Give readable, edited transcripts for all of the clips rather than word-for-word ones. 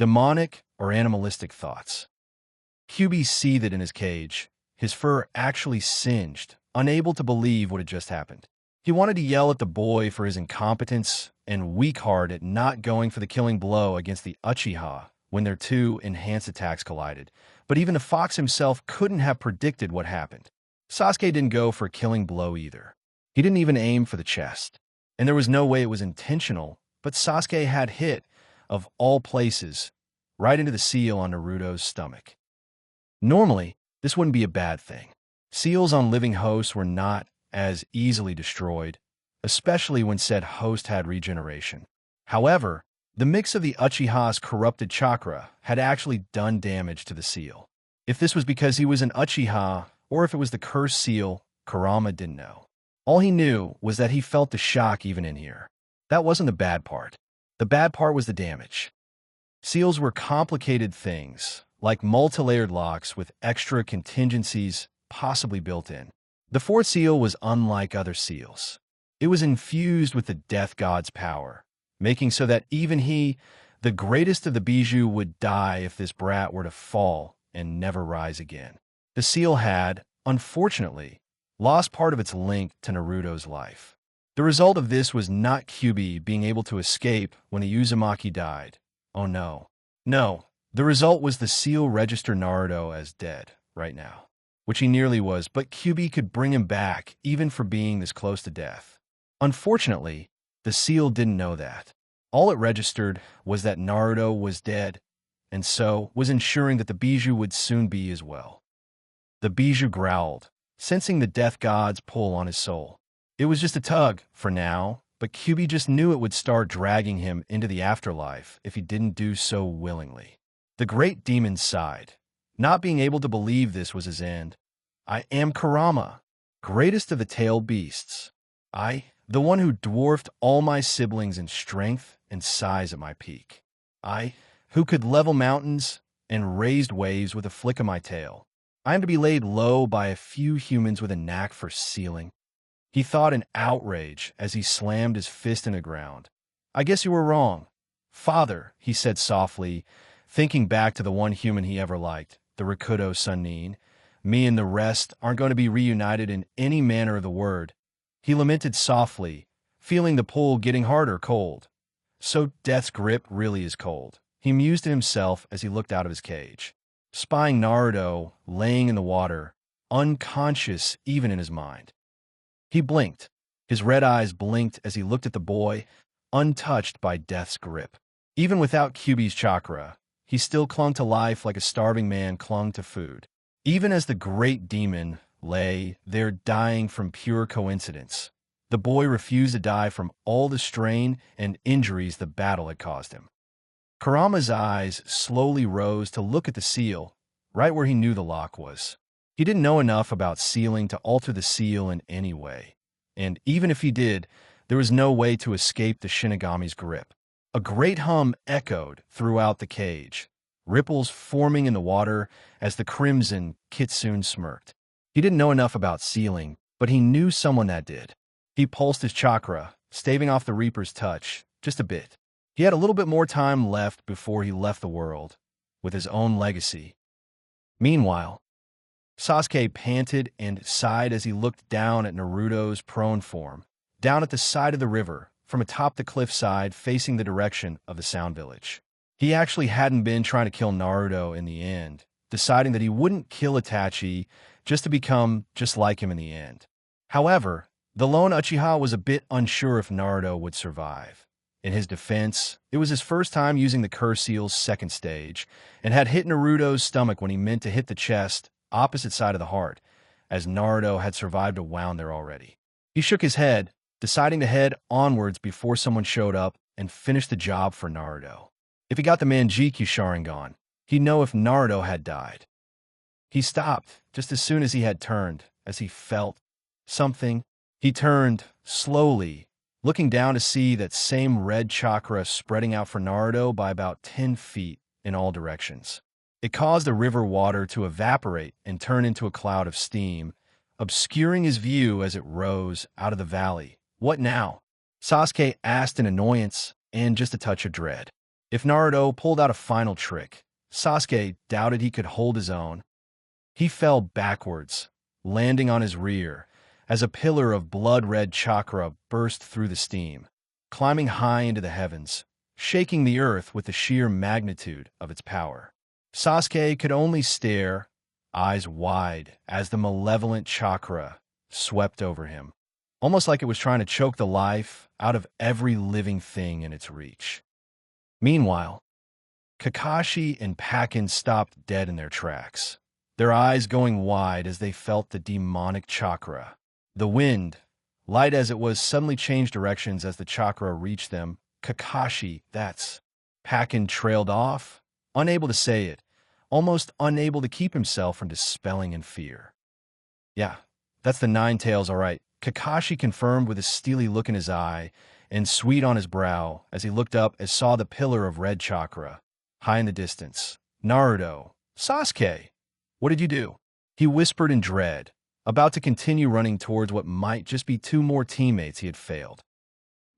demonic or animalistic thoughts. Kyuubi seethed in his cage, his fur actually singed, unable to believe what had just happened. He wanted to yell at the boy for his incompetence and weak heart at not going for the killing blow against the Uchiha when their two enhanced attacks collided, but even the fox himself couldn't have predicted what happened. Sasuke didn't go for a killing blow either. He didn't even aim for the chest, and there was no way it was intentional, but Sasuke had hit, of all places, right into the seal on Naruto's stomach. Normally, this wouldn't be a bad thing. Seals on living hosts were not as easily destroyed, especially when said host had regeneration. However, the mix of the Uchiha's corrupted chakra had actually done damage to the seal. If this was because he was an Uchiha, or if it was the cursed seal, Kurama didn't know. All he knew was that he felt the shock even in here. That wasn't the bad part. The bad part was the damage. Seals were complicated things, like multi-layered locks with extra contingencies possibly built in. The fourth seal was unlike other seals. It was infused with the death god's power, making so that even he, the greatest of the Bijou, would die if this brat were to fall and never rise again. The seal had, unfortunately, lost part of its link to Naruto's life. The result of this was not Kyuubi being able to escape when the Uzumaki died. Oh no. No, the result was the seal register Naruto as dead right now, which he nearly was, but Kyuubi could bring him back even for being this close to death. Unfortunately, the seal didn't know that. All it registered was that Naruto was dead, and so was ensuring that the Bijou would soon be as well. The Bijou growled, sensing the death god's pull on his soul. It was just a tug, for now, but Kyuubi just knew it would start dragging him into the afterlife if he didn't do so willingly. The great demon sighed, not being able to believe this was his end. I am Kurama, greatest of the tailed beasts. The one who dwarfed all my siblings in strength and size at my peak. Who could level mountains and raised waves with a flick of my tail. I am to be laid low by a few humans with a knack for sealing. He thought in outrage as he slammed his fist in the ground. I guess you were wrong. Father, he said softly, thinking back to the one human he ever liked, the Rakuto Sannin. Me and the rest aren't going to be reunited in any manner of the word. He lamented softly, feeling the pull getting harder cold. So death's grip really is cold. He mused to himself as he looked out of his cage, spying Naruto laying in the water, unconscious even in his mind. He blinked. His red eyes blinked as he looked at the boy, untouched by death's grip. Even without Kyuubi's chakra, he still clung to life like a starving man clung to food. Even as the great demon lay there dying from pure coincidence, the boy refused to die from all the strain and injuries the battle had caused him. Kurama's eyes slowly rose to look at the seal, right where he knew the lock was. He didn't know enough about sealing to alter the seal in any way, and even if he did, there was no way to escape the Shinigami's grip. A great hum echoed throughout the cage, ripples forming in the water as the crimson kitsune smirked. He didn't know enough about sealing, but he knew someone that did. He pulsed his chakra, staving off the Reaper's touch, just a bit. He had a little bit more time left before he left the world, with his own legacy. Meanwhile, Sasuke panted and sighed as he looked down at Naruto's prone form, down at the side of the river, from atop the cliffside facing the direction of the Sound Village. He actually hadn't been trying to kill Naruto in the end, deciding that he wouldn't kill Itachi just to become just like him in the end. However, the lone Uchiha was a bit unsure if Naruto would survive. In his defense, it was his first time using the Curse Seal's second stage, and had hit Naruto's stomach when he meant to hit the chest, opposite side of the heart, as Naruto had survived a wound there already. He shook his head, deciding to head onwards before someone showed up and finish the job for Naruto. If he got the Manjikyu Sharingan, he'd know if Naruto had died. He stopped just as soon as he had turned, as he felt something. He turned slowly, looking down to see that same red chakra spreading out for Naruto by about 10 feet in all directions. It caused the river water to evaporate and turn into a cloud of steam, obscuring his view as it rose out of the valley. What now? Sasuke asked in annoyance and just a touch of dread. If Naruto pulled out a final trick, Sasuke doubted he could hold his own. He fell backwards, landing on his rear, as a pillar of blood-red chakra burst through the steam, climbing high into the heavens, shaking the earth with the sheer magnitude of its power. Sasuke could only stare, eyes wide, as the malevolent chakra swept over him, almost like it was trying to choke the life out of every living thing in its reach. Meanwhile, Kakashi and Pakin stopped dead in their tracks, their eyes going wide as they felt the demonic chakra. The wind, light as it was, suddenly changed directions as the chakra reached them. Kakashi, that's... Pakin trailed off, unable to say it, almost unable to keep himself from dispelling in fear. Yeah, that's the Nine Tails, all right, Kakashi confirmed with a steely look in his eye and sweet on his brow as he looked up and saw the pillar of red chakra, high in the distance. Naruto, Sasuke, what did you do? He whispered in dread, about to continue running towards what might just be two more teammates he had failed.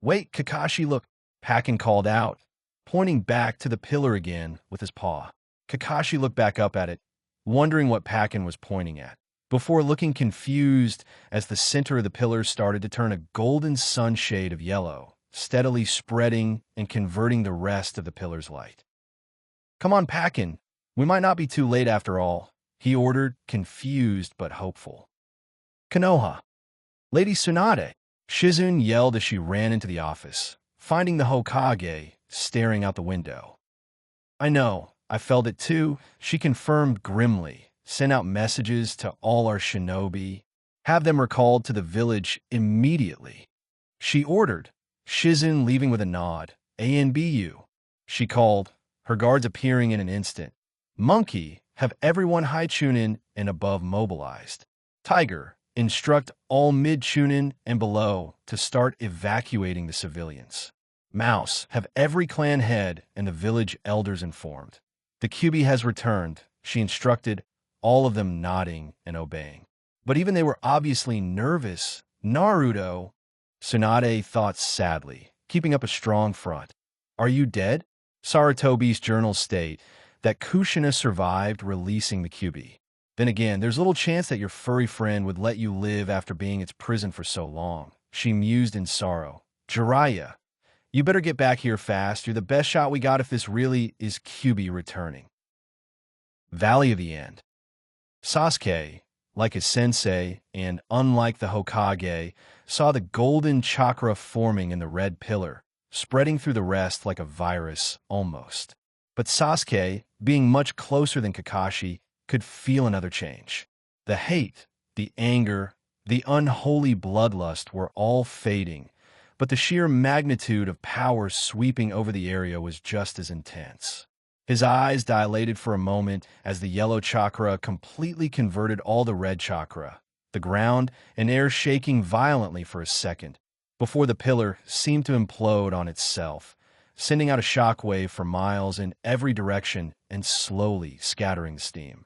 Wait, Kakashi, look, Pakin called out, pointing back to the pillar again with his paw. Kakashi looked back up at it, wondering what Pakin was pointing at, before looking confused as the center of the pillar started to turn a golden sunshade of yellow, steadily spreading and converting the rest of the pillar's light. Come on, Pakin, we might not be too late after all, he ordered, confused but hopeful. Konoha. Lady Tsunade, Shizune yelled as she ran into the office, finding the Hokage staring out the window. I know, I felt it too, she confirmed grimly, sent out messages to all our shinobi, have them recalled to the village immediately. She ordered, Shizune leaving with a nod. ANBU. She called, her guards appearing in an instant. Monkey, have everyone high Chunin and above mobilized. Tiger, instruct all mid Chunin and below to start evacuating the civilians. Mouse, have every clan head and the village elders informed. The Kyuubi has returned, she instructed, all of them nodding and obeying. But even they were obviously nervous. Naruto, Tsunade thought sadly, keeping up a strong front. Are you dead? Sarutobi's journals state that Kushina survived releasing the Kyuubi. Then again, there's little chance that your furry friend would let you live after being in its prison for so long. She mused in sorrow. Jiraiya, you better get back here fast. You're the best shot we got if this really is Kyuubi returning. Valley of the End. Sasuke, like his sensei, and unlike the Hokage, saw the golden chakra forming in the red pillar, spreading through the rest like a virus, almost. But Sasuke, being much closer than Kakashi, could feel another change. The hate, the anger, the unholy bloodlust were all fading, but the sheer magnitude of power sweeping over the area was just as intense. His eyes dilated for a moment as the yellow chakra completely converted all the red chakra, the ground and air shaking violently for a second, before the pillar seemed to implode on itself, sending out a shockwave for miles in every direction and slowly scattering the steam.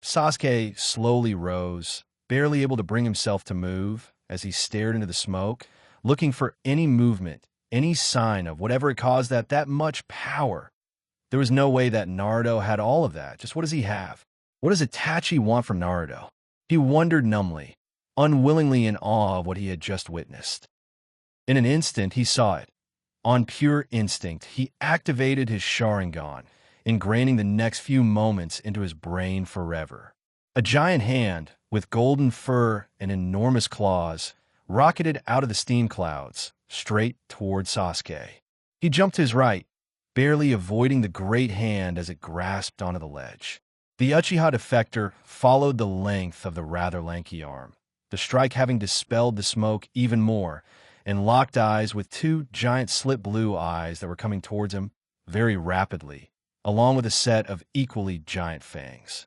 Sasuke slowly rose, barely able to bring himself to move, as he stared into the smoke, looking for any movement, any sign of whatever it caused that much power. There was no way that Naruto had all of that. Just what does he have? What does Itachi want from Naruto? He wondered numbly, unwillingly in awe of what he had just witnessed. In an instant, he saw it. On pure instinct, he activated his Sharingan, ingraining the next few moments into his brain forever. A giant hand, with golden fur and enormous claws, rocketed out of the steam clouds, straight toward Sasuke. He jumped to his right, barely avoiding the great hand as it grasped onto the ledge. The Uchiha defector followed the length of the rather lanky arm, the strike having dispelled the smoke even more, and locked eyes with two giant slit blue eyes that were coming towards him very rapidly, along with a set of equally giant fangs.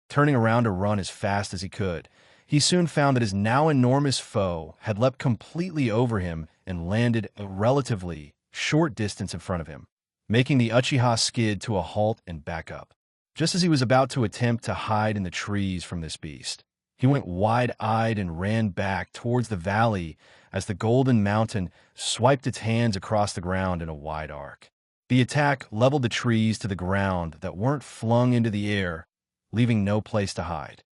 Turning around to run as fast as he could, he soon found that his now enormous foe had leapt completely over him and landed a relatively short distance in front of him, making the Uchiha skid to a halt and back up. Just as he was about to attempt to hide in the trees from this beast, he went wide-eyed and ran back towards the valley as the golden mountain swiped its hands across the ground in a wide arc. The attack leveled the trees to the ground that weren't flung into the air, leaving no place to hide.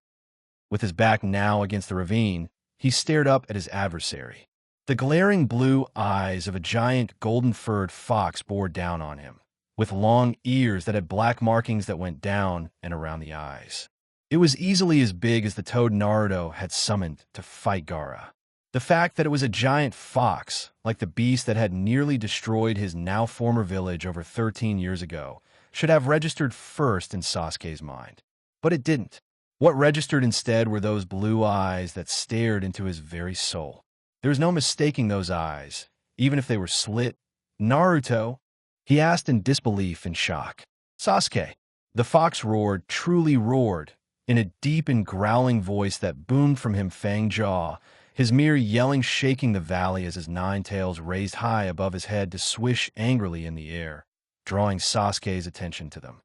With his back now against the ravine, he stared up at his adversary. The glaring blue eyes of a giant golden-furred fox bore down on him, with long ears that had black markings that went down and around the eyes. It was easily as big as the toad Naruto had summoned to fight Gaara. The fact that it was a giant fox, like the beast that had nearly destroyed his now-former village over 13 years ago, should have registered first in Sasuke's mind. But it didn't. What registered instead were those blue eyes that stared into his very soul. There was no mistaking those eyes, even if they were slit. "Naruto?" he asked in disbelief and shock. "Sasuke." The fox roared, truly roared, in a deep and growling voice that boomed from him fang jaw, his mere yelling shaking the valley as his 9 tails raised high above his head to swish angrily in the air, drawing Sasuke's attention to them.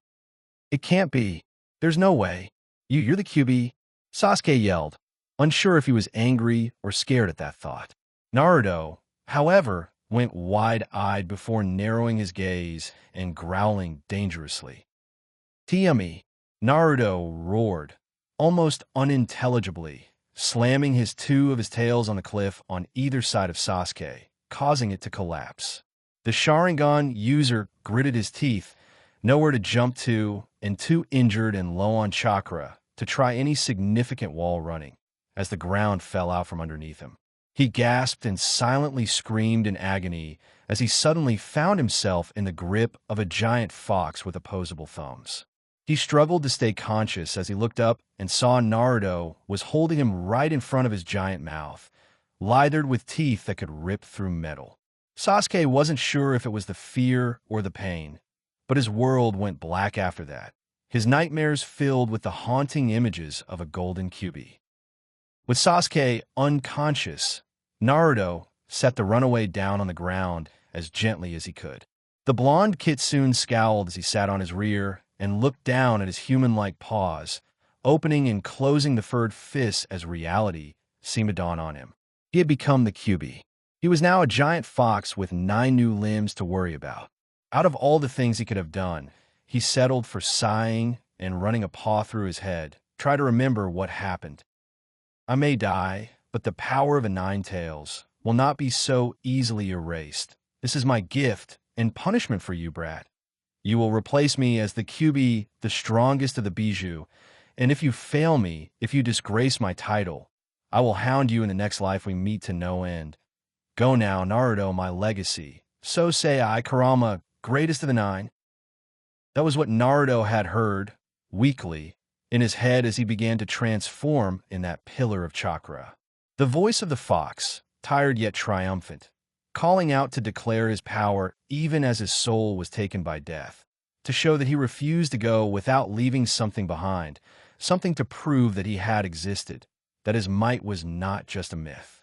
"It can't be. There's no way. You're the QB." Sasuke yelled, unsure if he was angry or scared at that thought. Naruto, however, went wide-eyed before narrowing his gaze and growling dangerously. "Tell Naruto roared, almost unintelligibly, slamming two of his tails on the cliff on either side of Sasuke, causing it to collapse. The Sharingan user gritted his teeth, nowhere to jump to and too injured and low on chakra to try any significant wall running, as the ground fell out from underneath him. He gasped and silently screamed in agony as he suddenly found himself in the grip of a giant fox with opposable thumbs. He struggled to stay conscious as he looked up and saw Naruto was holding him right in front of his giant mouth, lathered with teeth that could rip through metal. Sasuke wasn't sure if it was the fear or the pain, but his world went black after that, his nightmares filled with the haunting images of a golden QB. With Sasuke unconscious, Naruto set the runaway down on the ground as gently as he could. The blonde kitsune scowled as he sat on his rear and looked down at his human-like paws, opening and closing the furred fists as reality seemed to dawn on him. He had become the QB. He was now a giant fox with 9 new limbs to worry about. Out of all the things he could have done, he settled for sighing and running a paw through his head, try to remember what happened. "I may die, but the power of a 9 tails will not be so easily erased. This is my gift and punishment for you, brat. You will replace me as the QB, the strongest of the Bijou, and if you fail me, if you disgrace my title, I will hound you in the next life we meet to no end. Go now, Naruto, my legacy. So say I, Kurama, greatest of the 9. That was what Naruto had heard, weakly, in his head as he began to transform in that pillar of chakra. The voice of the fox, tired yet triumphant, calling out to declare his power even as his soul was taken by death, to show that he refused to go without leaving something behind, something to prove that he had existed, that his might was not just a myth.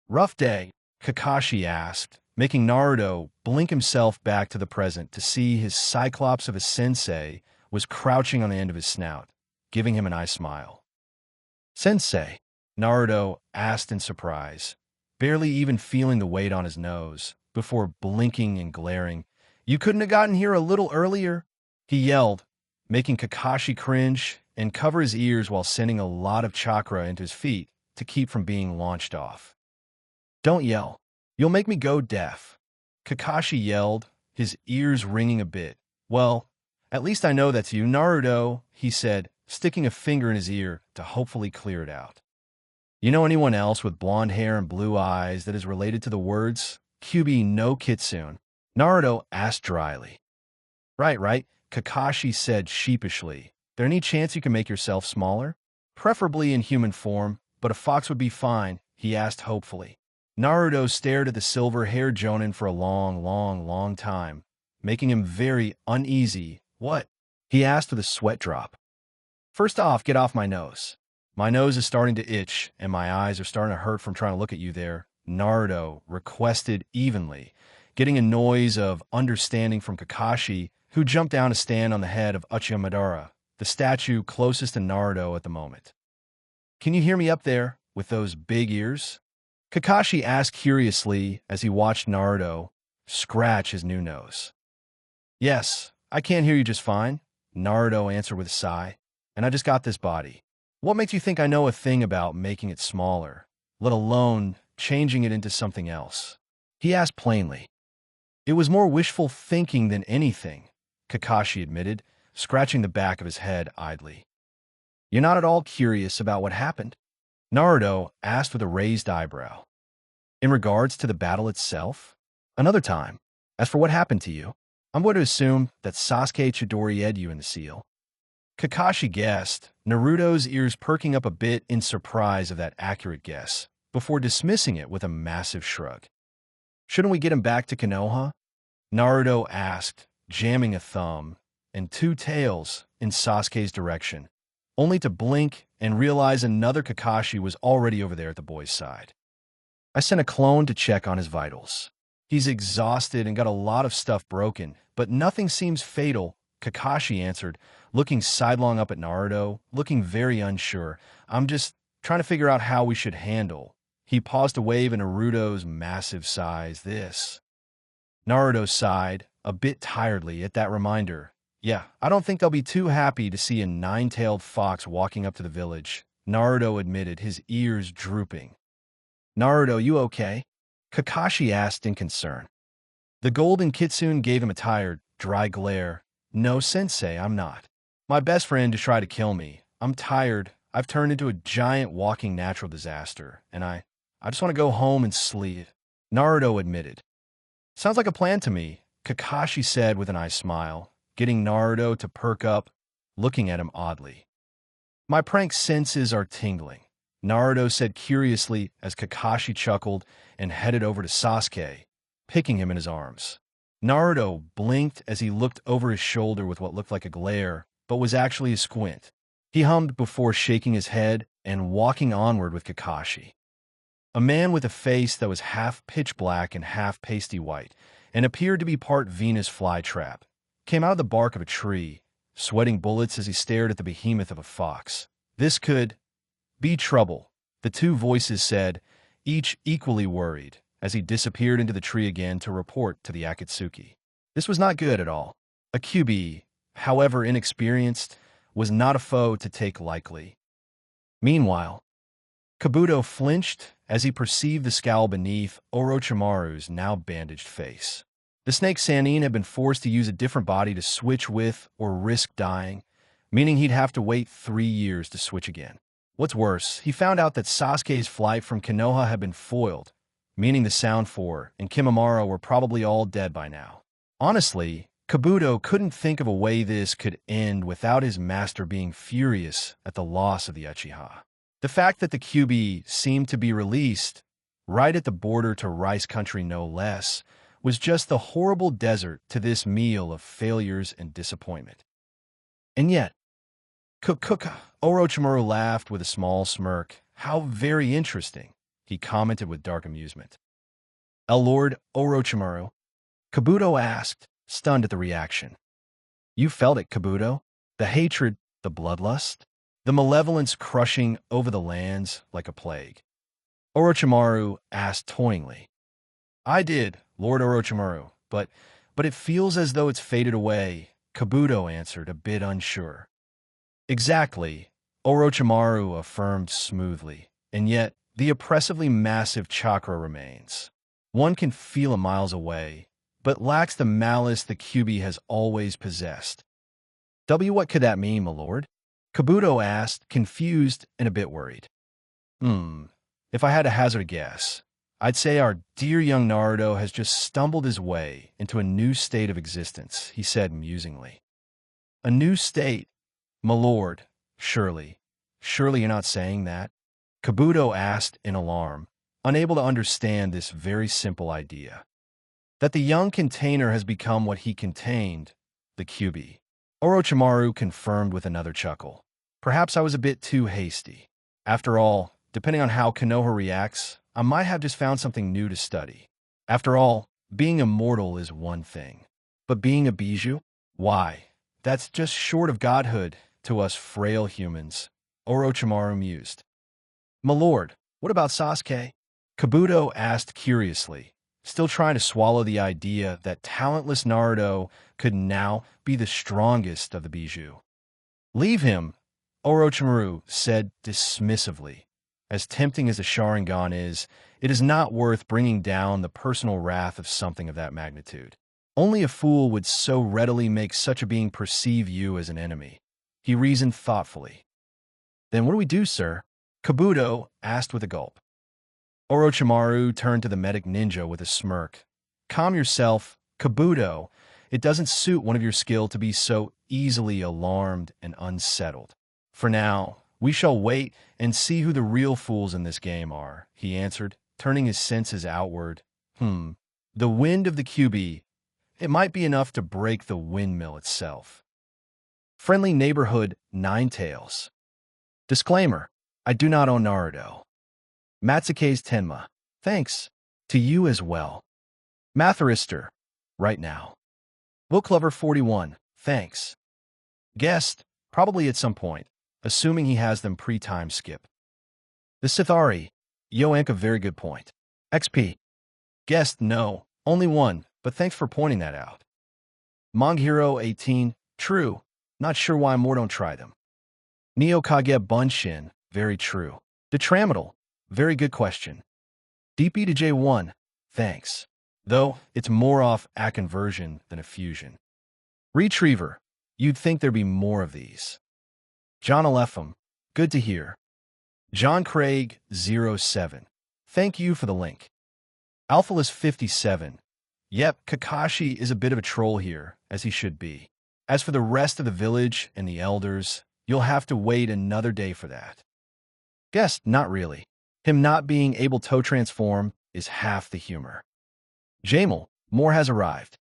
"Rough day?" Kakashi asked, making Naruto blink himself back to the present to see his cyclops of a sensei was crouching on the end of his snout, giving him an eye smile. "Sensei?" Naruto asked in surprise, barely even feeling the weight on his nose, before blinking and glaring. "You couldn't have gotten here a little earlier?" he yelled, making Kakashi cringe and cover his ears while sending a lot of chakra into his feet to keep from being launched off. "Don't yell. You'll make me go deaf," Kakashi yelled, his ears ringing a bit. "Well, at least I know that's you, Naruto," he said, sticking a finger in his ear to hopefully clear it out. "You know anyone else with blonde hair and blue eyes that is related to the words QB no Kitsune?" Naruto asked dryly. Right, Kakashi said sheepishly. "There any chance you can make yourself smaller? Preferably in human form, but a fox would be fine," he asked hopefully. Naruto stared at the silver-haired Jonin for a long time, making him very uneasy. "What?" he asked with a sweat drop. "First off, get off my nose. My nose is starting to itch, and my eyes are starting to hurt from trying to look at you there," Naruto requested evenly, getting a noise of understanding from Kakashi, who jumped down to stand on the head of Uchiha Madara, the statue closest to Naruto at the moment. "Can you hear me up there, with those big ears?" Kakashi asked curiously as he watched Naruto scratch his new nose. Yes, I can't hear you just fine, Naruto answered with a sigh. And I just got this body. What makes you think I know a thing about making it smaller, let alone changing it into something else? He asked plainly. It was more wishful thinking than anything, Kakashi admitted, scratching the back of his head idly. You're not at all curious about what happened? Naruto asked with a raised eyebrow. In regards to the battle itself? Another time. As for what happened to you, I'm going to assume that Sasuke Chidori-ed you in the seal. Kakashi guessed, Naruto's ears perking up a bit in surprise of that accurate guess, before dismissing it with a massive shrug. Shouldn't we get him back to Konoha? Naruto asked, jamming a thumb and two tails in Sasuke's direction, only to blink and realize another Kakashi was already over there at the boy's side. I sent a clone to check on his vitals. He's exhausted and got a lot of stuff broken, but nothing seems fatal, Kakashi answered, looking sidelong up at Naruto, looking very unsure. I'm just trying to figure out how we should handle. He paused to wave in Naruto's massive size. This. Naruto sighed, a bit tiredly at that reminder. Yeah, I don't think they'll be too happy to see a nine-tailed fox walking up to the village, Naruto admitted, his ears drooping. Naruto, you okay? Kakashi asked in concern. The golden kitsune gave him a tired, dry glare. No, sensei, I'm not. My best friend just tried to kill me. I'm tired. I've turned into a giant walking natural disaster, and I just want to go home and sleep, Naruto admitted. Sounds like a plan to me, Kakashi said with an eye smile, getting Naruto to perk up, looking at him oddly. My prank senses are tingling, Naruto said curiously as Kakashi chuckled and headed over to Sasuke, picking him in his arms. Naruto blinked as he looked over his shoulder with what looked like a glare, but was actually a squint. He hummed before shaking his head and walking onward with Kakashi. A man with a face that was half pitch black and half pasty white, and appeared to be part Venus flytrap, came out of the bark of a tree, sweating bullets as he stared at the behemoth of a fox. This could be trouble, the two voices said, each equally worried, as he disappeared into the tree again to report to the Akatsuki. This was not good at all. A QB, however inexperienced, was not a foe to take lightly. Meanwhile, Kabuto flinched as he perceived the scowl beneath Orochimaru's now bandaged face. The snake Sannin had been forced to use a different body to switch with or risk dying, meaning he'd have to wait 3 years to switch again. What's worse, he found out that Sasuke's flight from Konoha had been foiled, meaning the Sound Four and Kimimaro were probably all dead by now. Honestly, Kabuto couldn't think of a way this could end without his master being furious at the loss of the Uchiha. The fact that the QB seemed to be released, right at the border to Rice Country no less, was just the horrible desert to this meal of failures and disappointment. And yet, Orochimaru laughed with a small smirk. How very interesting, he commented with dark amusement. Lord Orochimaru, Kabuto asked, stunned at the reaction. You felt it, Kabuto? The hatred, the bloodlust, the malevolence crushing over the lands like a plague. Orochimaru asked toyingly. I did, Lord Orochimaru, but it feels as though it's faded away, Kabuto answered, a bit unsure. Exactly, Orochimaru affirmed smoothly, and yet the oppressively massive chakra remains. One can feel it miles away, but lacks the malice the QB has always possessed. What could that mean, my lord? Kabuto asked, confused and a bit worried. If I had to hazard a guess, I'd say our dear young Naruto has just stumbled his way into a new state of existence, he said musingly. A new state? My lord, surely you're not saying that? Kabuto asked in alarm, unable to understand this very simple idea. That the young container has become what he contained, the QB. Orochimaru confirmed with another chuckle. Perhaps I was a bit too hasty. After all, depending on how Konoha reacts, I might have just found something new to study. After all, being immortal is one thing. But being a bijou? Why, that's just short of godhood to us frail humans, Orochimaru mused. My lord, what about Sasuke? Kabuto asked curiously, still trying to swallow the idea that talentless Naruto could now be the strongest of the Bijou. Leave him, Orochimaru said dismissively. As tempting as a Sharingan is, it is not worth bringing down the personal wrath of something of that magnitude. Only a fool would so readily make such a being perceive you as an enemy. He reasoned thoughtfully. Then what do we do, sir? Kabuto asked with a gulp. Orochimaru turned to the medic ninja with a smirk. Calm yourself, Kabuto. It doesn't suit one of your skill to be so easily alarmed and unsettled. For now, we shall wait and see who the real fools in this game are, he answered, turning his senses outward. The wind of the QB. It might be enough to break the windmill itself. Friendly neighborhood, Ninetales. Disclaimer: I do not own Naruto. Matsuke's Tenma. Thanks. To you as well. Matherister. Right now. Book Lover 41. Thanks. Guest. Probably at some point, assuming he has them pre-time skip. The Sithari. Yoank, a very good point. XP. Guest, no. Only one, but thanks for pointing that out. Monghiro 18. True. Not sure why more don't try them. Neokage Bunshin. Very true. Detramadal. Very good question. DP to J1. Thanks. Though, it's more off a conversion than a fusion. Retriever. You'd think there'd be more of these. John Alepham. Good to hear. John Craig 07. Thank you for the link. Alphaless 57. Yep, Kakashi is a bit of a troll here, as he should be. As for the rest of the village and the elders, you'll have to wait another day for that. Guess not really. Him not being able to transform is half the humor. Jamal, more has arrived.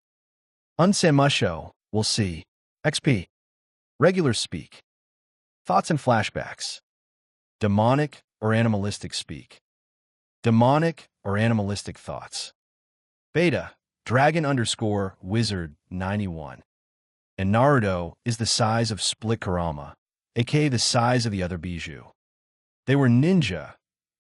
Unsemusho, we'll see. XP. Regular speak. Thoughts and flashbacks. Demonic or animalistic speak. Demonic or animalistic thoughts. Beta, Dragon_Wizard 91. And Naruto is the size of Split Kurama, aka the size of the other Bijou. They were ninja,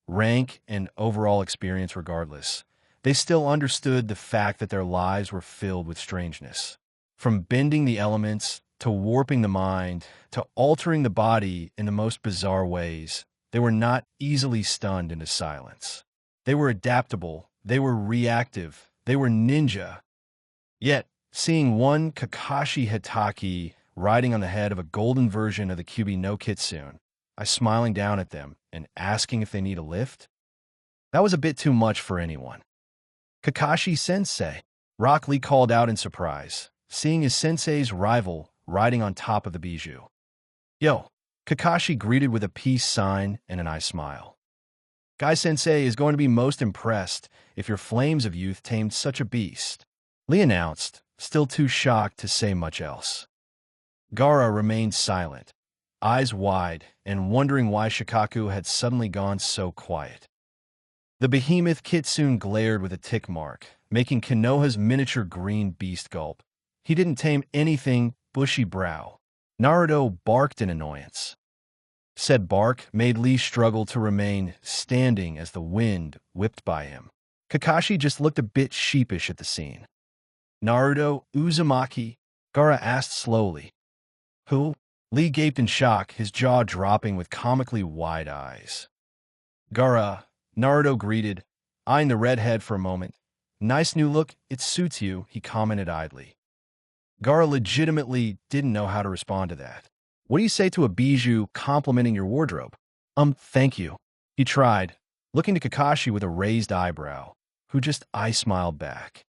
rank and overall experience regardless. They still understood the fact that their lives were filled with strangeness. From bending the elements, to warping the mind, to altering the body in the most bizarre ways, they were not easily stunned into silence. They were adaptable, they were reactive, they were ninja. Yet, seeing one Kakashi Hitaki riding on the head of a golden version of the Kyuubi no Kitsune, I smiling down at them and asking if they need a lift? That was a bit too much for anyone. Kakashi-sensei, Rock Lee called out in surprise, seeing his sensei's rival riding on top of the Bijou. Yo, Kakashi greeted with a peace sign and an eye smile. Guy-sensei is going to be most impressed if your flames of youth tamed such a beast, Lee announced, still too shocked to say much else. Gaara remained silent, eyes wide and wondering why Shikaku had suddenly gone so quiet. The behemoth Kitsune glared with a tick mark, making Konoha's miniature green beast gulp. He didn't tame anything, bushy brow. Naruto barked in annoyance. Said bark made Lee struggle to remain standing as the wind whipped by him. Kakashi just looked a bit sheepish at the scene. Naruto, Uzumaki? Gaara asked slowly. Who? Lee gaped in shock, his jaw dropping with comically wide eyes. Gaara, Naruto greeted, eyeing the redhead for a moment. Nice new look, it suits you, he commented idly. Gaara legitimately didn't know how to respond to that. What do you say to a bijou complimenting your wardrobe? Thank you. He tried, looking to Kakashi with a raised eyebrow, who just eye-smiled back.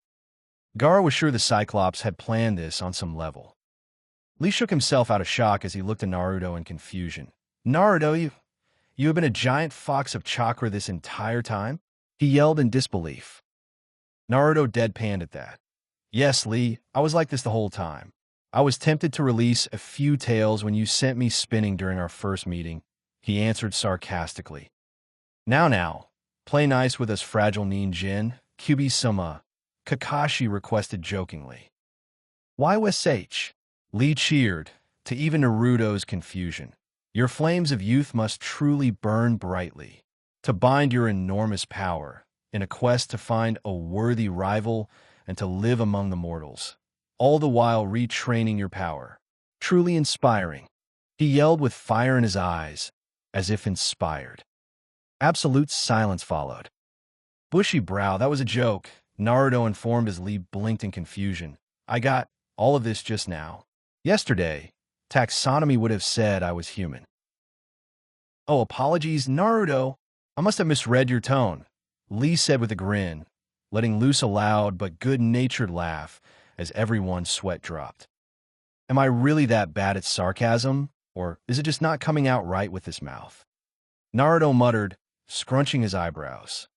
Gaara was sure the Cyclops had planned this on some level. Lee shook himself out of shock as he looked at Naruto in confusion. Naruto, you have been a giant fox of chakra this entire time? He yelled in disbelief. Naruto deadpanned at that. Yes, Lee, I was like this the whole time. I was tempted to release a few tales when you sent me spinning during our first meeting, he answered sarcastically. Now, play nice with us, fragile Ninjin, Kyuubi-sama, Kakashi requested jokingly. Why WSH? Lee cheered, to even Naruto's confusion. Your flames of youth must truly burn brightly. To bind your enormous power, in a quest to find a worthy rival and to live among the mortals, all the while retraining your power. Truly inspiring. He yelled with fire in his eyes, as if inspired. Absolute silence followed. Bushy brow, that was a joke. Naruto informed as Lee blinked in confusion. I got all of this just now. Yesterday, taxonomy would have said I was human. Oh, apologies, Naruto. I must have misread your tone, Lee said with a grin, letting loose a loud but good-natured laugh as everyone's sweat dropped. Am I really that bad at sarcasm, or is it just not coming out right with this mouth? Naruto muttered, scrunching his eyebrows.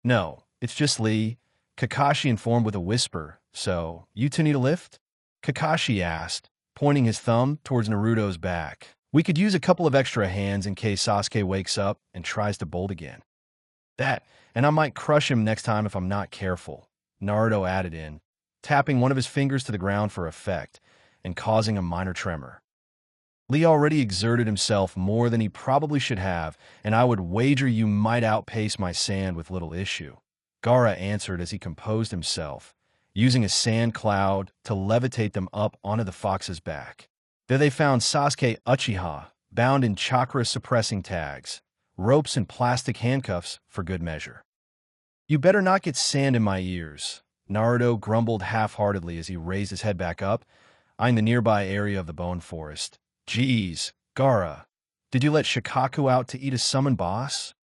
No, it's just Lee, Kakashi informed with a whisper. So, you two need a lift? Kakashi asked, pointing his thumb towards Naruto's back. We could use a couple of extra hands in case Sasuke wakes up and tries to bolt again. That, and I might crush him next time if I'm not careful, Naruto added in, tapping one of his fingers to the ground for effect and causing a minor tremor. Lee already exerted himself more than he probably should have, and I would wager you might outpace my sand with little issue, Gaara answered as he composed himself, using a sand cloud to levitate them up onto the fox's back. There they found Sasuke Uchiha, bound in chakra-suppressing tags, ropes and plastic handcuffs for good measure. You better not get sand in my ears, Naruto grumbled half-heartedly as he raised his head back up, eyeing the nearby area of the bone forest. Geez, Gaara, did you let Shikaku out to eat a summon boss?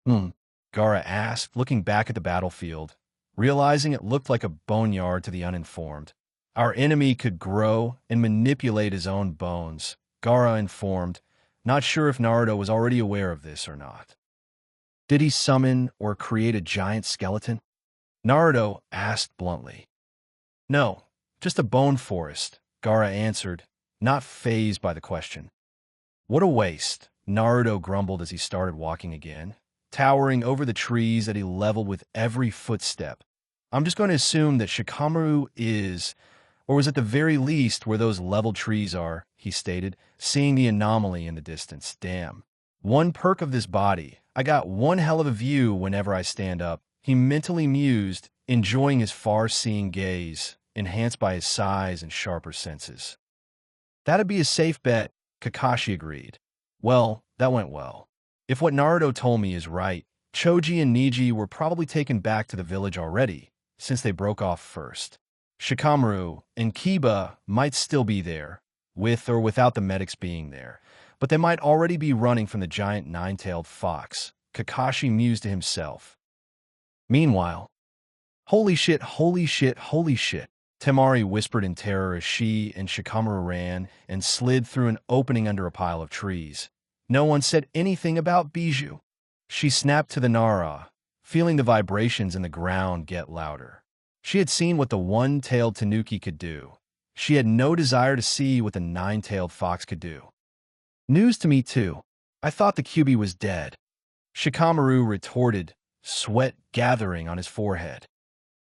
Gaara asked, looking back at the battlefield, realizing it looked like a boneyard to the uninformed. Our enemy could grow and manipulate his own bones, Gaara informed, not sure if Naruto was already aware of this or not. Did he summon or create a giant skeleton? Naruto asked bluntly. No, just a bone forest, Gaara answered, not fazed by the question. What a waste, Naruto grumbled as he started walking again, towering over the trees that he leveled with every footstep. I'm just going to assume that Shikamaru is, or was at the very least where those leveled trees are, he stated, seeing the anomaly in the distance. Damn. One perk of this body, I got one hell of a view whenever I stand up, he mentally mused, enjoying his far-seeing gaze, enhanced by his size and sharper senses. That'd be a safe bet, Kakashi agreed. Well, that went well. If what Naruto told me is right, Choji and Neji were probably taken back to the village already, since they broke off first. Shikamaru and Kiba might still be there, with or without the medics being there, but they might already be running from the giant nine-tailed fox, Kakashi mused to himself. Meanwhile, holy shit, holy shit, holy shit, Temari whispered in terror as she and Shikamaru ran and slid through an opening under a pile of trees. No one said anything about Bijou. She snapped to the Nara, feeling the vibrations in the ground get louder. She had seen what the one-tailed tanuki could do. She had no desire to see what the nine-tailed fox could do. News to me, too. I thought the Kyuubi was dead. Shikamaru retorted, sweat gathering on his forehead.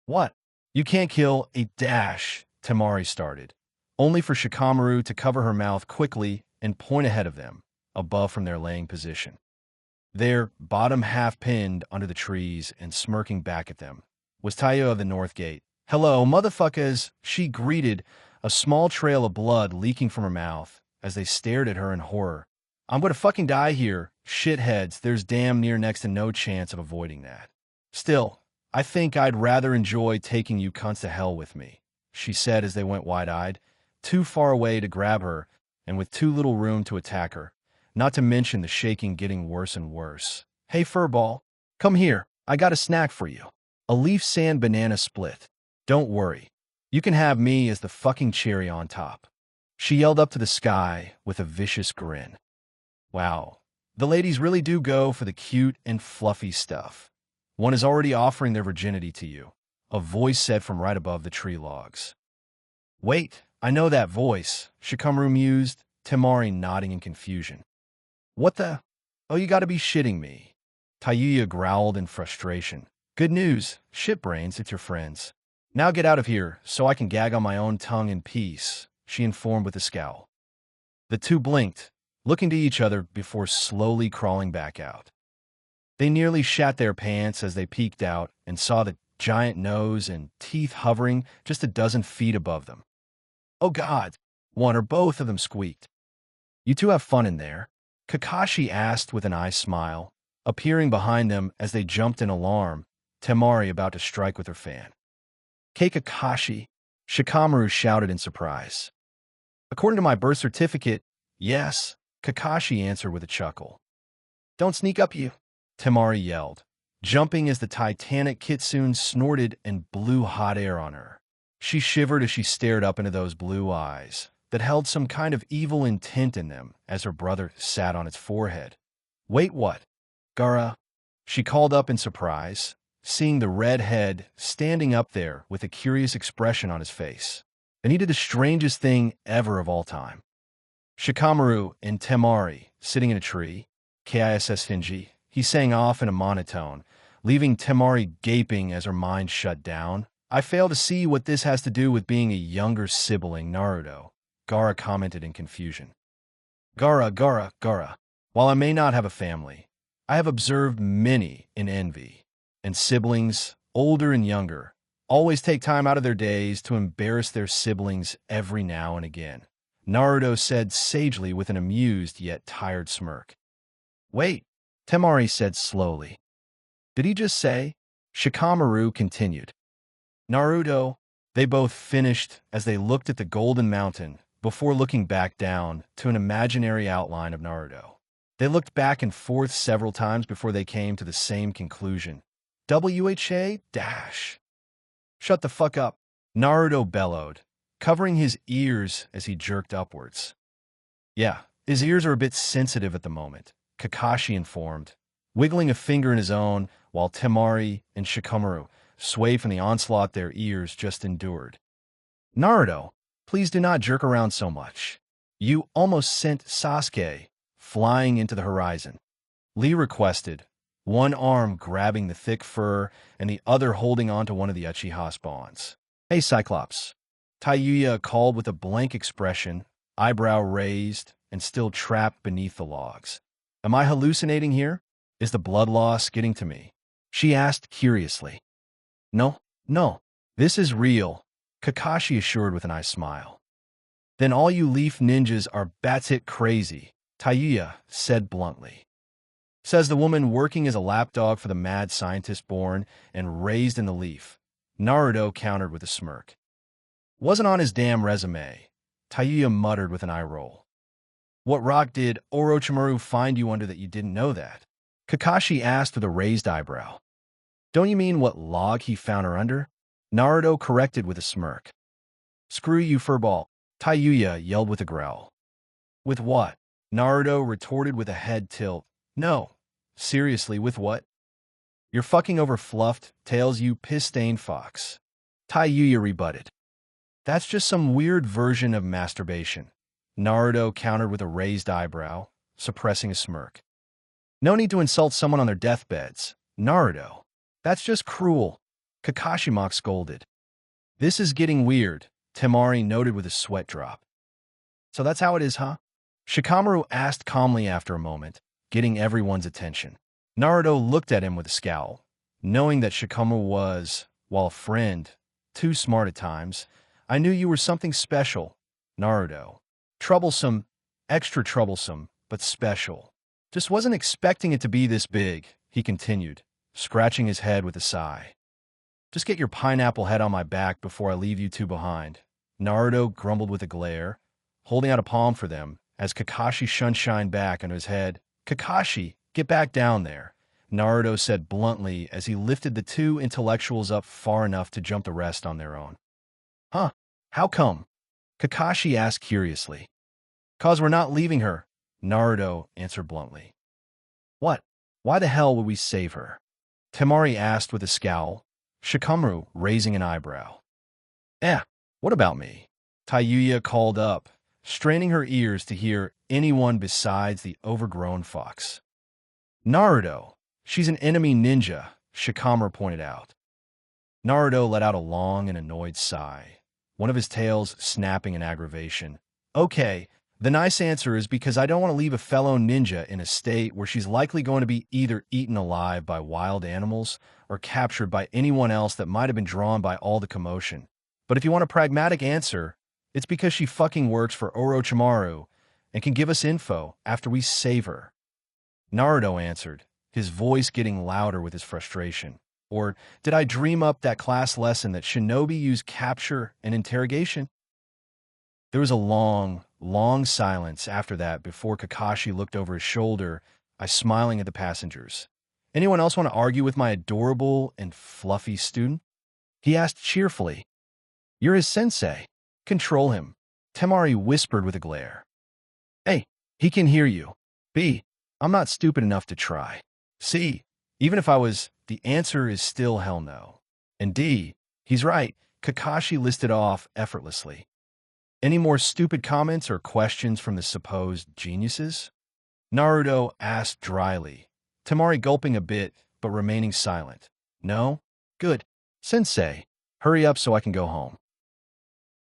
What? You can't kill a dash, Temari started, only for Shikamaru to cover her mouth quickly and point ahead of them, above from their laying position. There, bottom half pinned under the trees and smirking back at them, was Taiyo of the North Gate. Hello, motherfuckers, she greeted, a small trail of blood leaking from her mouth as they stared at her in horror. I'm gonna fucking die here, shitheads, there's damn near next to no chance of avoiding that. Still, I think I'd rather enjoy taking you cunts to hell with me, she said as they went wide-eyed, too far away to grab her and with too little room to attack her, not to mention the shaking getting worse and worse. Hey, Furball, come here, I got a snack for you. A leaf sand banana split. Don't worry, you can have me as the fucking cherry on top. She yelled up to the sky with a vicious grin. Wow, the ladies really do go for the cute and fluffy stuff. One is already offering their virginity to you, a voice said from right above the tree logs. Wait, I know that voice, Shikamaru mused, Temari nodding in confusion. What the? Oh, you gotta be shitting me. Tayuya growled in frustration. Good news, shitbrains, it's your friends. Now get out of here so I can gag on my own tongue in peace, she informed with a scowl. The two blinked, looking to each other before slowly crawling back out. They nearly shat their pants as they peeked out and saw the giant nose and teeth hovering just a dozen feet above them. "Oh God," one or both of them squeaked. "You two have fun in there?" Kakashi asked with an eye smile, appearing behind them as they jumped in alarm, Temari about to strike with her fan. "Kei Kakashi," Shikamaru shouted in surprise. "According to my birth certificate, yes," Kakashi answered with a chuckle. "Don't sneak up, you," Temari yelled, jumping as the titanic kitsune snorted and blew hot air on her. She shivered as she stared up into those blue eyes that held some kind of evil intent in them as her brother sat on its forehead. "Wait, what? Gara?" She called up in surprise, seeing the red head standing up there with a curious expression on his face. And he did the strangest thing ever of all time. Shikamaru and Temari sitting in a tree, KISS Hinji, he sang off in a monotone, leaving Temari gaping as her mind shut down. "I fail to see what this has to do with being a younger sibling, Naruto," Gara commented in confusion. Gara. While I may not have a family, I have observed many in envy, and siblings, older and younger, always take time out of their days to embarrass their siblings every now and again, Naruto said sagely with an amused yet tired smirk. "Wait," Temari said slowly. "Did he just say?" Shikamaru continued. "Naruto," they both finished as they looked at the golden mountain before looking back down to an imaginary outline of Naruto. They looked back and forth several times before they came to the same conclusion. WHA dash. "Shut the fuck up," Naruto bellowed, covering his ears as he jerked upwards. "Yeah, his ears are a bit sensitive at the moment," Kakashi informed, wiggling a finger in his own while Temari and Shikamaru swayed from the onslaught their ears just endured. "Naruto, please do not jerk around so much. You almost sent Sasuke flying into the horizon," Lee requested, one arm grabbing the thick fur and the other holding onto one of the Uchiha spawns. "Hey, Cyclops," Taiyuya called with a blank expression, eyebrow raised and still trapped beneath the logs. "Am I hallucinating here? Is the blood loss getting to me?" she asked curiously. No, this is real," Kakashi assured with an eye smile. "Then all you leaf ninjas are batshit crazy," Taiyuya said bluntly. Says the woman working as a lapdog for the mad scientist born and raised in the leaf, Naruto countered with a smirk. "Wasn't on his damn resume," Taiyuya muttered with an eye roll. "What rock did Orochimaru find you under that you didn't know that?" Kakashi asked with a raised eyebrow. "Don't you mean what log he found her under?" Naruto corrected with a smirk. "Screw you, furball," Taiyuya yelled with a growl. "With what?" Naruto retorted with a head tilt. "No, seriously, with what?" "You're fucking over fluffed tails, you piss-stained fox," Taiyuya rebutted. "That's just some weird version of masturbation," Naruto countered with a raised eyebrow, suppressing a smirk. "No need to insult someone on their deathbeds, Naruto. That's just cruel," Kakashi mock scolded. "This is getting weird," Temari noted with a sweat drop. "So that's how it is, huh?" Shikamaru asked calmly after a moment, getting everyone's attention. Naruto looked at him with a scowl, knowing that Shikamaru was, while a friend, too smart at times. "I knew you were something special, Naruto. Troublesome, extra troublesome, but special. Just wasn't expecting it to be this big," he continued, scratching his head with a sigh. "Just get your pineapple head on my back before I leave you two behind," Naruto grumbled with a glare, holding out a palm for them as Kakashi shined back under his head. "Kakashi, get back down there," Naruto said bluntly as he lifted the two intellectuals up far enough to jump the rest on their own. "Huh? How come?" Kakashi asked curiously. "'Cause we're not leaving her," Naruto answered bluntly. "What? Why the hell would we save her?" Temari asked with a scowl, Shikamaru raising an eyebrow. What about me?" Taiyuya called up, straining her ears to hear anyone besides the overgrown fox. "Naruto, she's an enemy ninja," Shikamaru pointed out. Naruto let out a long and annoyed sigh, one of his tails snapping in aggravation. "Okay, The nice answer is because I don't want to leave a fellow ninja in a state where she's likely going to be either eaten alive by wild animals or captured by anyone else that might have been drawn by all the commotion. But if you want a pragmatic answer, it's because she fucking works for Orochimaru and can give us info after we save her. Naruto answered, his voice getting louder with his frustration. Or did I dream up that class lesson that shinobi use capture and interrogation? There was a long, long silence after that before Kakashi looked over his shoulder, smiling at the passengers. Anyone else want to argue with my adorable and fluffy student? He asked cheerfully. You're his sensei. Control him. Temari whispered with a glare. Hey, he can hear you. B, I'm not stupid enough to try. C, even if I was, the answer is still hell no. And D, he's right. Kakashi listed off effortlessly. Any more stupid comments or questions from the supposed geniuses? Naruto asked dryly, Temari gulping a bit, but remaining silent. No? Good. Sensei, hurry up so I can go home.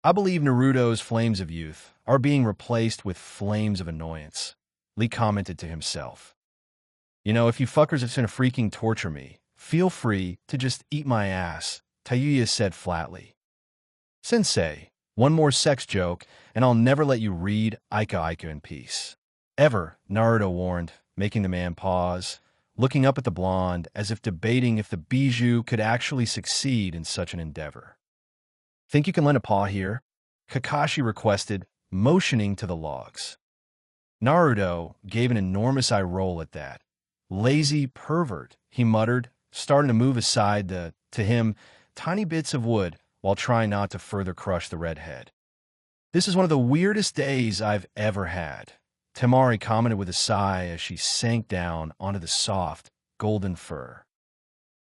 I believe Naruto's flames of youth are being replaced with flames of annoyance, Lee commented to himself. You know, if you fuckers are gonna freaking torture me, feel free to just eat my ass, Tayuya said flatly. Sensei, one more sex joke, and I'll never let you read Aika in peace. Ever, Naruto warned, making the man pause, looking up at the blonde as if debating if the bijou could actually succeed in such an endeavor. Think you can lend a paw here? Kakashi requested, motioning to the logs. Naruto gave an enormous eye roll at that. Lazy pervert, he muttered, starting to move aside to him, tiny bits of wood, while trying not to further crush the redhead. This is one of the weirdest days I've ever had, Temari commented with a sigh as she sank down onto the soft, golden fur.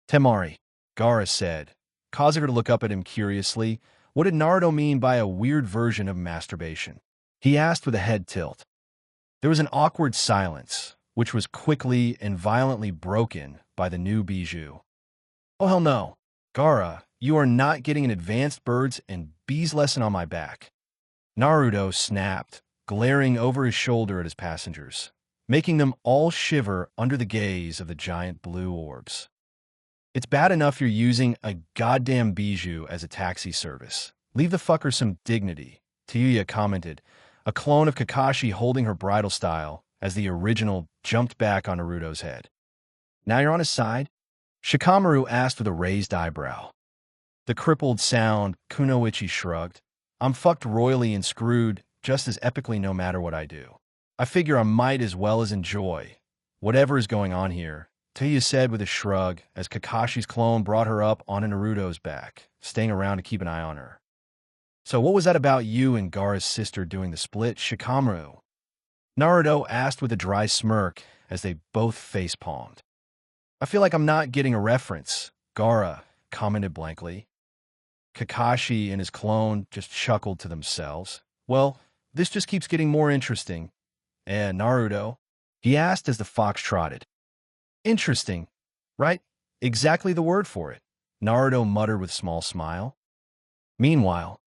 Temari, Gaara said, causing her to look up at him curiously. What did Naruto mean by a weird version of masturbation? He asked with a head tilt. There was an awkward silence, which was quickly and violently broken by the new bijou. Oh hell no, Gaara, you are not getting an advanced birds and bees lesson on my back. Naruto snapped, glaring over his shoulder at his passengers, making them all shiver under the gaze of the giant blue orbs. It's bad enough you're using a goddamn bijou as a taxi service. Leave the fucker some dignity, Tayuya commented, a clone of Kakashi holding her bridal style as the original jumped back on Naruto's head. Now you're on his side? Shikamaru asked with a raised eyebrow. The crippled sound, Kunoichi shrugged. I'm fucked royally and screwed just as epically no matter what I do. I figure I might as well as enjoy whatever is going on here, Tayuya said with a shrug as Kakashi's clone brought her up onto Naruto's back, staying around to keep an eye on her. So what was that about you and Gaara's sister doing the split, Shikamaru? Naruto asked with a dry smirk as they both face-palmed. I feel like I'm not getting a reference, Gaara commented blankly. Kakashi and his clone just chuckled to themselves. Well, this just keeps getting more interesting. And Naruto? He asked as the fox trotted. Interesting, right? Exactly the word for it, Naruto muttered with a small smile. Meanwhile,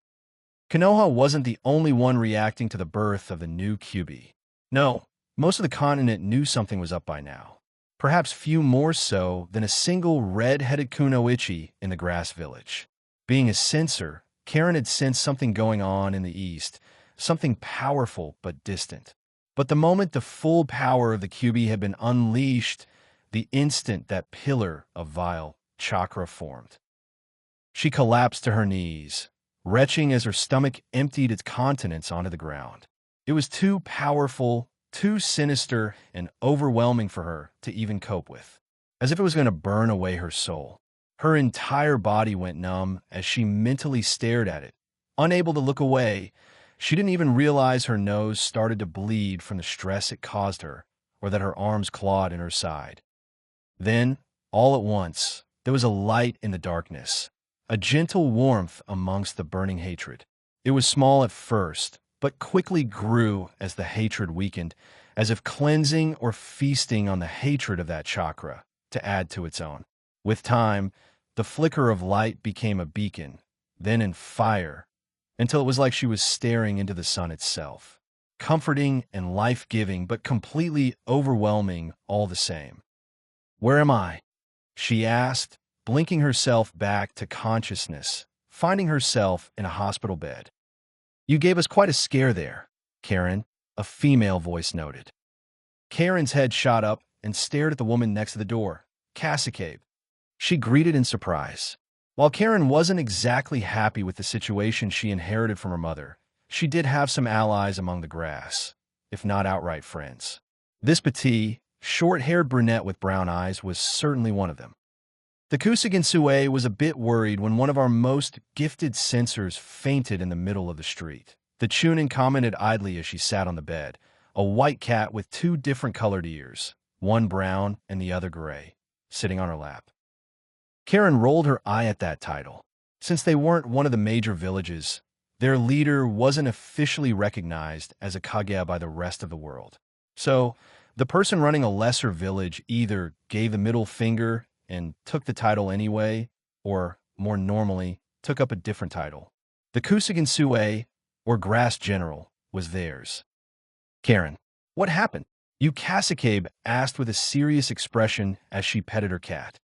Konoha wasn't the only one reacting to the birth of the new Kyuubi. No, most of the continent knew something was up by now. Perhaps few more so than a single red-headed Kunoichi in the grass village. Being a censor, Karen had sensed something going on in the east, something powerful but distant. But the moment the full power of the Kyuubi had been unleashed, the instant that pillar of vile chakra formed. She collapsed to her knees, retching as her stomach emptied its contents onto the ground. It was too powerful, too sinister, and overwhelming for her to even cope with, as if it was going to burn away her soul. Her entire body went numb as she mentally stared at it. Unable to look away, she didn't even realize her nose started to bleed from the stress it caused her, or that her arms clawed in her side. Then, all at once, there was a light in the darkness, a gentle warmth amongst the burning hatred. It was small at first, but quickly grew as the hatred weakened, as if cleansing or feasting on the hatred of that chakra to add to its own. With time, the flicker of light became a beacon, then in fire, until it was like she was staring into the sun itself. comforting and life-giving, but completely overwhelming all the same. "Where am I?" she asked, blinking herself back to consciousness, finding herself in a hospital bed. "You gave us quite a scare there, Karen," a female voice noted. Karen's head shot up and stared at the woman next to the door, Sasuke. She greeted in surprise. While Karen wasn't exactly happy with the situation she inherited from her mother, she did have some allies among the grass, if not outright friends. This petite, short-haired brunette with brown eyes was certainly one of them. The Kusugan Sue was a bit worried when one of our most gifted censors fainted in the middle of the street. The Chunin commented idly as she sat on the bed, a white cat with two different colored ears, one brown and the other gray, sitting on her lap. Karen rolled her eye at that title. Since they weren't one of the major villages, their leader wasn't officially recognized as a Kage by the rest of the world. So, the person running a lesser village either gave the middle finger and took the title anyway, or, more normally, took up a different title. The Kusugan Sue, or Grass General, was theirs. "Karen, what happened?" Sasuke asked with a serious expression as she petted her cat.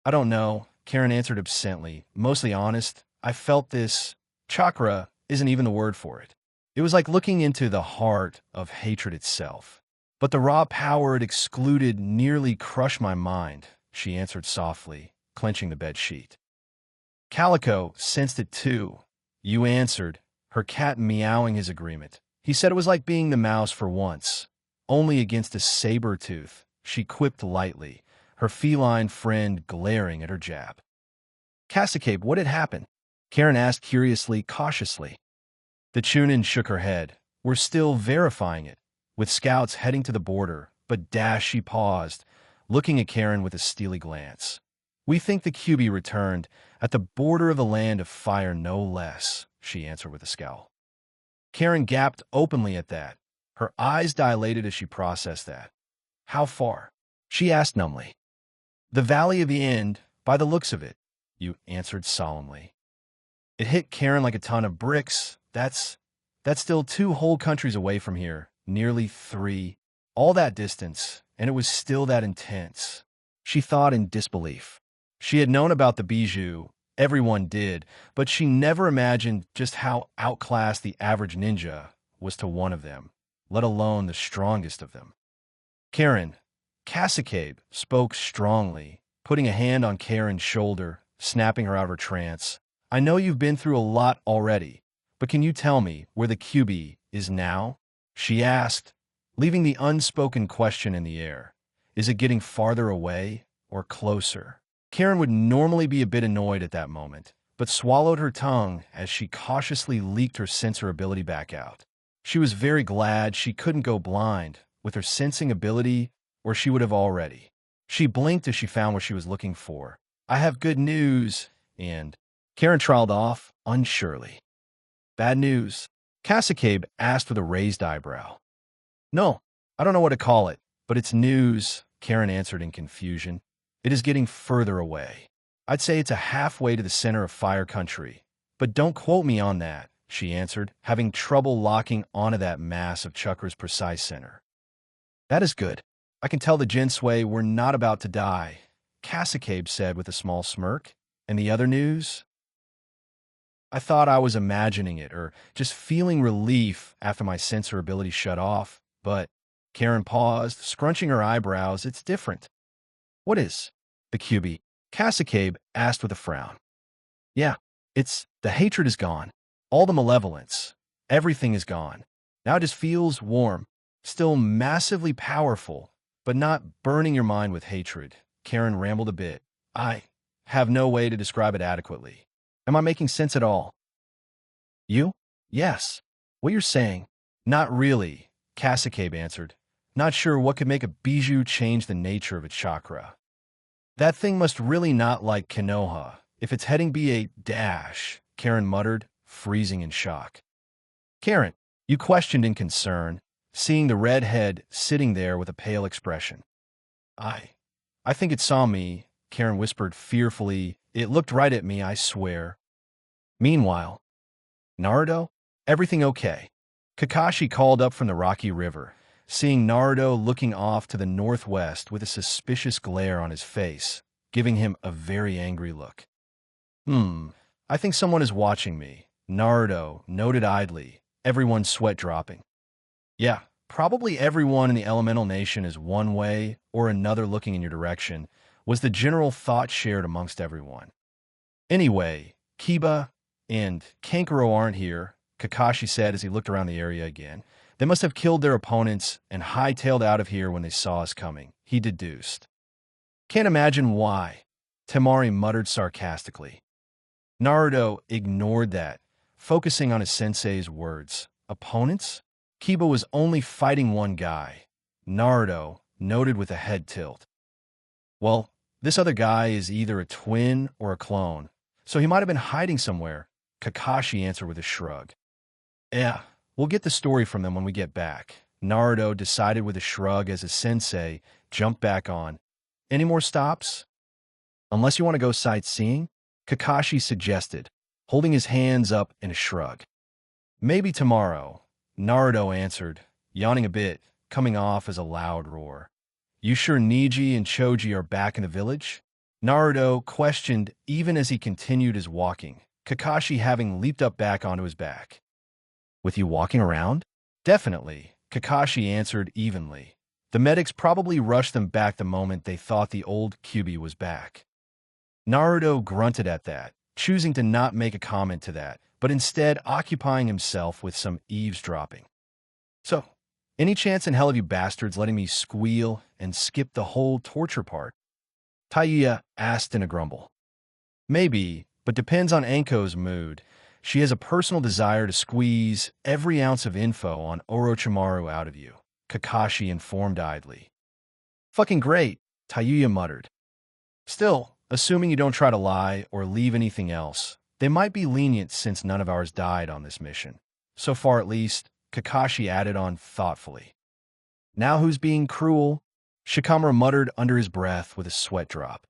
"I don't know," Karen answered absently. "Mostly honest, I felt this chakra isn't even the word for it. It was like looking into the heart of hatred itself. But the raw power it excluded nearly crushed my mind," she answered softly, clenching the bed sheet. Calico sensed it too. "You answered," her cat meowing his agreement. "He said it was like being the mouse for once, only against a saber tooth," she quipped lightly, her feline friend glaring at her jab. "Sasuke, what had happened?" Karen asked curiously, cautiously. The Chunin shook her head. "We're still verifying it, with scouts heading to the border, but she paused, looking at Karen with a steely glance. "We think the QB returned, at the border of the land of fire no less," she answered with a scowl. Karen gaped openly at that. Her eyes dilated as she processed that. "How far?" she asked numbly. "The Valley of the End, by the looks of it," you answered solemnly. It hit Karen like a ton of bricks. That's still 2 whole countries away from here, nearly 3. All that distance, and it was still that intense. She thought in disbelief. She had known about the bijou, everyone did, but she never imagined just how outclassed the average ninja was to one of them, let alone the strongest of them. "Karen," Sasuke spoke strongly, putting a hand on Karen's shoulder, snapping her out of her trance. "I know you've been through a lot already, but can you tell me where the QB is now?" she asked, leaving the unspoken question in the air. Is it getting farther away or closer? Karen would normally be a bit annoyed at that moment, but swallowed her tongue as she cautiously leaked her sensor ability back out. She was very glad she couldn't go blind with her sensing ability, or she would have already. She blinked as she found what she was looking for. "I have good news," and Karen trailed off, unsurely. "Bad news?" Sasuke asked with a raised eyebrow. "No, I don't know what to call it, but it's news," Karen answered in confusion. "It is getting further away. I'd say it's a halfway to the center of Fire Country, but don't quote me on that," she answered, having trouble locking onto that mass of Chakra's precise center. "That is good. I can tell the Jinsui we're not about to die," Sasuke said with a small smirk. "And the other news?" I thought I was imagining it, or just feeling relief after my sensor ability shut off, but Karen paused, scrunching her eyebrows. "It's different." "What is?" the QB Sasuke asked with a frown. "Yeah, it's the hatred is gone. All the malevolence. Everything is gone. Now it just feels warm. Still massively powerful, but not burning your mind with hatred." Karen rambled a bit. "I have no way to describe it adequately. Am I making sense at all?" "You? Yes. What you're saying?" "Not really," Sasuke answered. "Not sure what could make a bijou change the nature of its chakra. That thing must really not like Konoha. If it's heading BA dash," Karen muttered, freezing in shock. "Karen," you questioned in concern, seeing the redhead sitting there with a pale expression. I think it saw me," Karen whispered fearfully. "It looked right at me, I swear." Meanwhile, "Naruto? Everything okay?" Kakashi called up from the rocky river, seeing Naruto looking off to the northwest with a suspicious glare on his face, giving him a very angry look. I think someone is watching me, Naruto noted idly, everyone's sweat dropping. Yeah, probably everyone in the Elemental Nation is one way or another looking in your direction, was the general thought shared amongst everyone. Anyway, Kiba and Kankuro aren't here, Kakashi said as he looked around the area again. They must have killed their opponents and hightailed out of here when they saw us coming, he deduced. Can't imagine why, Temari muttered sarcastically. Naruto ignored that, focusing on his sensei's words. Opponents? Kiba was only fighting one guy, Naruto noted with a head tilt. Well, this other guy is either a twin or a clone, so he might have been hiding somewhere, Kakashi answered with a shrug. Yeah, we'll get the story from them when we get back, Naruto decided with a shrug as his sensei jumped back on. Any more stops? Unless you want to go sightseeing? Kakashi suggested, holding his hands up in a shrug. Maybe tomorrow, Naruto answered, yawning a bit, coming off as a loud roar. You sure Niji and Choji are back in the village? Naruto questioned even as he continued his walking, Kakashi having leaped up back onto his back. With you walking around? Definitely, Kakashi answered evenly. The medics probably rushed them back the moment they thought the old Kyuubi was back. Naruto grunted at that, choosing to not make a comment to that, but instead occupying himself with some eavesdropping. So, any chance in hell of you bastards letting me squeal and skip the whole torture part? Taiya asked in a grumble. Maybe, but depends on Anko's mood. She has a personal desire to squeeze every ounce of info on Orochimaru out of you, Kakashi informed idly. Fucking great, Taiya muttered. Still, assuming you don't try to lie or leave anything else, they might be lenient since none of ours died on this mission. So far at least, Kakashi added on thoughtfully. Now who's being cruel? Shikamaru muttered under his breath with a sweat drop.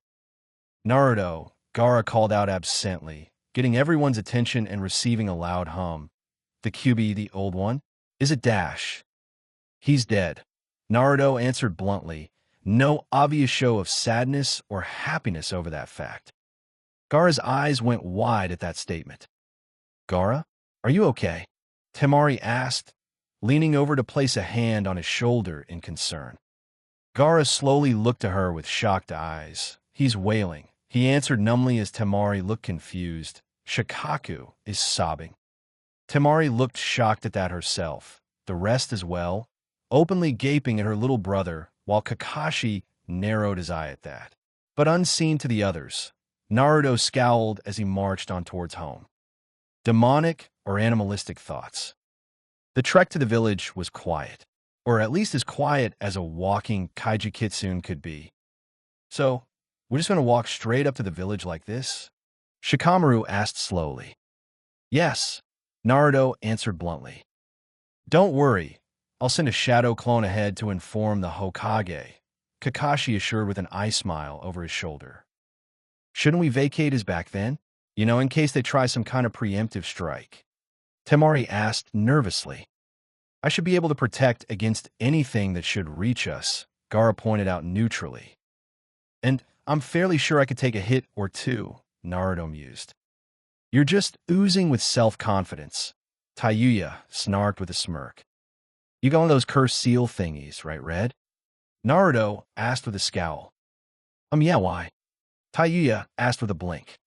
Naruto, Gaara called out absently, getting everyone's attention and receiving a loud hum. The Kyuubi, the old one? Is it Dash? He's dead, Naruto answered bluntly, no obvious show of sadness or happiness over that fact. Gaara's eyes went wide at that statement. Gaara, are you okay? Temari asked, leaning over to place a hand on his shoulder in concern. Gaara slowly looked to her with shocked eyes. He's wailing, he answered numbly as Temari looked confused. Shikaku is sobbing. Temari looked shocked at that herself, the rest as well, openly gaping at her little brother, while Kakashi narrowed his eye at that. But unseen to the others, Naruto scowled as he marched on towards home. Demonic or animalistic thoughts. The trek to the village was quiet, or at least as quiet as a walking kaiju kitsune could be. So, we're just going to walk straight up to the village like this? Shikamaru asked slowly. Yes, Naruto answered bluntly. Don't worry, I'll send a shadow clone ahead to inform the Hokage, Kakashi assured with an eye smile over his shoulder. Shouldn't we vacate his back then? You know, in case they try some kind of preemptive strike. Temari asked nervously. I should be able to protect against anything that should reach us, Gaara pointed out neutrally. And I'm fairly sure I could take a hit or two, Naruto mused. You're just oozing with self-confidence, Taiya snarked with a smirk. You got one of those cursed seal thingies, right, Red? Naruto asked with a scowl. Yeah, why? Taiya asked with a blink.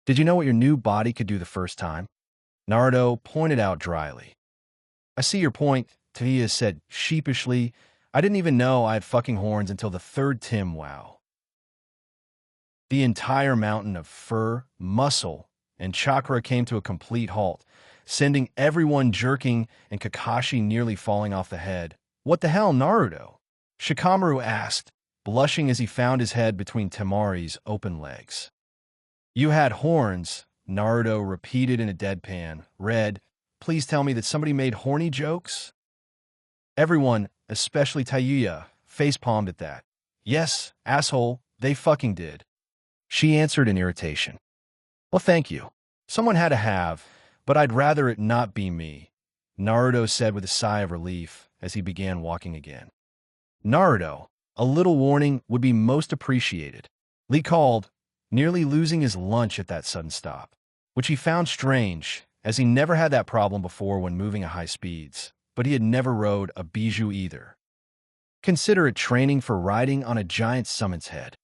Did you know what your new body could do the first time? Naruto pointed out dryly. I see your point, Taiya said sheepishly. I didn't even know I had fucking horns until the third Tim wow. The entire mountain of fur, muscle, and chakra came to a complete halt, sending everyone jerking and Kakashi nearly falling off the head. What the hell, Naruto? Shikamaru asked, blushing as he found his head between Temari's open legs. You had horns, Naruto repeated in a deadpan. Red, please tell me that somebody made horny jokes? Everyone, especially Taiya, facepalmed at that. Yes, asshole, they fucking did. She answered in irritation. Well, thank you. Someone had to have, but I'd rather it not be me. Naruto said with a sigh of relief as he began walking again. Naruto, a little warning would be most appreciated, Lee called, nearly losing his lunch at that sudden stop, which he found strange, as he never had that problem before when moving at high speeds, but he had never rode a bijou either. Consider it training for riding on a giant summon's head.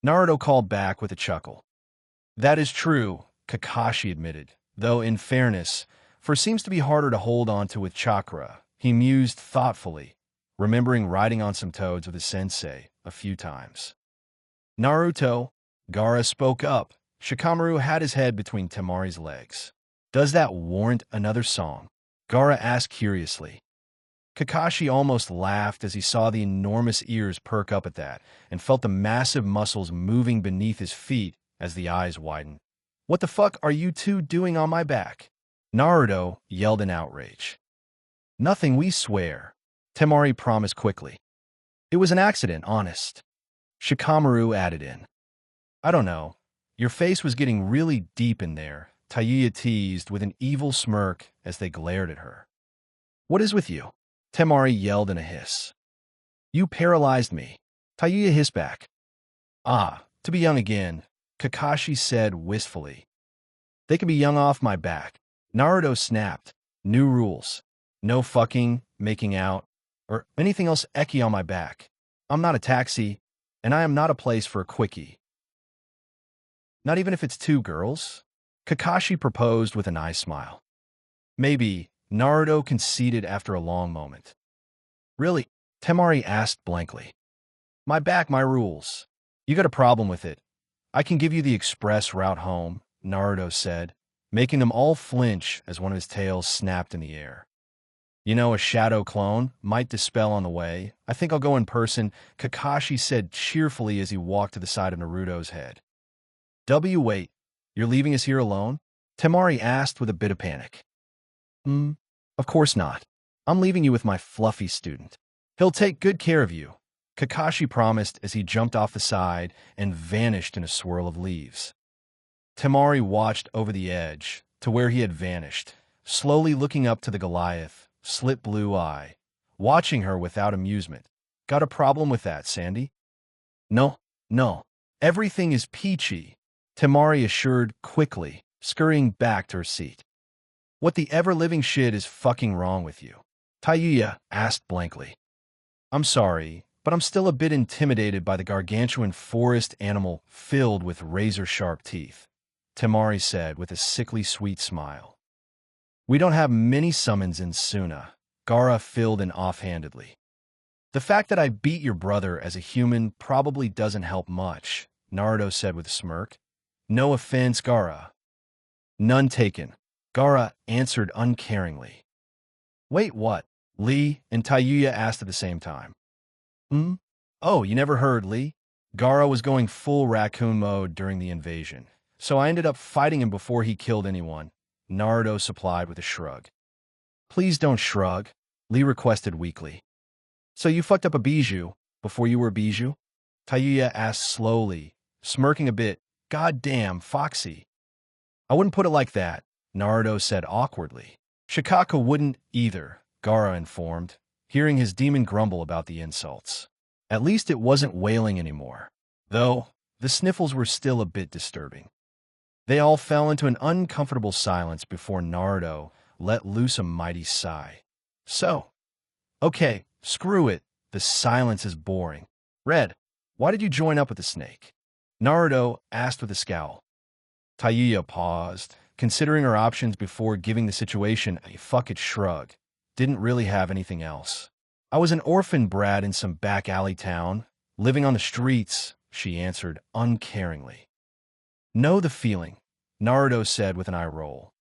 Naruto called back with a chuckle. That is true, Kakashi admitted, though in fairness, for it seems to be harder to hold on to with chakra, he mused thoughtfully, remembering riding on some toads with his sensei a few times. Naruto, Gaara spoke up. Shikamaru had his head between Temari's legs. Does that warrant another song? Gaara asked curiously. Kakashi almost laughed as he saw the enormous ears perk up at that and felt the massive muscles moving beneath his feet as the eyes widened. What the fuck are you two doing on my back? Naruto yelled in outrage. Nothing, we swear, Temari promised quickly. It was an accident, honest. Shikamaru added in. I don't know. Your face was getting really deep in there, Tayuya teased with an evil smirk as they glared at her. What is with you? Temari yelled in a hiss. You paralyzed me. Tayuya hissed back. Ah, to be young again, Kakashi said wistfully. They can be young off my back. Naruto snapped. New rules. No fucking, making out, or anything else eki on my back. I'm not a taxi, and I am not a place for a quickie. Not even if it's two girls? Kakashi proposed with an eye smile. Maybe, Naruto conceded after a long moment. Really? Temari asked blankly. My back, my rules. You got a problem with it. I can give you the express route home, Naruto said, making them all flinch as one of his tails snapped in the air. You know, a shadow clone might dispel on the way. I think I'll go in person, Kakashi said cheerfully as he walked to the side of Naruto's head. Wait, you're leaving us here alone? Temari asked with a bit of panic. Of course not. I'm leaving you with my fluffy student. He'll take good care of you, Kakashi promised as he jumped off the side and vanished in a swirl of leaves. Temari watched over the edge to where he had vanished, slowly looking up to the Goliath, slit blue eye, watching her without amusement. Got a problem with that, Sandy? No. Everything is peachy, Temari assured quickly, scurrying back to her seat. What the ever-living shit is fucking wrong with you? Tayuya asked blankly. I'm sorry, but I'm still a bit intimidated by the gargantuan forest animal filled with razor-sharp teeth, Temari said with a sickly sweet smile. We don't have many summons in Suna, Gaara filled in offhandedly. The fact that I beat your brother as a human probably doesn't help much, Naruto said with a smirk. No offense, Gaara. None taken, Gaara answered uncaringly. Wait, what? Lee and Tayuya asked at the same time. Oh, you never heard, Lee? Gaara was going full raccoon mode during the invasion, so I ended up fighting him before he killed anyone, Naruto supplied with a shrug. Please don't shrug, Lee requested weakly. So you fucked up a bijou before you were a bijou? Tayuya asked slowly, smirking a bit. God damn, Foxy. I wouldn't put it like that, Naruto said awkwardly. Shikaka wouldn't either, Gaara informed, hearing his demon grumble about the insults. At least it wasn't wailing anymore, though the sniffles were still a bit disturbing. They all fell into an uncomfortable silence before Naruto let loose a mighty sigh. So, okay, screw it, the silence is boring. Red, why did you join up with the snake? Naruto asked with a scowl. Tayuya paused, considering her options before giving the situation a fuck-it shrug. Didn't really have anything else. I was an orphan brat in some back alley town, living on the streets, she answered uncaringly. Know the feeling, Naruto said with an eye roll.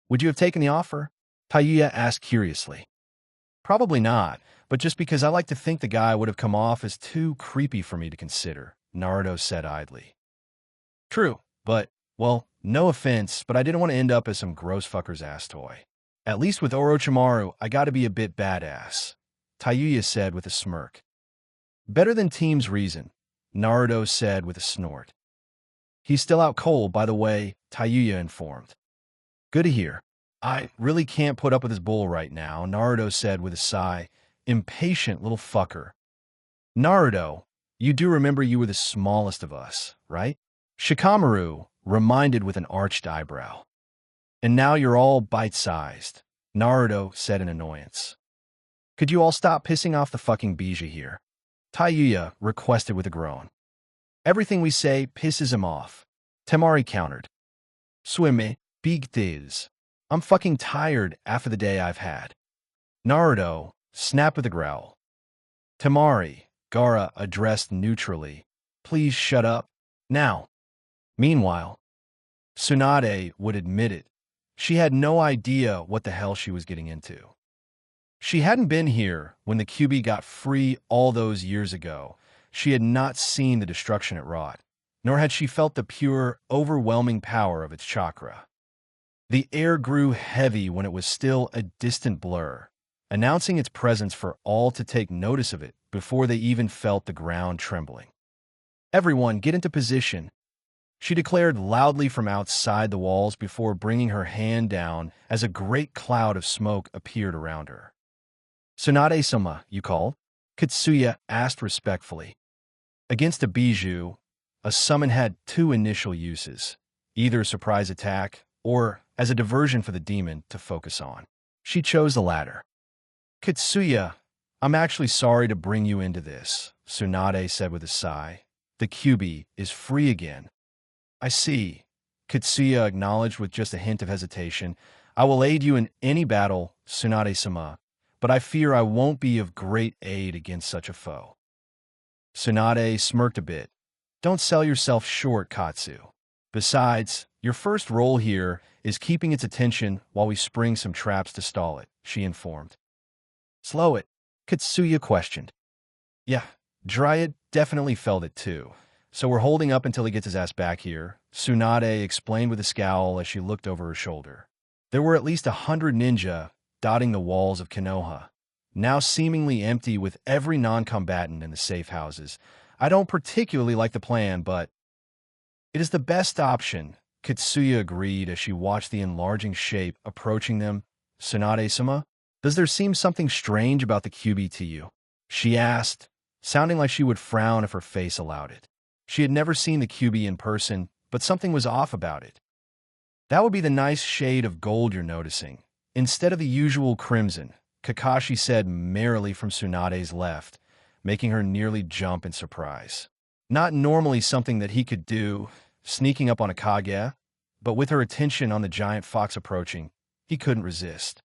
Would you have taken the offer? Tayuya asked curiously. Probably not, but just because I like to think the guy would have come off as too creepy for me to consider, Naruto said idly. True, but, well, no offense, but I didn't want to end up as some gross fucker's ass toy. At least with Orochimaru, I gotta be a bit badass, Tayuya said with a smirk. Better than Team's reason, Naruto said with a snort. He's still out cold, by the way, Tayuya informed. Good to hear. I really can't put up with this bull right now, Naruto said with a sigh. Impatient little fucker. Naruto, you do remember you were the smallest of us, right? Shikamaru reminded with an arched eyebrow. And now you're all bite-sized, Naruto said in annoyance. Could you all stop pissing off the fucking Bija here? Taiyuya requested with a groan. Everything we say pisses him off. Temari countered. Swim big diz. I'm fucking tired after the day I've had. Naruto snapped with a growl. Temari, Gaara addressed neutrally. Please shut up. Now. Meanwhile, Tsunade would admit it. She had no idea what the hell she was getting into. She hadn't been here when the Kyuubi got free all those years ago. She had not seen the destruction it wrought, nor had she felt the pure, overwhelming power of its chakra. The air grew heavy when it was still a distant blur, announcing its presence for all to take notice of it before they even felt the ground trembling. Everyone, get into position, she declared loudly from outside the walls before bringing her hand down as a great cloud of smoke appeared around her. Tsunade-sama, you called? Katsuya asked respectfully. Against a Bijou, a summon had two initial uses, either a surprise attack or as a diversion for the demon to focus on. She chose the latter. Katsuya, I'm actually sorry to bring you into this, Tsunade said with a sigh. The Kyuubi is free again. I see, Katsuya acknowledged with just a hint of hesitation. I will aid you in any battle, Tsunade-sama, but I fear I won't be of great aid against such a foe. Tsunade smirked a bit. Don't sell yourself short, Katsu. Besides, your first role here is keeping its attention while we spring some traps to stall it, she informed. Slow it, Katsuya questioned. Yeah, Dryad definitely felt it too. So we're holding up until he gets his ass back here, Tsunade explained with a scowl as she looked over her shoulder. There were at least 100 ninja dotting the walls of Konoha, now seemingly empty with every non-combatant in the safe houses. I don't particularly like the plan, but it is the best option, Katsuya agreed as she watched the enlarging shape approaching them. Tsunade-sama, does there seem something strange about the Kyuubi to you? She asked, sounding like she would frown if her face allowed it. She had never seen the Kyuubi in person, but something was off about it. That would be the nice shade of gold you're noticing, instead of the usual crimson, Kakashi said merrily from Tsunade's left, making her nearly jump in surprise. Not normally something that he could do, sneaking up on a Kage, but with her attention on the giant fox approaching, he couldn't resist.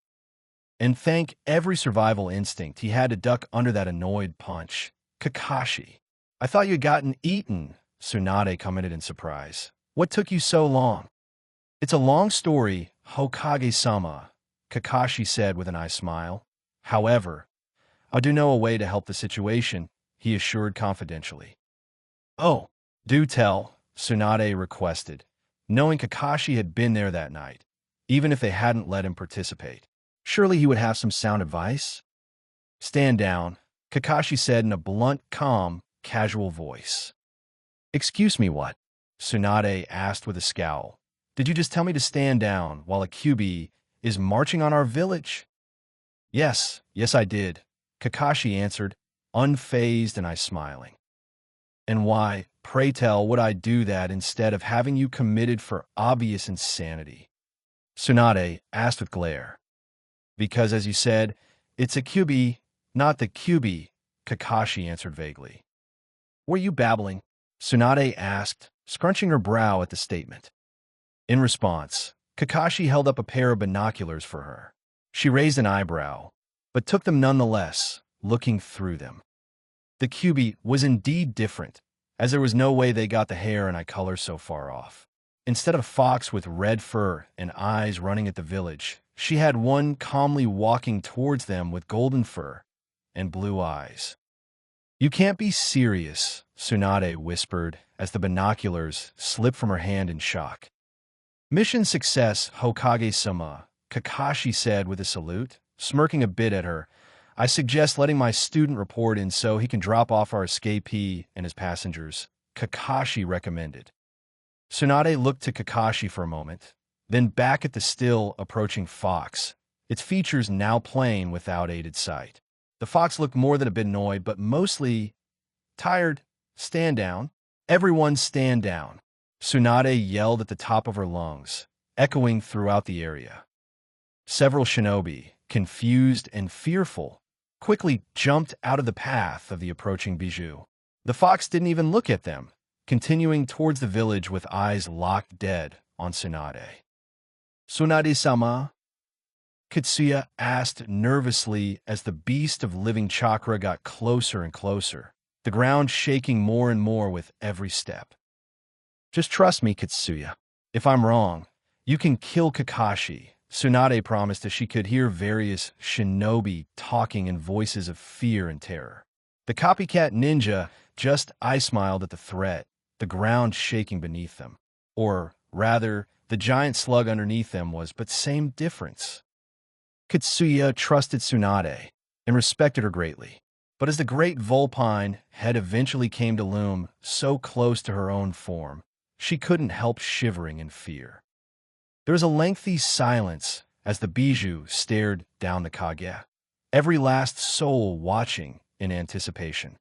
And thank every survival instinct he had to duck under that annoyed punch. Kakashi, I thought you had gotten eaten, Tsunade commented in surprise. What took you so long? It's a long story, Hokage-sama, Kakashi said with an eye smile. However, I do know a way to help the situation, he assured confidentially. Oh, do tell, Tsunade requested, knowing Kakashi had been there that night, even if they hadn't let him participate. Surely he would have some sound advice? Stand down, Kakashi said in a blunt, calm, casual voice. Excuse me, what? Tsunade asked with a scowl. Did you just tell me to stand down while a Kyuubi is marching on our village? Yes, I did, Kakashi answered, unfazed and I smiling. And why, pray tell, would I do that instead of having you committed for obvious insanity? Tsunade asked with glare. Because, as you said, it's a Kyuubi, not the Kyuubi, Kakashi answered vaguely. Were you babbling? Tsunade asked, scrunching her brow at the statement. In response, Kakashi held up a pair of binoculars for her. She raised an eyebrow, but took them nonetheless, looking through them. The Kyuubi was indeed different, as there was no way they got the hair and eye color so far off. Instead of a fox with red fur and eyes running at the village, she had one calmly walking towards them with golden fur and blue eyes. You can't be serious, Tsunade whispered as the binoculars slipped from her hand in shock. Mission success, Hokage-sama, Kakashi said with a salute, smirking a bit at her. I suggest letting my student report in so he can drop off our escapee and his passengers, Kakashi recommended. Tsunade looked to Kakashi for a moment, Then back at the still approaching fox, its features now plain without aided sight. The fox looked more than a bit annoyed, but mostly tired. Stand down. Everyone stand down. Tsunade yelled at the top of her lungs, echoing throughout the area. Several shinobi, confused and fearful, quickly jumped out of the path of the approaching bijou. The fox didn't even look at them, continuing towards the village with eyes locked dead on Tsunade. "Tsunade-sama?" Katsuya asked nervously as the beast of living chakra got closer and closer, the ground shaking more and more with every step. "Just trust me, Katsuya. If I'm wrong, you can kill Kakashi," Tsunade promised as she could hear various shinobi talking in voices of fear and terror. The copycat ninja just eye-smiled at the threat, the ground shaking beneath them. Or, rather, the giant slug underneath them was but same difference. Katsuya trusted Tsunade and respected her greatly. But as the great vulpine head eventually came to loom so close to her own form, she couldn't help shivering in fear. There was a lengthy silence as the bijou stared down the Kage, every last soul watching in anticipation.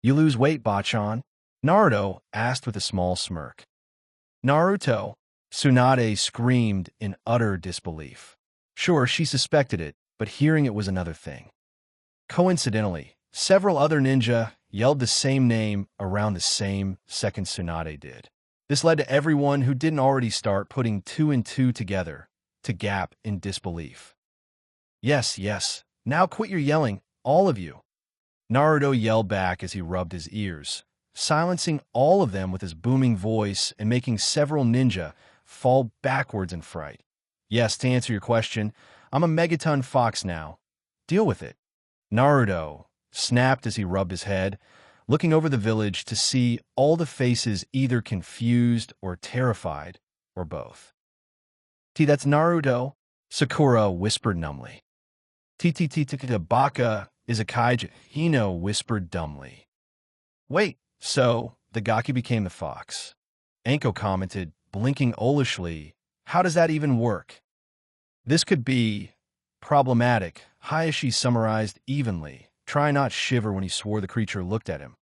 "You lose weight, Bachan?" Naruto asked with a small smirk. "Naruto?" Tsunade screamed in utter disbelief. Sure, she suspected it, but hearing it was another thing. Coincidentally, several other ninja yelled the same name around the same second Tsunade did. This led to everyone who didn't already start putting two and two together to gap in disbelief. Yes, now quit your yelling, all of you." Naruto yelled back as he rubbed his ears, silencing all of them with his booming voice and making several ninja fall backwards in fright. "Yes, to answer your question, I'm a megaton fox now. Deal with it." Naruto snapped as he rubbed his head, looking over the village to see all the faces either confused or terrified, or both. That's Naruto," Sakura whispered numbly. The baka is a kaiju," Hino whispered dumbly. "Wait, so the Gaki became the fox?" Anko commented, blinking owlishly. "How does that even work?" "This could be problematic," Hayashi summarized evenly, trying not to shiver when he swore the creature looked at him.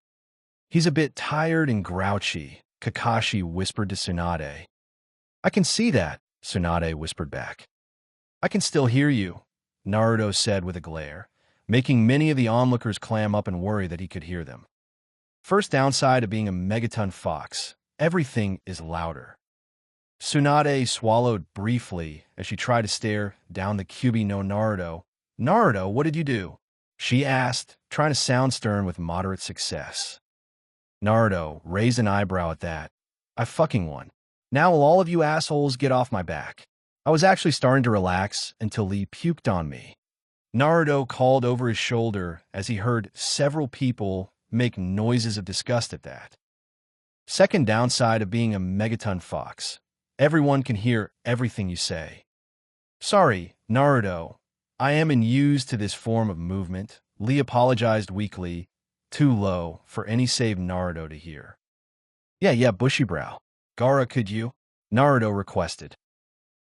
"He's a bit tired and grouchy," Kakashi whispered to Tsunade. "I can see that," Tsunade whispered back. "I can still hear you," Naruto said with a glare, making many of the onlookers clam up and worry that he could hear them. First downside of being a megaton fox, everything is louder. Tsunade swallowed briefly as she tried to stare down the Kyuubi no Naruto. "Naruto, what did you do?" she asked, trying to sound stern with moderate success. Naruto raised an eyebrow at that. "I fucking won. Now will all of you assholes get off my back." I was actually starting to relax until Lee puked on me. Naruto called over his shoulder as he heard several people make noises of disgust at that. Second downside of being a megaton fox. Everyone can hear everything you say. "Sorry, Naruto. I am unused to this form of movement," Lee apologized weakly, too low for any save Naruto to hear. Yeah, Bushybrow. "Gaara, could you?" Naruto requested.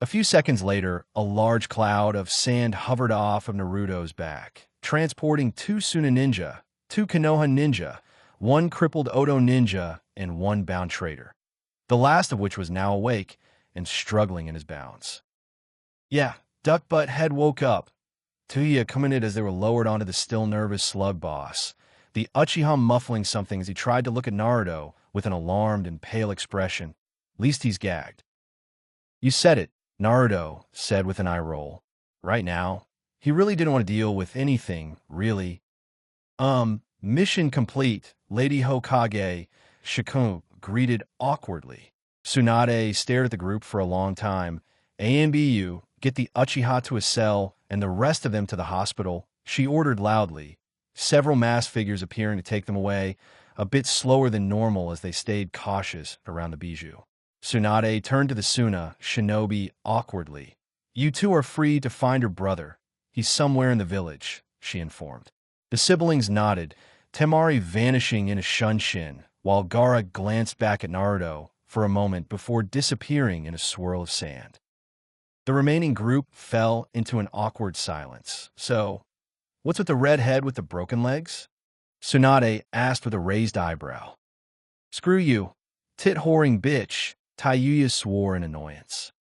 A few seconds later, a large cloud of sand hovered off of Naruto's back, transporting two Suna ninja, two Konoha ninja, one crippled Odo ninja, and one bound traitor, the last of which was now awake and struggling in his bounds. "Yeah, Duck Butt Head woke up." Tuya commented as they were lowered onto the still nervous slug boss, the Uchiha muffling something as he tried to look at Naruto with an alarmed and pale expression. "Least he's gagged." "You said it," Naruto said with an eye roll. Right now, he really didn't want to deal with anything, really. Mission complete, Lady Hokage," Shikun greeted awkwardly. Tsunade stared at the group for a long time. "AMBU, get the Uchiha to a cell and the rest of them to the hospital," she ordered loudly, several masked figures appearing to take them away, a bit slower than normal as they stayed cautious around the bijou. Tsunade turned to the Suna shinobi awkwardly. "You two are free to find your brother. He's somewhere in the village," she informed. The siblings nodded, Temari vanishing in a shunshin, while Gaara glanced back at Naruto for a moment before disappearing in a swirl of sand. The remaining group fell into an awkward silence. So, what's with the redhead with the broken legs? Tsunade asked with a raised eyebrow. Screw you, tit-whoring bitch, Taiyuya swore in annoyance.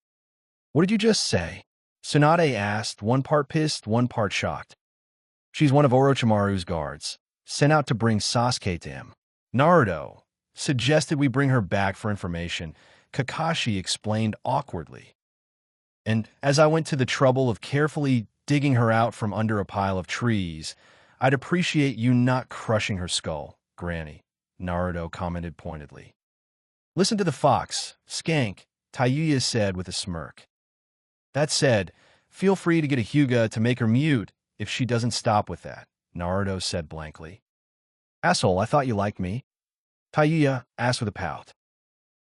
What did you just say? Tsunade asked, one part pissed, one part shocked. She's one of Orochimaru's guards, sent out to bring Sasuke to him. Naruto suggested we bring her back for information, Kakashi explained awkwardly. And as I went to the trouble of carefully digging her out from under a pile of trees, I'd appreciate you not crushing her skull, Granny, Naruto commented pointedly. Listen to the fox, skank, Taiyuya said with a smirk. That said, feel free to get a Hyuga to make her mute if she doesn't stop with that, Naruto said blankly. Asshole, I thought you liked me. Taiyuya asked with a pout.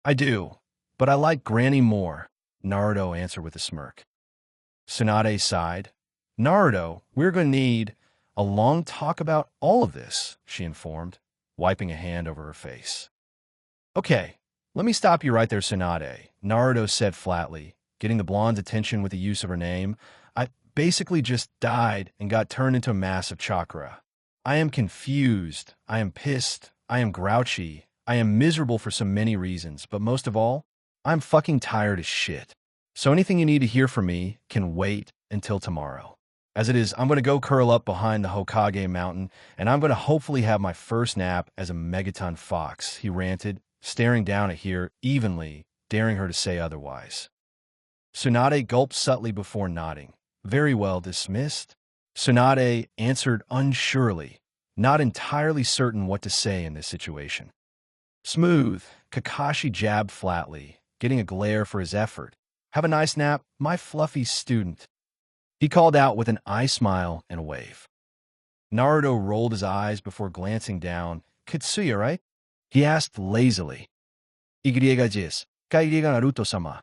I do, but I like Granny more, Naruto answered with a smirk. Tsunade sighed. Naruto, we're going to need a long talk about all of this, she informed, wiping a hand over her face. Okay, let me stop you right there, Tsunade, Naruto said flatly, getting the blonde's attention with the use of her name. I basically just died and got turned into a mass of chakra. I am confused, I am pissed, I am grouchy, I am miserable for so many reasons, but most of all, I'm fucking tired as shit. So anything you need to hear from me can wait until tomorrow. As it is, I'm going to go curl up behind the Hokage mountain, and I'm going to hopefully have my first nap as a megaton fox, he ranted, staring down at her evenly, daring her to say otherwise. Tsunade gulped subtly before nodding. Very well dismissed. Tsunade answered unsurely, not entirely certain what to say in this situation. Smooth, Kakashi jabbed flatly, getting a glare for his effort. Have a nice nap, my fluffy student. He called out with an eye smile and a wave. Naruto rolled his eyes before glancing down. Katsuya, right? He asked lazily. Igriega jis, kairiega Naruto-sama.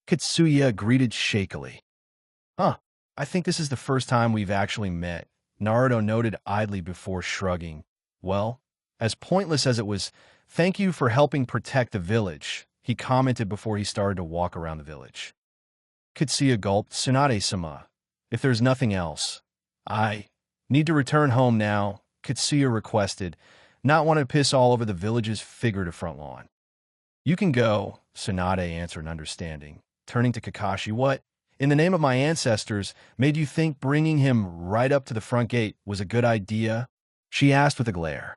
Katsuya greeted shakily. Huh, I think this is the first time we've actually met, Naruto noted idly before shrugging. Well, as pointless as it was, thank you for helping protect the village, he commented before he started to walk around the village. Katsuya gulped. Tsunade-sama, if there's nothing else, I need to return home now, Katsuya requested, not wanting to piss all over the village's figurative front lawn. You can go, Tsunade answered understanding, turning to Kakashi. What, in the name of my ancestors, made you think bringing him right up to the front gate was a good idea? She asked with a glare.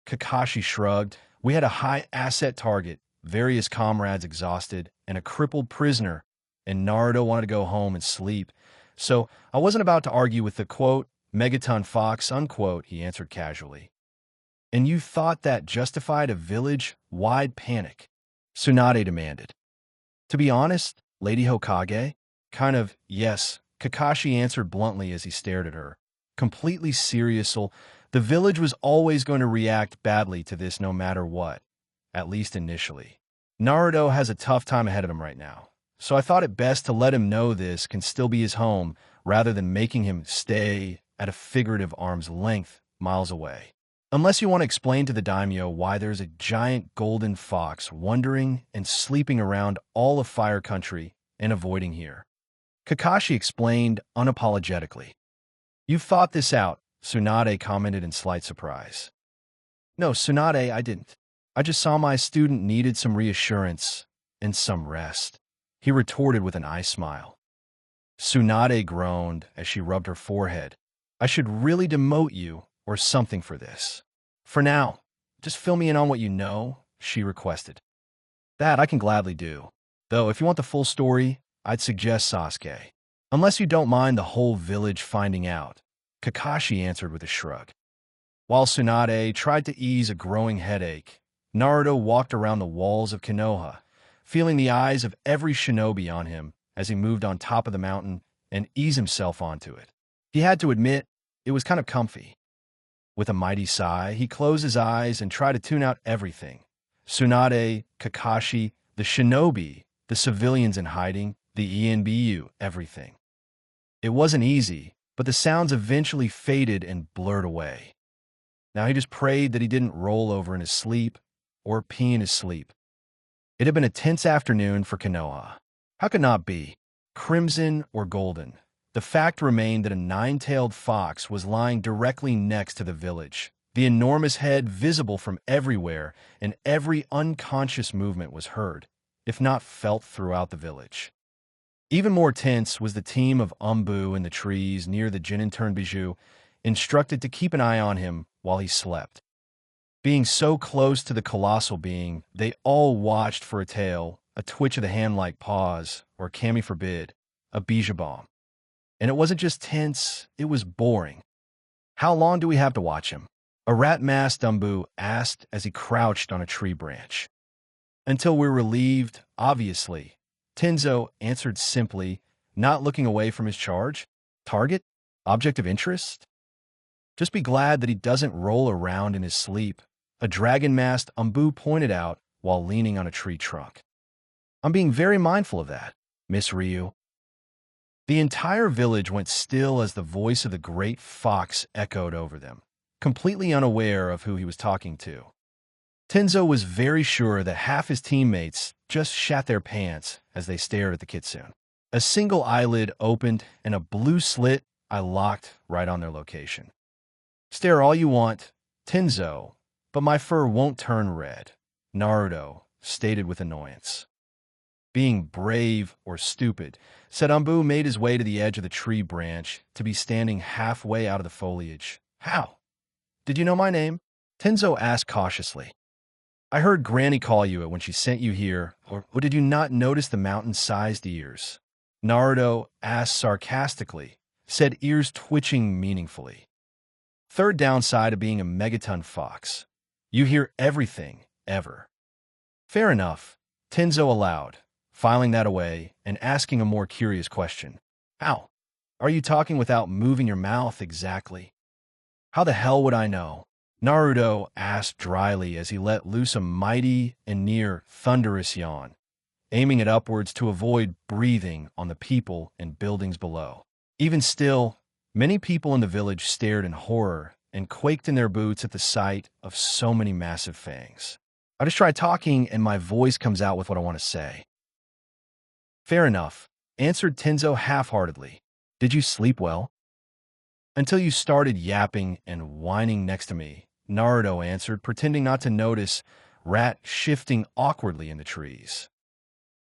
Kakashi shrugged. We had a high-asset target, various comrades exhausted, and a crippled prisoner, and Naruto wanted to go home and sleep. So I wasn't about to argue with the, quote, megaton fox, unquote, he answered casually. And you thought that justified a village-wide panic? Tsunade demanded. To be honest, Lady Hokage? Kind of, yes, Kakashi answered bluntly as he stared at her. Completely serious, the village was always going to react badly to this no matter what, at least initially. Naruto has a tough time ahead of him right now, so I thought it best to let him know this can still be his home rather than making him stay at a figurative arm's length miles away. Unless you want to explain to the daimyo why there's a giant golden fox wandering and sleeping around all of Fire Country and avoiding here. Kakashi explained unapologetically. You've thought this out, Tsunade commented in slight surprise. No, Tsunade, I didn't. I just saw my student needed some reassurance and some rest, he retorted with an eye smile. Tsunade groaned as she rubbed her forehead. I should really demote you or something for this. For now, just fill me in on what you know, she requested. That I can gladly do. Though if you want the full story, I'd suggest Sasuke. Unless you don't mind the whole village finding out, Kakashi answered with a shrug. While Tsunade tried to ease a growing headache, Naruto walked around the walls of Konoha, feeling the eyes of every shinobi on him as he moved on top of the mountain and eased himself onto it. He had to admit, it was kind of comfy. With a mighty sigh, he closed his eyes and tried to tune out everything. Tsunade, Kakashi, the shinobi, the civilians in hiding, the ENBU, everything. It wasn't easy, but the sounds eventually faded and blurred away. Now he just prayed that he didn't roll over in his sleep or pee in his sleep. It had been a tense afternoon for Konoha. How could not be? crimson or golden. The fact remained that a nine-tailed fox was lying directly next to the village, the enormous head visible from everywhere, and every unconscious movement was heard, if not felt, throughout the village. Even more tense was the team of Umbu in the trees near the Jininturn Bijou, instructed to keep an eye on him while he slept. Being so close to the colossal being, they all watched for a tail, a twitch of the hand-like paws, or, Kami forbid, a bijou bomb. And it wasn't just tense, it was boring. "How long do we have to watch him?" a rat-masked Umbu asked as he crouched on a tree branch. "Until we're relieved, obviously," Tenzo answered simply, not looking away from his charge. "Target? Object of interest? Just be glad that he doesn't roll around in his sleep," a dragon-masked Umbu pointed out while leaning on a tree trunk. "I'm being very mindful of that, Miss Ryu." The entire village went still as the voice of the great fox echoed over them, completely unaware of who he was talking to. Tenzo was very sure that half his teammates just shat their pants as they stared at the kitsune. A single eyelid opened and a blue slit I locked right on their location. "Stare all you want, Tenzo, but my fur won't turn red," Naruto stated with annoyance. "Being brave or stupid," said Umbu made his way to the edge of the tree branch to be standing halfway out of the foliage. "How? Did you know my name?" Tenzo asked cautiously. "I heard Granny call you when she sent you here, or did you not notice the mountain-sized ears?" Naruto asked sarcastically, said ears twitching meaningfully. "Third downside of being a megaton fox. You hear everything, ever." "Fair enough," Tenzo allowed, filing that away and asking a more curious question. "How? Are you talking without moving your mouth exactly?" "How the hell would I know?" Naruto asked dryly as he let loose a mighty and near thunderous yawn, aiming it upwards to avoid breathing on the people and buildings below. Even still, many people in the village stared in horror and quaked in their boots at the sight of so many massive fangs. "I just try talking and my voice comes out with what I want to say." "Fair enough," answered Tenzo half-heartedly. "Did you sleep well?" "Until you started yapping and whining next to me," Naruto answered, pretending not to notice Rat shifting awkwardly in the trees.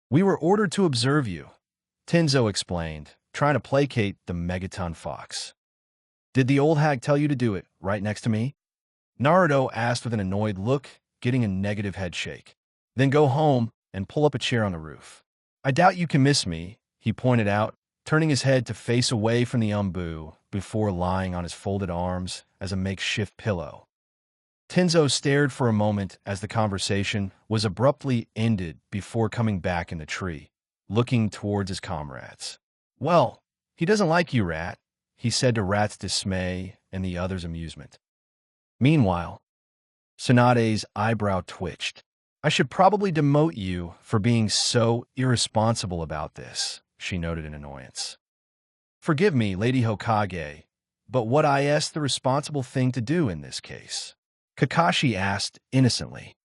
"We were ordered to observe you," Tenzo explained, trying to placate the megaton fox. "Did the old hag tell you to do it, right next to me?" Naruto asked with an annoyed look, getting a negative head shake. "Then go home and pull up a chair on the roof." "I doubt you can miss me," he pointed out, turning his head to face away from the Umbu before lying on his folded arms as a makeshift pillow. Tenzo stared for a moment as the conversation was abruptly ended before coming back in the tree, looking towards his comrades. "Well, he doesn't like you, Rat," he said to Rat's dismay and the others' amusement. Meanwhile, Tsunade's eyebrow twitched. "I should probably demote you for being so irresponsible about this," she noted in annoyance. "Forgive me, Lady Hokage, but what is the responsible thing to do in this case?" Kakashi asked innocently.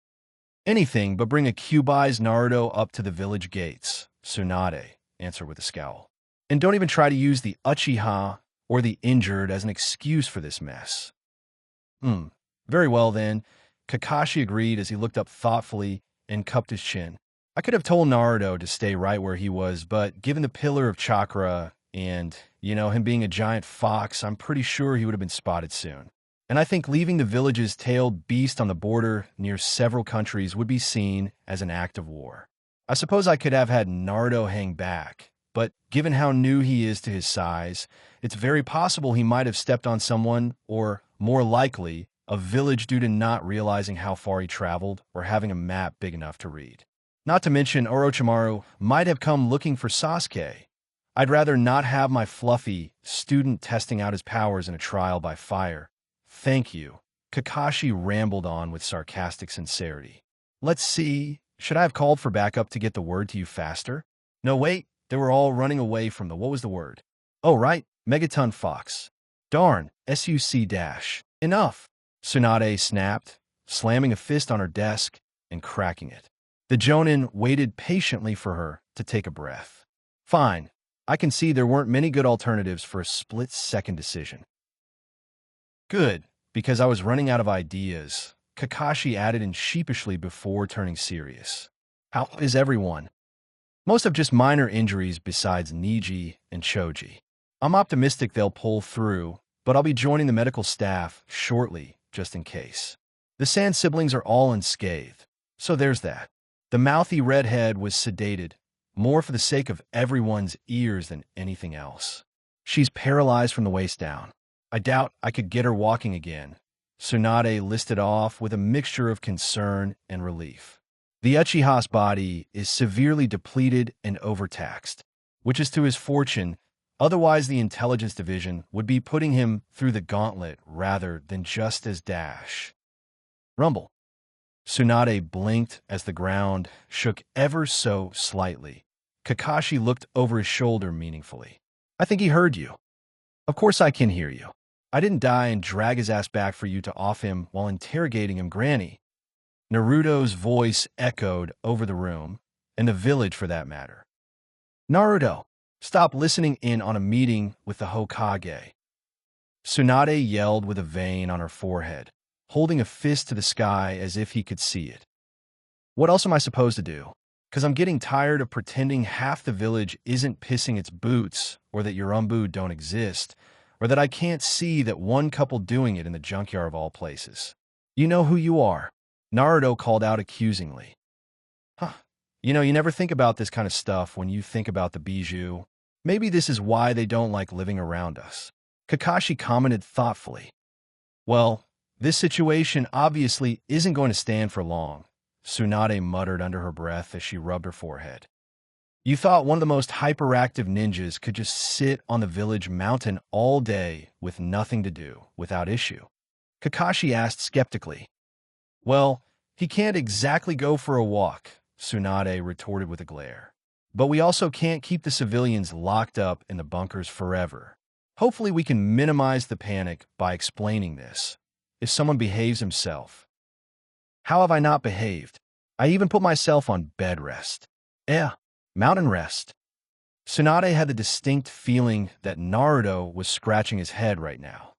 "Anything but bring a cube-eyes Naruto up to the village gates," Tsunade answered with a scowl. "And don't even try to use the Uchiha or the injured as an excuse for this mess." Very well then," Kakashi agreed as he looked up thoughtfully and cupped his chin. "I could have told Naruto to stay right where he was, but given the pillar of chakra and, him being a giant fox, I'm pretty sure he would have been spotted soon. And I think leaving the village's tailed beast on the border near several countries would be seen as an act of war. I suppose I could have had Naruto hang back, but given how new he is to his size, it's very possible he might have stepped on someone, or, more likely, a village due to not realizing how far he traveled or having a map big enough to read. Not to mention Orochimaru might have come looking for Sasuke. I'd rather not have my fluffy student testing out his powers in a trial by fire. Thank you," Kakashi rambled on with sarcastic sincerity. "Let's see, should I have called for backup to get the word to you faster? No, wait, they were all running away from what was the word? Oh, right, Megaton Fox. Darn, SUC-. Enough," Tsunade snapped, slamming a fist on her desk and cracking it. The Jonin waited patiently for her to take a breath. "Fine, I can see there weren't many good alternatives for a split-second decision. Good, because I was running out of ideas, Kakashi added in sheepishly before turning serious. How is everyone? Most have just minor injuries besides Niji and Choji. I'm optimistic they'll pull through, but I'll be joining the medical staff shortly, just in case. The Sand siblings are all unscathed, so there's that. The mouthy redhead was sedated, more for the sake of everyone's ears than anything else. She's paralyzed from the waist down. I doubt I could get her walking again, Tsunade listed off with a mixture of concern and relief. The Uchiha's body is severely depleted and overtaxed, which is to his fortune. Otherwise, the intelligence division would be putting him through the gauntlet rather than just as dash. Rumble. Tsunade blinked as the ground shook ever so slightly. Kakashi looked over his shoulder meaningfully. I think he heard you. Of course I can hear you. I didn't die and drag his ass back for you to off him while interrogating him, Granny. Naruto's voice echoed over the room, and the village for that matter. Naruto, stop listening in on a meeting with the Hokage. Tsunade yelled with a vein on her forehead, holding a fist to the sky as if he could see it. What else am I supposed to do? Because I'm getting tired of pretending half the village isn't pissing its boots, or that Yorumbu don't exist, or that I can't see that one couple doing it in the junkyard of all places. You know who you are, Naruto called out accusingly. Huh. You never think about this kind of stuff when you think about the Bijou. Maybe this is why they don't like living around us. Kakashi commented thoughtfully. Well, this situation obviously isn't going to stand for long, Tsunade muttered under her breath as she rubbed her forehead. You thought one of the most hyperactive ninjas could just sit on the village mountain all day with nothing to do, without issue? Kakashi asked skeptically. Well, he can't exactly go for a walk, Tsunade retorted with a glare. But we also can't keep the civilians locked up in the bunkers forever. Hopefully we can minimize the panic by explaining this. If someone behaves himself. How have I not behaved? I even put myself on bed rest. Mountain rest. Tsunade had the distinct feeling that Naruto was scratching his head right now.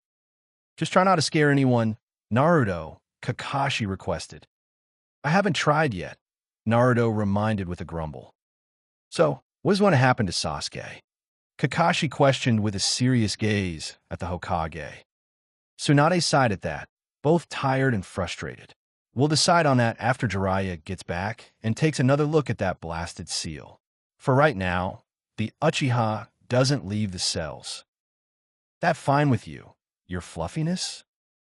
Just try not to scare anyone, Naruto, Kakashi requested. I haven't tried yet, Naruto reminded with a grumble. So, what is going to happen to Sasuke? Kakashi questioned with a serious gaze at the Hokage. Tsunade sighed at that, both tired and frustrated. We'll decide on that after Jiraiya gets back and takes another look at that blasted seal. For right now, the Uchiha doesn't leave the cells. That fine with you, your fluffiness?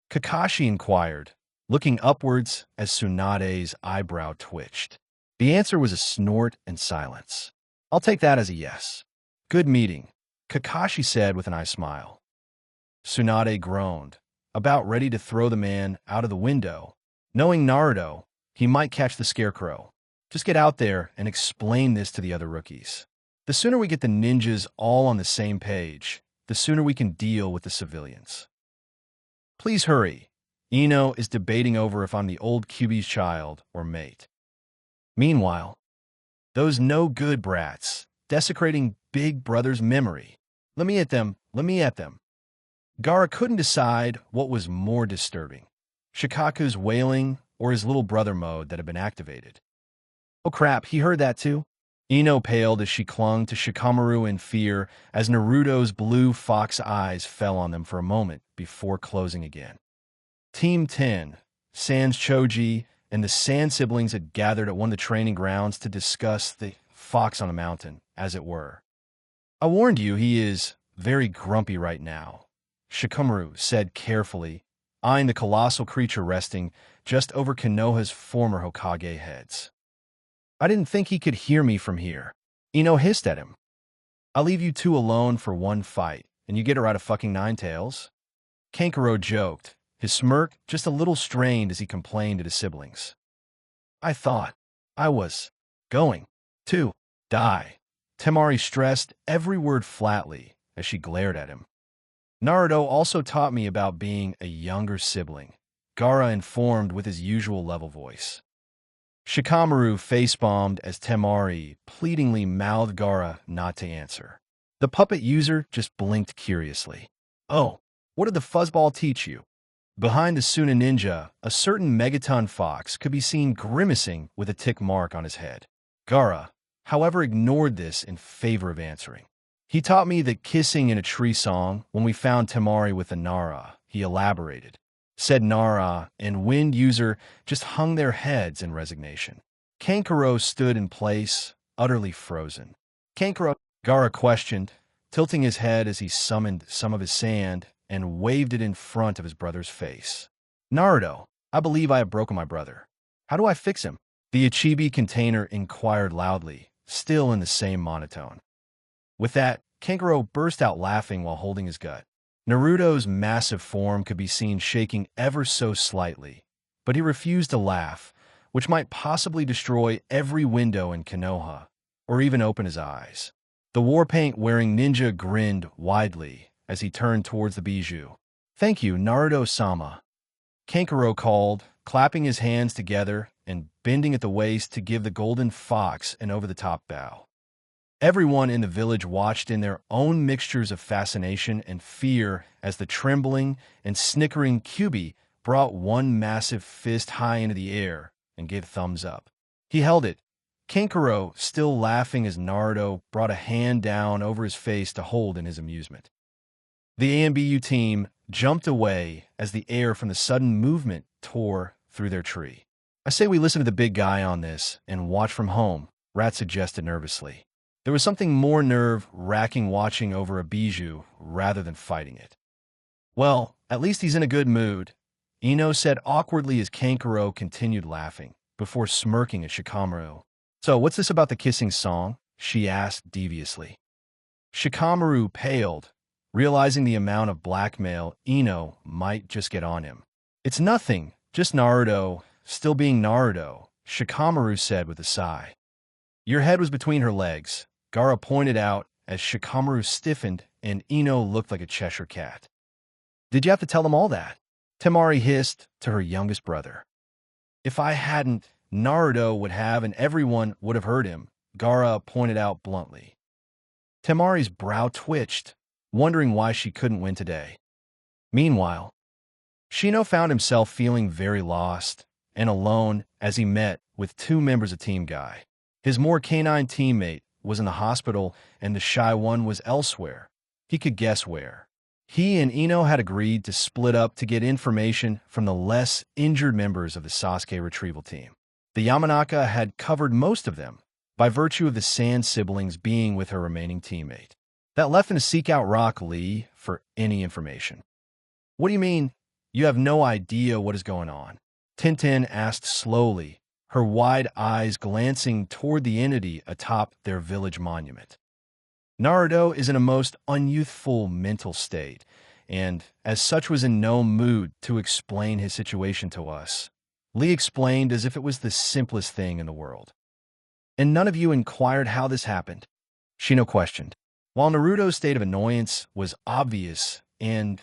Kakashi inquired, looking upwards as Tsunade's eyebrow twitched. The answer was a snort and silence. I'll take that as a yes. Good meeting, Kakashi said with an eye smile. Tsunade groaned, about ready to throw the man out of the window. Knowing Naruto, he might catch the scarecrow. Just get out there and explain this to the other rookies. The sooner we get the ninjas all on the same page, the sooner we can deal with the civilians. Please hurry. Ino is debating over if I'm the old Kyuubi's child or mate. Meanwhile, those no-good brats, desecrating Big Brother's memory. Let me at them. Gaara couldn't decide what was more disturbing, Shikaku's wailing or his little brother mode that had been activated. Oh crap, he heard that too? Ino paled as she clung to Shikamaru in fear as Naruto's blue fox eyes fell on them for a moment before closing again. Team 10, Sans Choji, and the Sand siblings had gathered at one of the training grounds to discuss the fox on a mountain, as it were. I warned you he is very grumpy right now, Shikamaru said carefully, eyeing the colossal creature resting just over Konoha's former Hokage heads. I didn't think he could hear me from here. Ino hissed at him. I'll leave you two alone for one fight, and you get her out of fucking Ninetales. Kankuro joked, his smirk just a little strained as he complained at his siblings. I thought I was going to die. Temari stressed every word flatly as she glared at him. Naruto also taught me about being a younger sibling, Gaara informed with his usual level voice. Shikamaru face-bombed as Temari pleadingly mouthed Gaara not to answer. The puppet user just blinked curiously. Oh, what did the fuzzball teach you? Behind the Suna ninja, a certain megaton fox could be seen grimacing with a tick mark on his head. Gaara, however, ignored this in favor of answering. He taught me that kissing in a tree song when we found Temari with the Nara, he elaborated. Said Nara and Wind user just hung their heads in resignation. Kankuro stood in place, utterly frozen. Kankuro, Gaara questioned, tilting his head as he summoned some of his sand and waved it in front of his brother's face. Naruto, I believe I have broken my brother. How do I fix him? The Ichibi container inquired loudly, still in the same monotone. With that, Kankuro burst out laughing while holding his gut. Naruto's massive form could be seen shaking ever so slightly, but he refused to laugh, which might possibly destroy every window in Konoha, or even open his eyes. The war paint-wearing ninja grinned widely as he turned towards the bijou. Thank you, Naruto-sama. Kankuro called, clapping his hands together and bending at the waist to give the golden fox an over-the-top bow. Everyone in the village watched in their own mixtures of fascination and fear as the trembling and snickering Kyuubi brought one massive fist high into the air and gave a thumbs up. He held it, Kankuro still laughing as Naruto brought a hand down over his face to hold in his amusement. The AMBU team jumped away as the air from the sudden movement tore through their tree. I say we listen to the big guy on this and watch from home, Rat suggested nervously. There was something more nerve-wracking watching over a bijou rather than fighting it. Well, at least he's in a good mood, Ino said awkwardly as Kankuro continued laughing, before smirking at Shikamaru. So what's this about the kissing song? She asked deviously. Shikamaru paled, realizing the amount of blackmail Ino might just get on him. It's nothing, just Naruto, still being Naruto, Shikamaru said with a sigh. Your head was between her legs, Gaara pointed out as Shikamaru stiffened and Ino looked like a Cheshire cat. Did you have to tell them all that? Temari hissed to her youngest brother. If I hadn't, Naruto would have and everyone would have heard him, Gaara pointed out bluntly. Temari's brow twitched, wondering why she couldn't win today. Meanwhile, Shino found himself feeling very lost and alone as he met with two members of Team Guy. His more canine teammate was in the hospital and the shy one was elsewhere. He could guess where. He and Ino had agreed to split up to get information from the less injured members of the Sasuke retrieval team. The Yamanaka had covered most of them, by virtue of the Sand siblings being with her remaining teammate. That left him to seek out Rock Lee for any information. What do you mean, you have no idea what is going on? Tintin asked slowly, her wide eyes glancing toward the entity atop their village monument. Naruto is in a most unyouthful mental state, and as such was in no mood to explain his situation to us. Lee explained as if it was the simplest thing in the world. And none of you inquired how this happened? Shino questioned. While Naruto's state of annoyance was obvious, and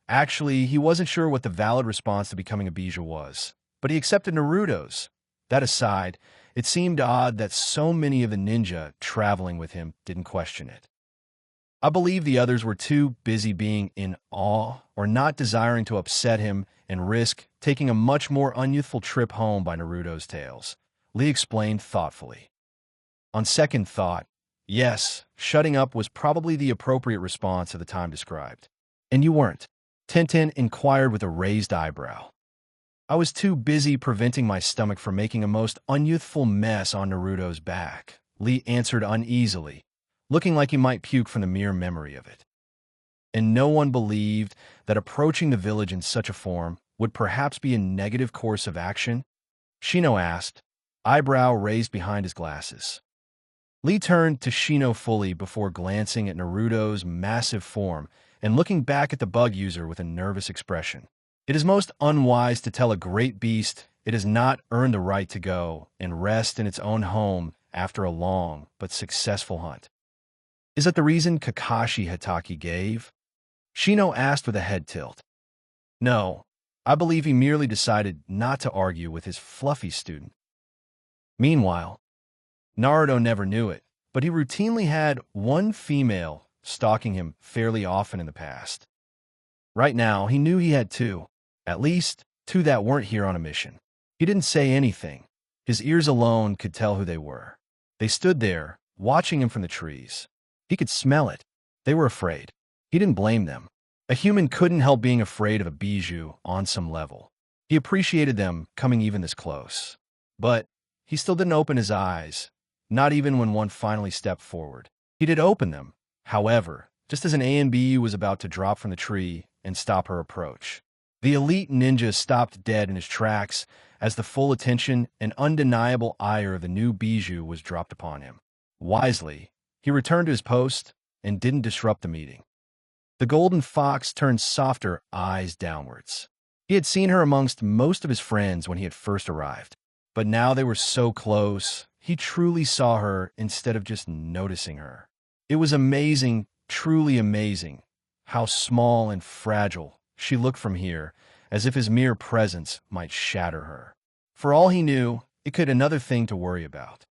actually he wasn't sure what the valid response to becoming a bijou was, but he accepted Naruto's. That aside, it seemed odd that so many of the ninja traveling with him didn't question it. I believe the others were too busy being in awe or not desiring to upset him and risk taking a much more unyouthful trip home by Naruto's tales, Lee explained thoughtfully. On second thought, yes, shutting up was probably the appropriate response at the time described. And you weren't? Tintin inquired with a raised eyebrow. I was too busy preventing my stomach from making a most unyouthful mess on Naruto's back, Lee answered uneasily, looking like he might puke from the mere memory of it. And no one believed that approaching the village in such a form would perhaps be a negative course of action? Shino asked, eyebrow raised behind his glasses. Lee turned to Shino fully before glancing at Naruto's massive form and looking back at the bug user with a nervous expression. It is most unwise to tell a great beast it has not earned the right to go and rest in its own home after a long but successful hunt. Is that the reason Kakashi Hatake gave? Shino asked with a head tilt. No, I believe he merely decided not to argue with his fluffy student. Meanwhile, Naruto never knew it, but he routinely had one female stalking him fairly often in the past. Right now, he knew he had two, at least two that weren't here on a mission. He didn't say anything. His ears alone could tell who they were. They stood there, watching him from the trees. He could smell it. They were afraid. He didn't blame them. A human couldn't help being afraid of a bijou on some level. He appreciated them coming even this close. But he still didn't open his eyes, not even when one finally stepped forward. He did open them, however, just as an ANBU was about to drop from the tree and stop her approach. The elite ninja stopped dead in his tracks as the full attention and undeniable ire of the new bijou was dropped upon him. Wisely, he returned to his post and didn't disrupt the meeting. The golden fox turned softer eyes downwards. He had seen her amongst most of his friends when he had first arrived, but now they were so close, he truly saw her instead of just noticing her. It was amazing, truly amazing, how small and fragile she looked from here, as if his mere presence might shatter her. For all he knew, it could another thing to worry about.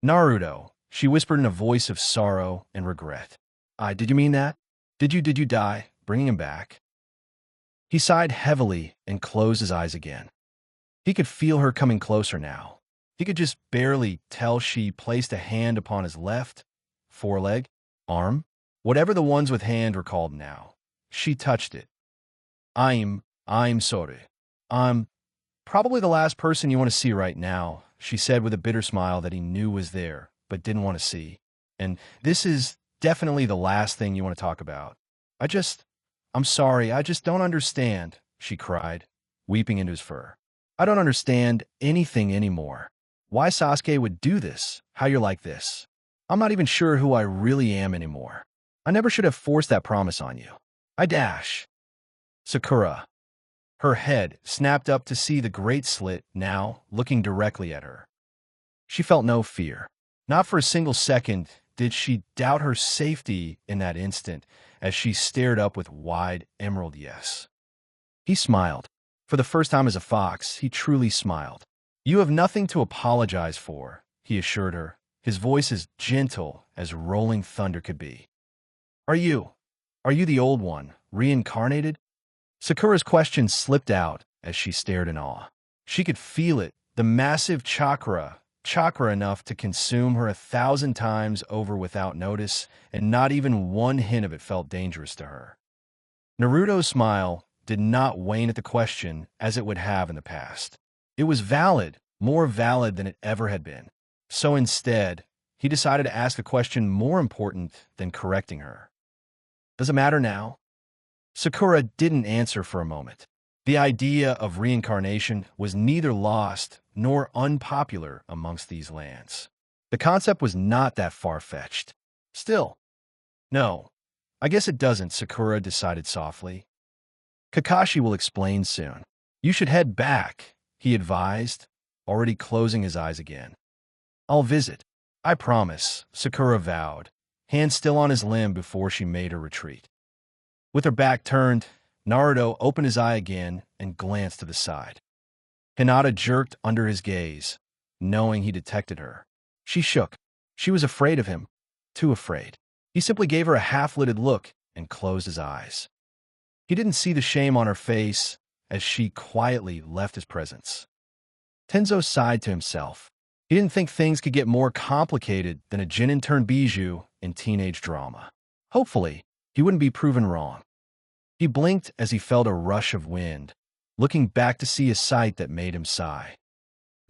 Naruto, she whispered in a voice of sorrow and regret. Did you mean that? Did you die, bringing him back? He sighed heavily and closed his eyes again. He could feel her coming closer now. He could just barely tell she placed a hand upon his left foreleg, arm, whatever the ones with hand were called now. She touched it. I'm sorry. I'm probably the last person you want to see right now, she said with a bitter smile that he knew was there, but didn't want to see. And this is definitely the last thing you want to talk about. I'm sorry, I just don't understand, she cried, weeping into his fur. I don't understand anything anymore. Why Sasuke would do this, how you're like this. I'm not even sure who I really am anymore. I never should have forced that promise on you. Sakura. Her head snapped up to see the great slit now looking directly at her. She felt no fear. Not for a single second did she doubt her safety in that instant as she stared up with wide emerald yes. He smiled. For the first time as a fox, he truly smiled. You have nothing to apologize for, he assured her, his voice as gentle as rolling thunder could be. Are you the old one, reincarnated? Sakura's question slipped out as she stared in awe. She could feel it, the massive chakra enough to consume her 1,000 times over without notice, and not even one hint of it felt dangerous to her. Naruto's smile did not wane at the question as it would have in the past. It was valid, more valid than it ever had been. So instead, he decided to ask a question more important than correcting her. Does it matter now? Sakura didn't answer for a moment. The idea of reincarnation was neither lost nor unpopular amongst these lands. The concept was not that far-fetched. Still, no, I guess it doesn't, Sakura decided softly. Kakashi will explain soon. You should head back, he advised, already closing his eyes again. I'll visit. I promise, Sakura vowed, hand still on his limb before she made her retreat. With her back turned, Naruto opened his eye again and glanced to the side. Hinata jerked under his gaze, knowing he detected her. She shook. She was afraid of him. Too afraid. He simply gave her a half-lidded look and closed his eyes. He didn't see the shame on her face as she quietly left his presence. Tenzo sighed to himself. He didn't think things could get more complicated than a genin-turned bijou in teenage drama. Hopefully, he wouldn't be proven wrong. He blinked as he felt a rush of wind, looking back to see a sight that made him sigh.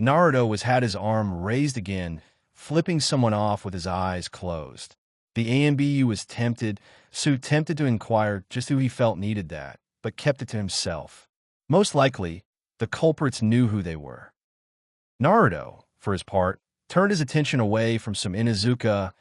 Naruto had his arm raised again, flipping someone off with his eyes closed. The ANBU was tempted to inquire just who he felt needed that, but kept it to himself. Most likely, the culprits knew who they were. Naruto, for his part, turned his attention away from some Inuzuka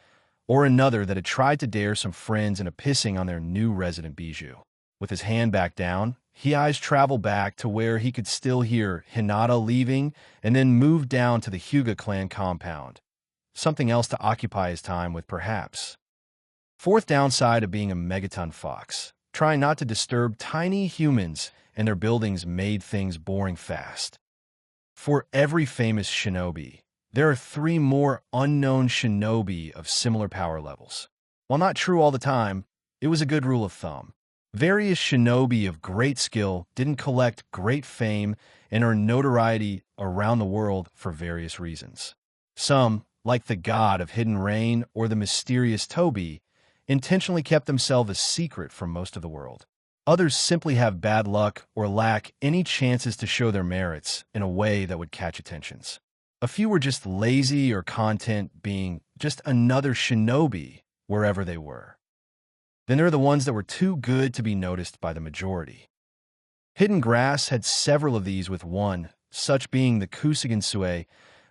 or another that had tried to dare some friends into pissing on their new resident bijou. With his hand back down, his eyes traveled back to where he could still hear Hinata leaving and then moved down to the Hyuga clan compound. Something else to occupy his time with, perhaps. Fourth downside of being a megaton fox, trying not to disturb tiny humans and their buildings made things boring fast. For every famous shinobi, There are 3 more unknown shinobi of similar power levels. While not true all the time, it was a good rule of thumb. Various shinobi of great skill didn't collect great fame and earn notoriety around the world for various reasons. Some, like the god of hidden rain or the mysterious Toby, intentionally kept themselves a secret from most of the world. Others simply have bad luck or lack any chances to show their merits in a way that would catch attentions. A few were just lazy or content being just another shinobi wherever they were. Then there are the ones that were too good to be noticed by the majority. Hidden Grass had several of these, with one, such being the Kusugensue,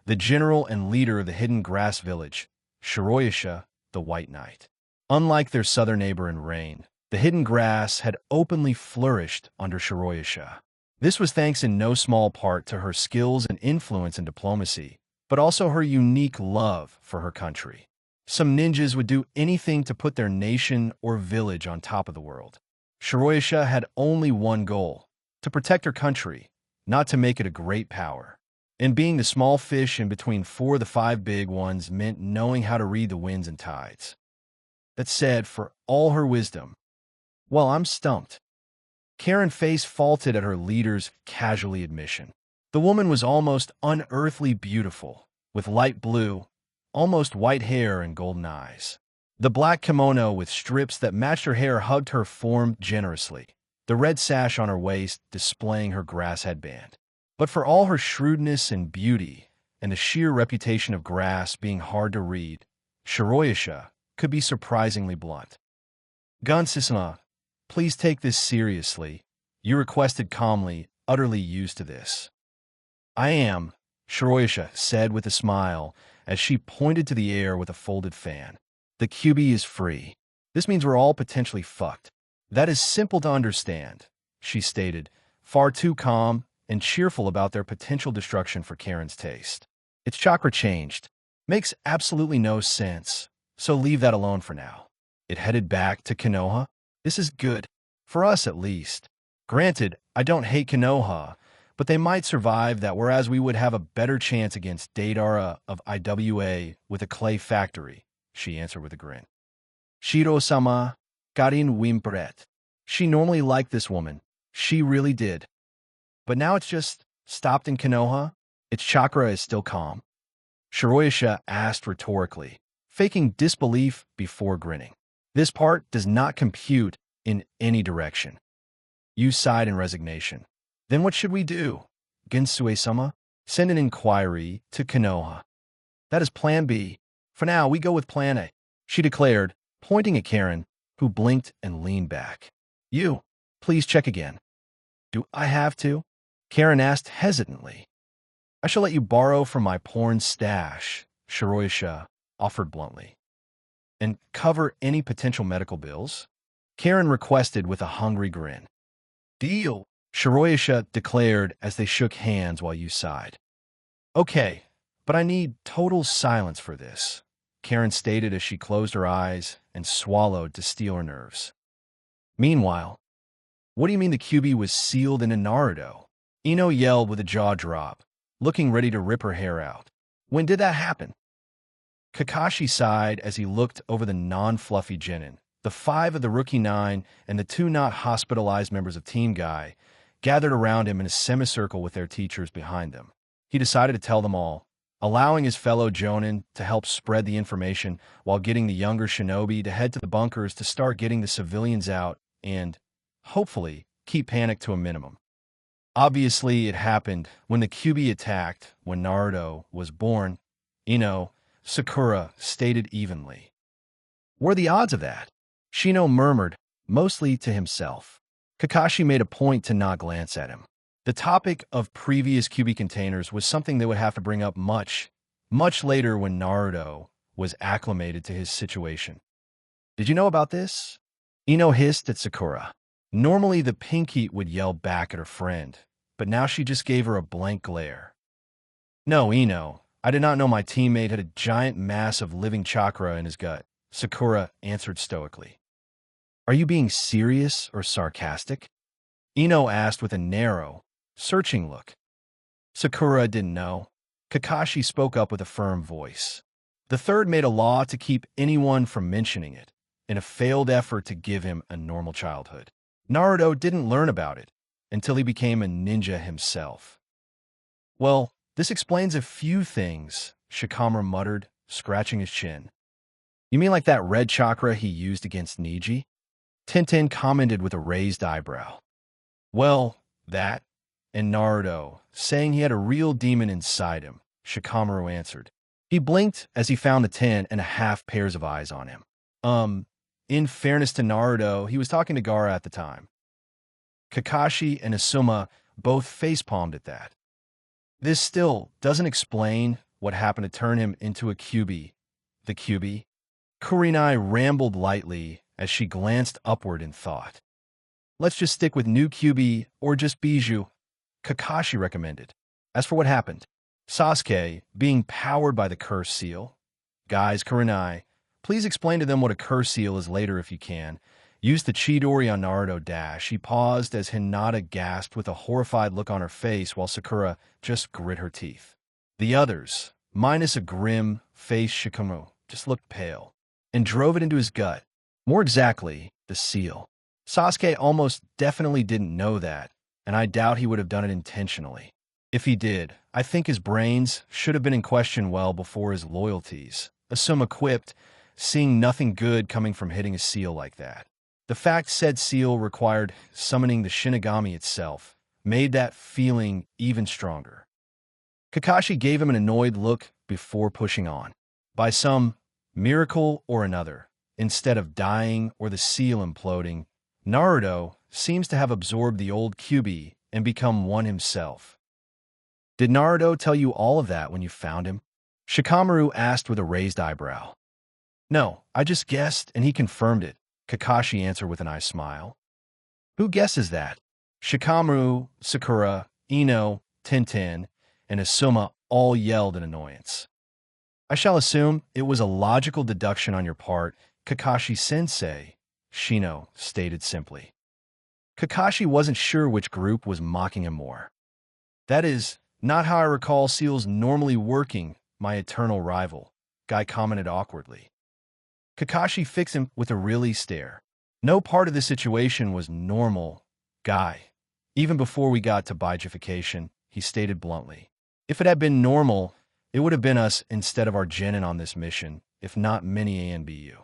the general and leader of the Hidden Grass village, Shiroyasha, the White Knight. Unlike their southern neighbor in Rain, the Hidden Grass had openly flourished under Shiroyasha. This was thanks in no small part to her skills and influence in diplomacy, but also her unique love for her country. Some ninjas would do anything to put their nation or village on top of the world. Shiroyasha had only one goal: to protect her country, not to make it a great power. And being the small fish in between 4 of the 5 big ones meant knowing how to read the winds and tides. That said, for all her wisdom, well, I'm stumped. Karen face faulted at her leader's casually admission. The woman was almost unearthly beautiful, with light blue, almost white hair and golden eyes. The black kimono with strips that matched her hair hugged her form generously, the red sash on her waist displaying her grass headband. But for all her shrewdness and beauty, and the sheer reputation of grass being hard to read, Shiroyasha could be surprisingly blunt. Gunsisma, please take this seriously, you requested calmly, utterly used to this. I am, Shiroyasha said with a smile as she pointed to the air with a folded fan. The QB is free. This means we're all potentially fucked. That is simple to understand, she stated, far too calm and cheerful about their potential destruction for Karen's taste. Its chakra changed. Makes absolutely no sense, so leave that alone for now. It headed back to Konoha. This is good. For us, at least. Granted, I don't hate Konoha, but they might survive that, whereas we would have a better chance against Deidara of IWA with a clay factory, she answered with a grin. Shiro-sama, Garin Wimpret. She normally liked this woman. She really did. But now it's just stopped in Konoha? Its chakra is still calm? Shiroyasha asked rhetorically, faking disbelief before grinning. This part does not compute in any direction. You sighed in resignation. Then what should we do? Gensue-sama, send an inquiry to Konoha. That is plan B. For now, we go with plan A, she declared, pointing at Karen, who blinked and leaned back. You, please check again. Do I have to? Karen asked hesitantly. I shall let you borrow from my porn stash, Shiroyasha offered bluntly. And cover any potential medical bills? Karen requested with a hungry grin. Deal, Shiroyasha declared as they shook hands while you sighed. Okay, but I need total silence for this, Karen stated as she closed her eyes and swallowed to steel her nerves. Meanwhile, what do you mean the QB was sealed in a Naruto? Ino yelled with a jaw drop, looking ready to rip her hair out. When did that happen? Kakashi sighed as he looked over the non-fluffy genin. The 5 of the Rookie 9 and the 2 not hospitalized members of Team Guy gathered around him in a semicircle with their teachers behind them. He decided to tell them all, allowing his fellow Jonin to help spread the information while getting the younger shinobi to head to the bunkers to start getting the civilians out and, hopefully, keep panic to a minimum. Obviously, it happened when the QB attacked, when Naruto was born, Sakura stated evenly. What are the odds of that? Shino murmured, mostly to himself. Kakashi made a point to not glance at him. The topic of previous QB containers was something they would have to bring up much later when Naruto was acclimated to his situation. Did you know about this? Ino hissed at Sakura. Normally the Pinky would yell back at her friend, but now she just gave her a blank glare. No, Ino, I did not know my teammate had a giant mass of living chakra in his gut, Sakura answered stoically. Are you being serious or sarcastic? Ino asked with a narrow, searching look. Sakura didn't know. Kakashi spoke up with a firm voice. The third made a law to keep anyone from mentioning it, in a failed effort to give him a normal childhood. Naruto didn't learn about it until he became a ninja himself. Well, this explains a few things, Shikamaru muttered, scratching his chin. You mean like that red chakra he used against Neji? Tintin commented with a raised eyebrow. Well, that, and Naruto, saying he had a real demon inside him, Shikamaru answered. He blinked as he found the 10.5 pairs of eyes on him. In fairness to Naruto, he was talking to Gaara at the time. Kakashi and Asuma both facepalmed at that. This still doesn't explain what happened to turn him into a Kyuubi. The Kyuubi? Kurenai rambled lightly as she glanced upward in thought. Let's just stick with new Kyuubi or just Bijou, Kakashi recommended. As for what happened, Sasuke, being powered by the curse seal. Guys, Kurenai, please explain to them what a curse seal is later if you can. Used the Chidori on Naruto dash. He paused as Hinata gasped with a horrified look on her face while Sakura just grit her teeth. The others, minus a grim face, Shikamaru, just looked pale and drove it into his gut. More exactly, the seal. Sasuke almost definitely didn't know that, and I doubt he would have done it intentionally. If he did, I think his brains should have been in question well before his loyalties. Asuma quipped, seeing nothing good coming from hitting a seal like that. The fact said seal required summoning the Shinigami itself made that feeling even stronger. Kakashi gave him an annoyed look before pushing on. By some miracle or another, instead of dying or the seal imploding, Naruto seems to have absorbed the old Kyuubi and become one himself. Did Naruto tell you all of that when you found him? Shikamaru asked with a raised eyebrow. No, I just guessed and he confirmed it, Kakashi answered with an eye smile. Who guesses that? Shikamaru, Sakura, Ino, Tintin, and Asuma all yelled in annoyance. I shall assume it was a logical deduction on your part, Kakashi-sensei, Shino stated simply. Kakashi wasn't sure which group was mocking him more. That is not how I recall seals normally working, my eternal rival, Guy commented awkwardly. Kakashi fixed him with a really stare. No part of the situation was normal, Guy. Even before we got to Baijification, he stated bluntly. If it had been normal, it would have been us instead of our genin on this mission, if not many ANBU.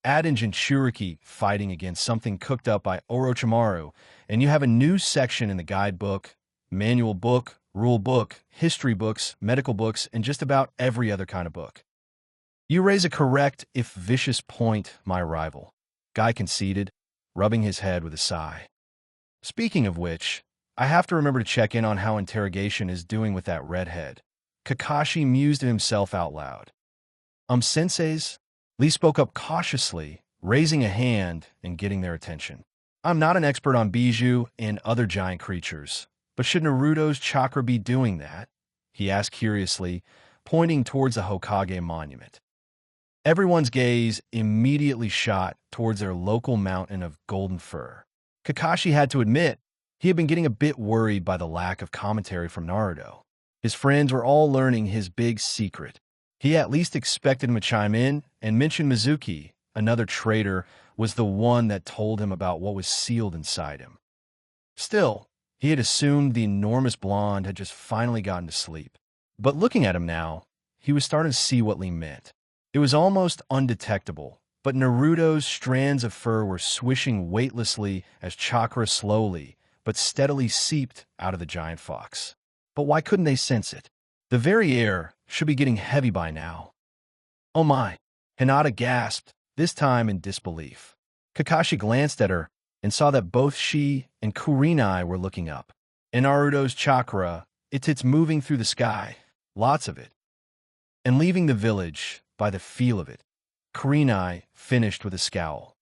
Add in Jinchuriki fighting against something cooked up by Orochimaru, and you have a new section in the guidebook, manual book, rule book, history books, medical books, and just about every other kind of book. You raise a correct, if vicious point, my rival, Guy conceded, rubbing his head with a sigh. Speaking of which, I have to remember to check in on how interrogation is doing with that redhead. Kakashi mused to himself out loud. Senseis? Lee spoke up cautiously, raising a hand and getting their attention. I'm not an expert on Bijou and other giant creatures, but should Naruto's chakra be doing that? He asked curiously, pointing towards the Hokage monument. Everyone's gaze immediately shot towards their local mountain of golden fur. Kakashi had to admit he had been getting a bit worried by the lack of commentary from Naruto. His friends were all learning his big secret. He at least expected him to chime in and mention Mizuki, another traitor, was the one that told him about what was sealed inside him. Still, he had assumed the enormous blonde had just finally gotten to sleep. But looking at him now, he was starting to see what Lee meant. It was almost undetectable, but Naruto's strands of fur were swishing weightlessly as chakra slowly, but steadily seeped out of the giant fox. But why couldn't they sense it? The very air should be getting heavy by now. Oh my, Hinata gasped, this time in disbelief. Kakashi glanced at her and saw that both she and Kurenai were looking up. In Naruto's chakra, it's moving through the sky, lots of it. And leaving the village, by the feel of it. Kurenai finished with a scowl.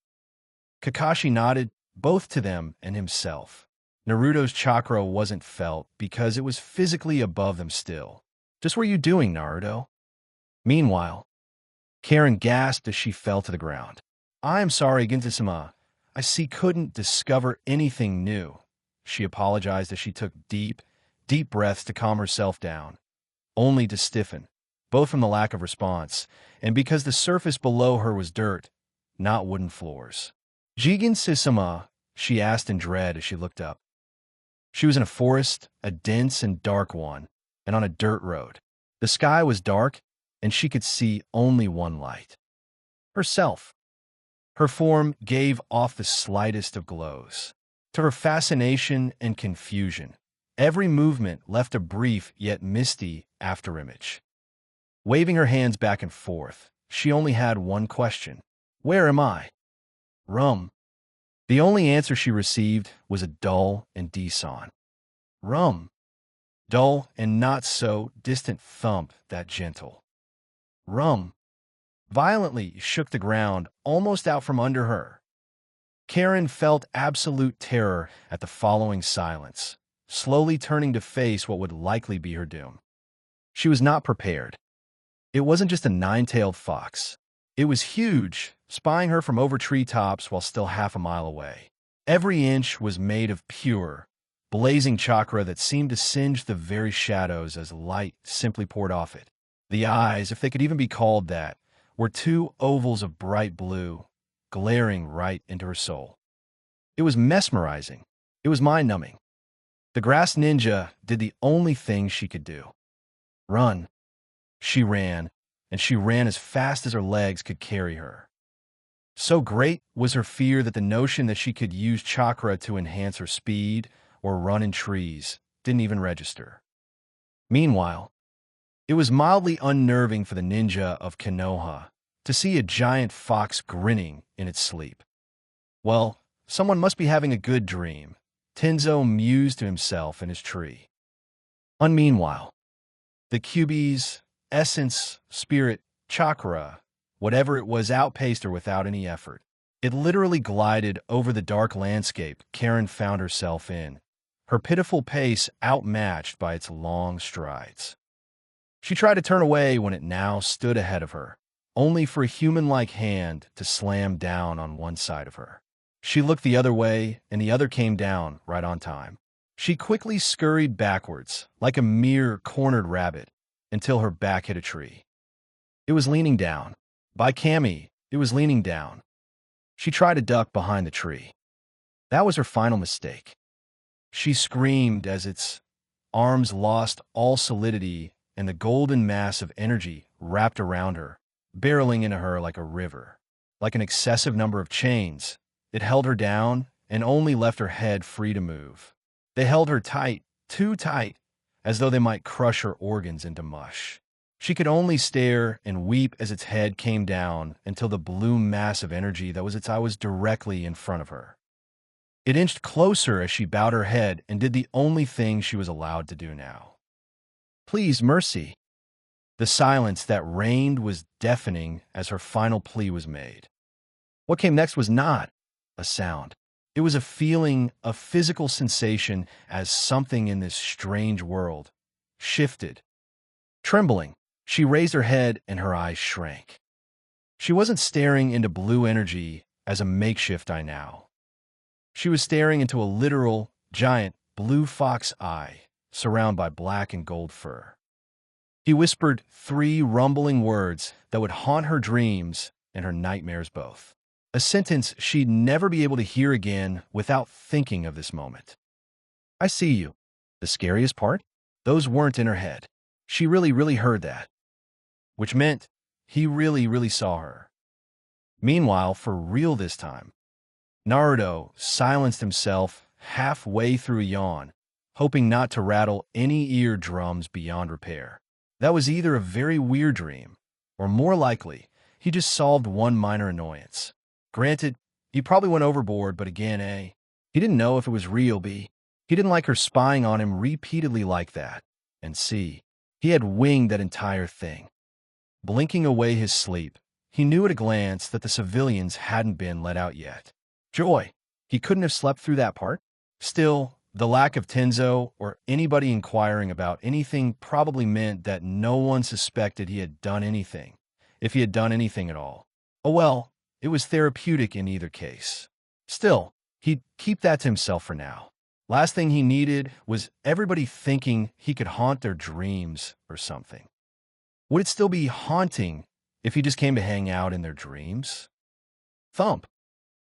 Kakashi nodded, both to them and himself. Naruto's chakra wasn't felt because it was physically above them still. Just what are you doing, Naruto? Meanwhile, Karen gasped as she fell to the ground. I am sorry, Gintasama. I couldn't discover anything new. She apologized as she took deep breaths to calm herself down. only to stiffen, both from the lack of response and because the surface below her was dirt, not wooden floors. Jigen Sisama, she asked in dread as she looked up. She was in a forest, a dense and dark one, and on a dirt road. The sky was dark, and she could see only one light. Herself. Her form gave off the slightest of glows. To her fascination and confusion, every movement left a brief yet misty afterimage. Waving her hands back and forth, she only had one question. Where am I? Rum. The only answer she received was a dull and deson. Rum. Dull and not so distant thump that gentle. Rum. Violently shook the ground almost out from under her. Karen felt absolute terror at the following silence, slowly turning to face what would likely be her doom. She was not prepared. It wasn't just a nine-tailed fox. It was huge, spying her from over treetops while still half a mile away. Every inch was made of pure, blazing chakra that seemed to singe the very shadows as light simply poured off it. The eyes, if they could even be called that, were two ovals of bright blue, glaring right into her soul. It was mesmerizing. It was mind-numbing. The grass ninja did the only thing she could do. Run. She ran, and she ran as fast as her legs could carry her. So great was her fear that the notion that she could use chakra to enhance her speed or run in trees didn't even register. Meanwhile, it was mildly unnerving for the ninja of Konoha to see a giant fox grinning in its sleep. Well, someone must be having a good dream, Tenzo mused to himself in his tree. Meanwhile, the Kyuubi's essence, spirit, chakra, whatever it was, outpaced her without any effort. It literally glided over the dark landscape Karen found herself in, her pitiful pace outmatched by its long strides. She tried to turn away when it now stood ahead of her, only for a human-like hand to slam down on one side of her. She looked the other way, and the other came down right on time. She quickly scurried backwards, like a mere cornered rabbit, until her back hit a tree. It was leaning down. By Kami, it was leaning down. She tried to duck behind the tree. That was her final mistake. She screamed as its arms lost all solidity and the golden mass of energy wrapped around her, barreling into her like a river. Like an excessive number of chains, it held her down and only left her head free to move. They held her tight, too tight, as though they might crush her organs into mush. She could only stare and weep as its head came down until the blue mass of energy that was its eye was directly in front of her. It inched closer as she bowed her head and did the only thing she was allowed to do now. Please, mercy. The silence that reigned was deafening as her final plea was made. What came next was not a sound. It was a feeling, a physical sensation as something in this strange world shifted. Trembling, she raised her head and her eyes shrank. She wasn't staring into blue energy as a makeshift eye now. She was staring into a literal, giant, blue fox eye surrounded by black and gold fur. He whispered 3 rumbling words that would haunt her dreams and her nightmares both. A sentence she'd never be able to hear again without thinking of this moment. I see you. The scariest part? Those weren't in her head. She really heard that. Which meant he really saw her. Meanwhile, for real this time, Naruto silenced himself halfway through a yawn, hoping not to rattle any eardrums beyond repair. That was either a very weird dream, or more likely, he just solved one minor annoyance. Granted, he probably went overboard, but again, A, he didn't know if it was real, B, he didn't like her spying on him repeatedly like that, and C, he had winged that entire thing. Blinking away his sleep, he knew at a glance that the civilians hadn't been let out yet. Joy, he couldn't have slept through that part. Still, the lack of Tenzo or anybody inquiring about anything probably meant that no one suspected he had done anything, if he had done anything at all. Oh well, it was therapeutic in either case. Still, he'd keep that to himself for now. Last thing he needed was everybody thinking he could haunt their dreams or something. Would it still be haunting if he just came to hang out in their dreams? Thump.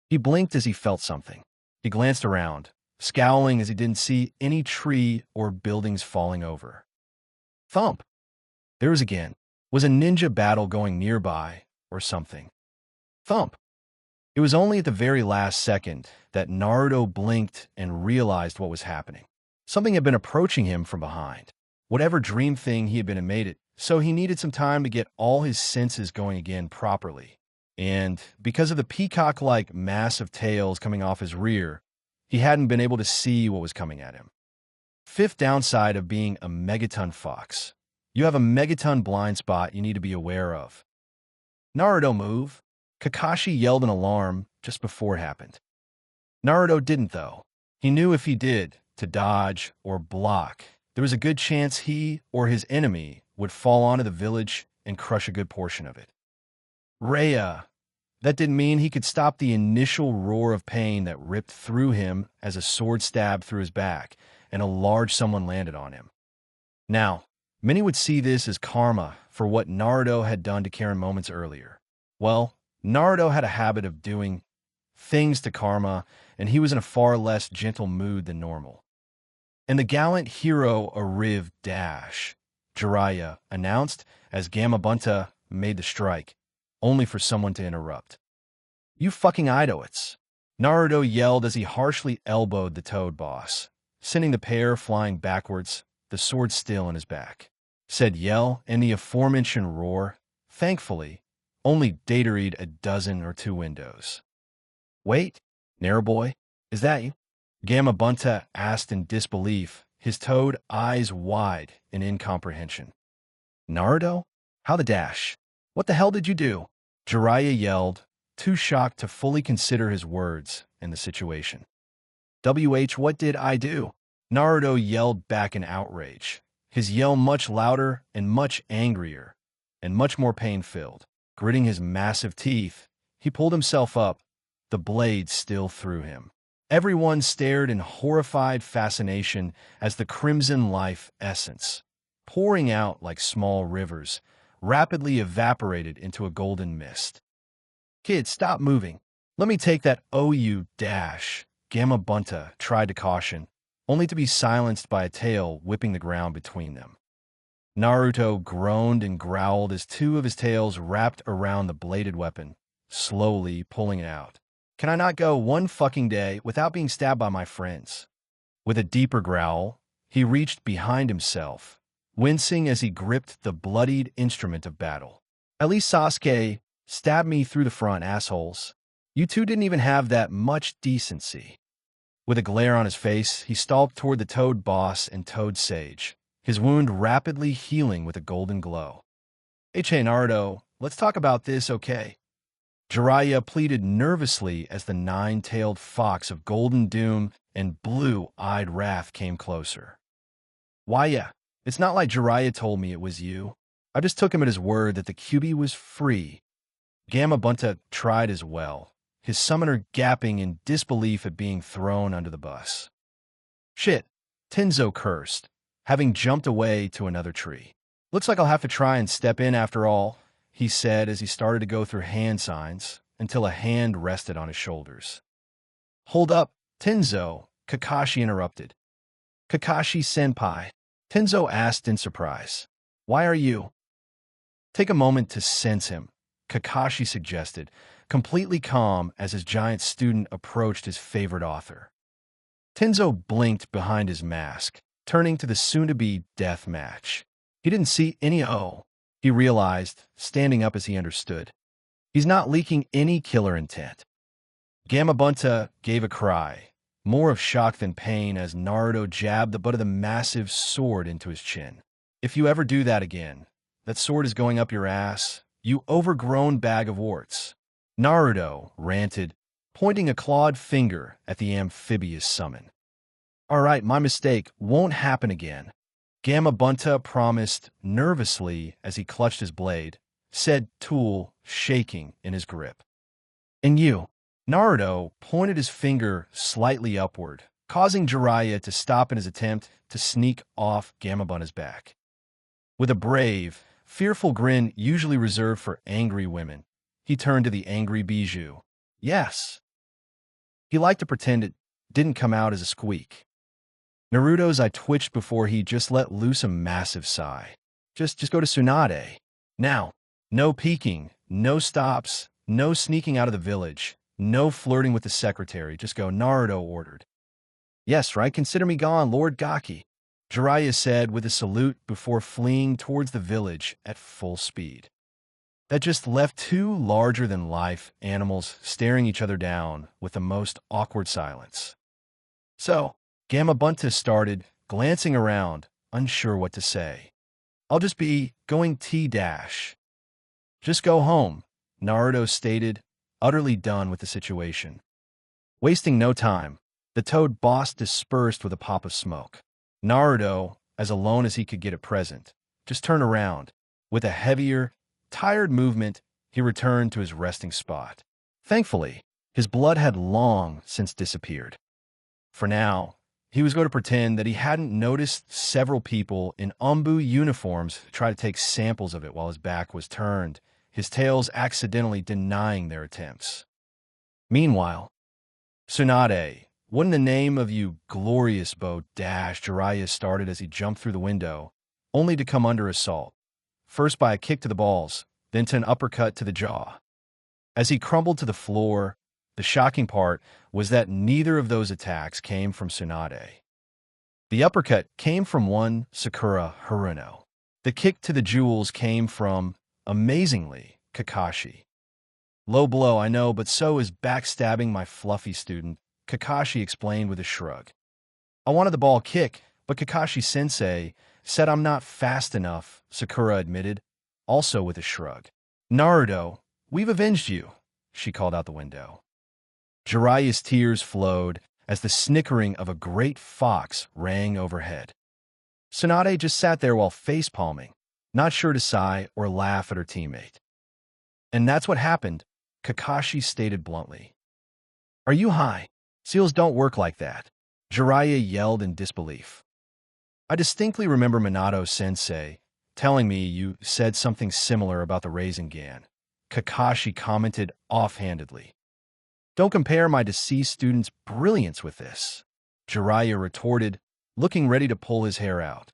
He blinked as he felt something. He glanced around, scowling as he didn't see any tree or buildings falling over. Thump. There was again. Was a ninja battle going nearby or something? Thump. It was only at the very last second that Naruto blinked and realized what was happening. Something had been approaching him from behind. Whatever dream thing he had been made it, so he needed some time to get all his senses going again properly. And because of the peacock-like mass of tails coming off his rear, he hadn't been able to see what was coming at him. Fifth downside of being a megaton fox. You have a megaton blind spot you need to be aware of. Naruto, move! Kakashi yelled in alarm just before it happened. Naruto didn't, though. He knew if he did, to dodge or block, there was a good chance he or his enemy would fall onto the village and crush a good portion of it. Rhea! That didn't mean he could stop the initial roar of pain that ripped through him as a sword stabbed through his back and a large someone landed on him. Now, many would see this as karma for what Naruto had done to Karen moments earlier. Well, Naruto had a habit of doing things to karma, and he was in a far less gentle mood than normal. And the gallant hero arrived dash, Jiraiya announced as Gamabunta made the strike, only for someone to interrupt. You fucking idiots! Naruto yelled as he harshly elbowed the Toad boss, sending the pair flying backwards, the sword still in his back. Said yell and the aforementioned roar, thankfully, only datoried a dozen or two windows. Wait, Naruboy, is that you? Gamabunta asked in disbelief, his toad eyes wide in incomprehension. Naruto? How the dash? What the hell did you do? Jiraiya yelled, too shocked to fully consider his words and the situation. What did I do? Naruto yelled back in outrage, his yell much louder and much angrier, and much more pain-filled. Gritting his massive teeth, he pulled himself up, the blade still through him. Everyone stared in horrified fascination as the crimson life essence, pouring out like small rivers, rapidly evaporated into a golden mist. Kid, stop moving. Let me take that OU dash, Gamabunta tried to caution, only to be silenced by a tail whipping the ground between them. Naruto groaned and growled as two of his tails wrapped around the bladed weapon, slowly pulling it out. Can I not go one fucking day without being stabbed by my friends? With a deeper growl, he reached behind himself, wincing as he gripped the bloodied instrument of battle. At least Sasuke stabbed me through the front, assholes. You two didn't even have that much decency. With a glare on his face, he stalked toward the Toad boss and Toad Sage, his wound rapidly healing with a golden glow. Hey, Naruto, let's talk about this, okay? Jiraiya pleaded nervously as the nine-tailed fox of golden doom and blue-eyed wrath came closer. Why, yeah, it's not like Jiraiya told me it was you. I just took him at his word that the Kyuubi was free. Gamabunta tried as well, his summoner gapping in disbelief at being thrown under the bus. Shit, Tenzo cursed, having jumped away to another tree. Looks like I'll have to try and step in after all, he said as he started to go through hand signs until a hand rested on his shoulders. Hold up, Tenzo, Kakashi interrupted. Kakashi-senpai, Tenzo asked in surprise. Why are you? Take a moment to sense him, Kakashi suggested, completely calm as his giant student approached his favorite author. Tenzo blinked behind his mask, turning to the soon-to-be death match. He didn't see any he realized, standing up as he understood. He's not leaking any killer intent. Gamabunta gave a cry, more of shock than pain as Naruto jabbed the butt of the massive sword into his chin. If you ever do that again, that sword is going up your ass, you overgrown bag of warts. Naruto ranted, pointing a clawed finger at the amphibious summon. All right, my mistake won't happen again. Gamabunta promised nervously as he clutched his blade, said tool shaking in his grip. And you? Naruto pointed his finger slightly upward, causing Jiraiya to stop in his attempt to sneak off Gamabunta's back. With a brave, fearful grin usually reserved for angry women, he turned to the angry Bijou. Yes. He liked to pretend it didn't come out as a squeak. Naruto's eye twitched before he just let loose a massive sigh. Just go to Tsunade. Now, no peeking, no stops, no sneaking out of the village, no flirting with the secretary, just go, Naruto ordered. Yes, right, consider me gone, Lord Gaki, Jiraiya said with a salute before fleeing towards the village at full speed. That just left two larger-than-life animals staring each other down with the most awkward silence. So, Gamabunta started, glancing around, unsure what to say. I'll just be going T-dash. Just go home, Naruto stated, utterly done with the situation. Wasting no time, the toad boss dispersed with a pop of smoke. Naruto, as alone as he could get at present, just turned around. With a heavier, tired movement, he returned to his resting spot. Thankfully, his blood had long since disappeared. For now, he was going to pretend that he hadn't noticed several people in Umbu uniforms try to take samples of it while his back was turned, his tails accidentally denying their attempts. Meanwhile, Tsunade, what in the name of you glorious bow dash, Jiraiya started as he jumped through the window, only to come under assault, first by a kick to the balls, then to an uppercut to the jaw. As he crumbled to the floor, the shocking part was that neither of those attacks came from Tsunade. The uppercut came from one Sakura Haruno. The kick to the jewels came from, amazingly, Kakashi. Low blow, I know, but so is backstabbing my fluffy student, Kakashi explained with a shrug. I wanted the ball kick, but Kakashi-sensei said I'm not fast enough, Sakura admitted, also with a shrug. Naruto, we've avenged you, she called out the window. Jiraiya's tears flowed as the snickering of a great fox rang overhead. Tsunade just sat there while face-palming, not sure to sigh or laugh at her teammate. And that's what happened, Kakashi stated bluntly. Are you high? Seals don't work like that, Jiraiya yelled in disbelief. I distinctly remember Minato-sensei telling me you said something similar about the Rasengan, Kakashi commented offhandedly. Don't compare my deceased student's brilliance with this, Jiraiya retorted, looking ready to pull his hair out.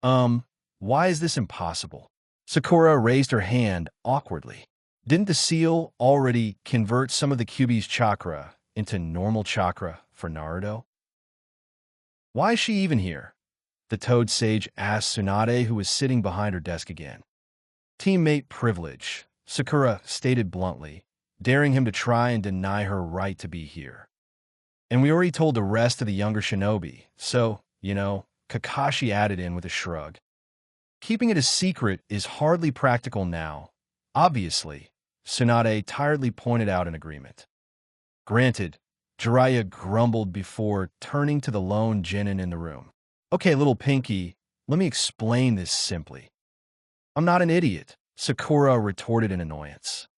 Why is this impossible? Sakura raised her hand awkwardly. Didn't the seal already convert some of the Kyuubi's chakra into normal chakra for Naruto? Why is she even here? The Toad Sage asked Tsunade, who was sitting behind her desk again. Teammate privilege, Sakura stated bluntly, daring him to try and deny her right to be here. And we already told the rest of the younger shinobi, so, Kakashi added in with a shrug. Keeping it a secret is hardly practical now, obviously, Tsunade tiredly pointed out in agreement. Granted, Jiraiya grumbled before turning to the lone genin in the room. Okay, little Pinky, let me explain this simply. I'm not an idiot, Sakura retorted in annoyance.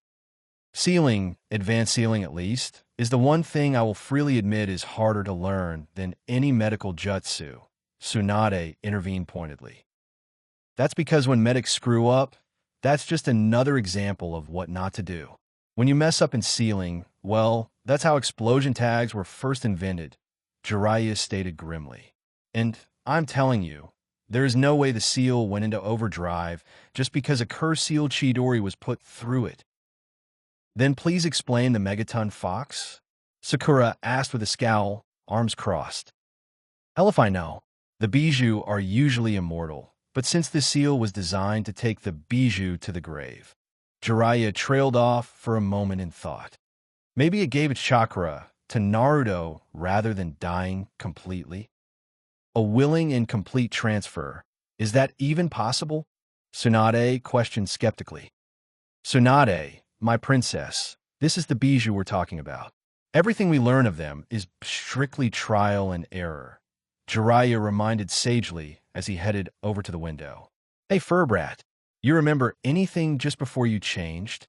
Sealing, advanced sealing at least, is the one thing I will freely admit is harder to learn than any medical jutsu, Tsunade intervened pointedly. That's because when medics screw up, that's just another example of what not to do. When you mess up in sealing, well, that's how explosion tags were first invented, Jiraiya stated grimly. And I'm telling you, there is no way the seal went into overdrive just because a cursed seal Chidori was put through it. Then please explain the Megaton Fox? Sakura asked with a scowl, arms crossed. Hell if I know. The Bijou are usually immortal, but since the seal was designed to take the Bijou to the grave, Jiraiya trailed off for a moment in thought. Maybe it gave its chakra to Naruto rather than dying completely? A willing and complete transfer. Is that even possible? Tsunade questioned skeptically. Tsunade, my princess, this is the Bijou we're talking about. Everything we learn of them is strictly trial and error, Jiraiya reminded sagely as he headed over to the window. Hey, Furbrat, you remember anything just before you changed?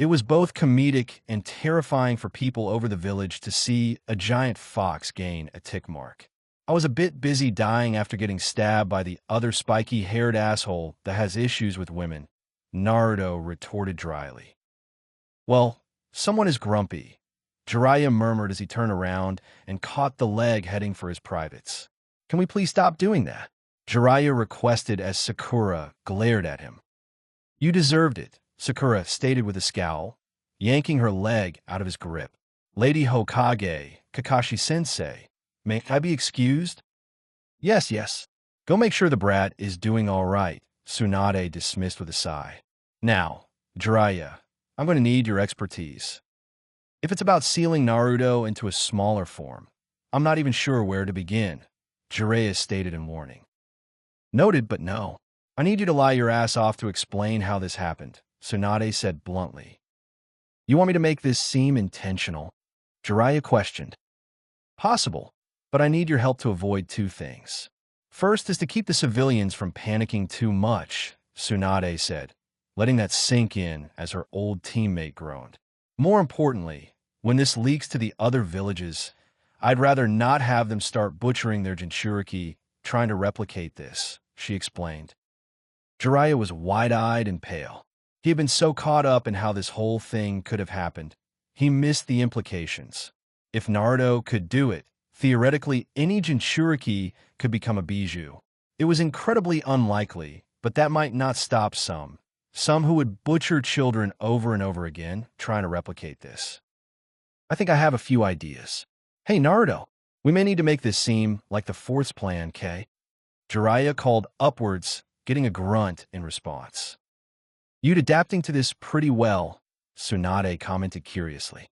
It was both comedic and terrifying for people over the village to see a giant fox gain a tick mark. I was a bit busy dying after getting stabbed by the other spiky-haired asshole that has issues with women, Naruto retorted dryly. Well, someone is grumpy, Jiraiya murmured as he turned around and caught the leg heading for his privates. Can we please stop doing that? Jiraiya requested as Sakura glared at him. You deserved it, Sakura stated with a scowl, yanking her leg out of his grip. Lady Hokage, Kakashi-sensei, may I be excused? Yes, yes. Go make sure the brat is doing all right, Tsunade dismissed with a sigh. Now, Jiraiya, I'm going to need your expertise. If it's about sealing Naruto into a smaller form, I'm not even sure where to begin, Jiraiya stated in warning. Noted, but no. I need you to lie your ass off to explain how this happened, Tsunade said bluntly. You want me to make this seem intentional? Jiraiya questioned. Possible, but I need your help to avoid two things. First is to keep the civilians from panicking too much, Tsunade said, letting that sink in as her old teammate groaned. More importantly, when this leaks to the other villages, I'd rather not have them start butchering their Jinchuriki trying to replicate this, she explained. Jiraiya was wide-eyed and pale. He had been so caught up in how this whole thing could have happened, he missed the implications. If Naruto could do it, theoretically any Jinchuriki could become a Bijou. It was incredibly unlikely, but that might not stop some who would butcher children over and over again trying to replicate this. I think I have a few ideas. Hey, Naruto, we may need to make this seem like the fourth plan, K. Jiraiya called upwards, getting a grunt in response. You'd adapting to this pretty well, Tsunade commented curiously.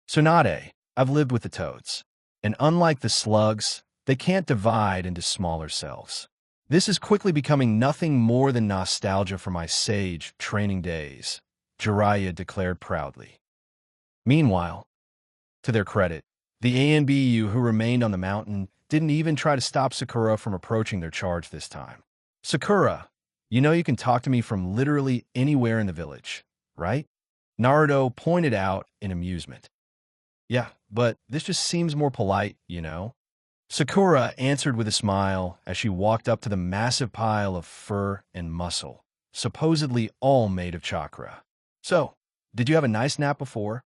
Tsunade, I've lived with the toads, and unlike the slugs, they can't divide into smaller selves. This is quickly becoming nothing more than nostalgia for my sage training days, Jiraiya declared proudly. Meanwhile, to their credit, the ANBU who remained on the mountain didn't even try to stop Sakura from approaching their charge this time. Sakura, you know you can talk to me from literally anywhere in the village, right? Naruto pointed out in amusement. Yeah, but this just seems more polite, you know? Sakura answered with a smile as she walked up to the massive pile of fur and muscle, supposedly all made of chakra. So, did you have a nice nap before?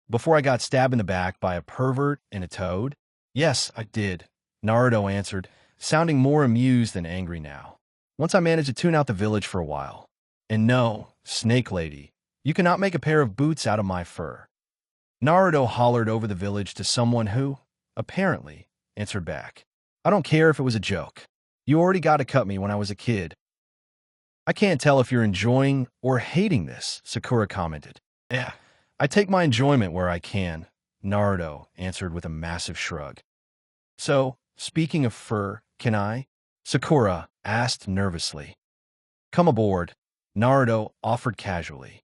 Before I got stabbed in the back by a pervert and a toad? Yes, I did, Naruto answered, sounding more amused than angry now. Once I managed to tune out the village for a while. And no, Snake Lady, you cannot make a pair of boots out of my fur. Naruto hollered over the village to someone who, apparently, answered back. I don't care if it was a joke. You already got to cut me when I was a kid. I can't tell if you're enjoying or hating this, Sakura commented. Yeah, I take my enjoyment where I can, Naruto answered with a massive shrug. So, speaking of fur, can I? Sakura asked nervously. Come aboard, Naruto offered casually.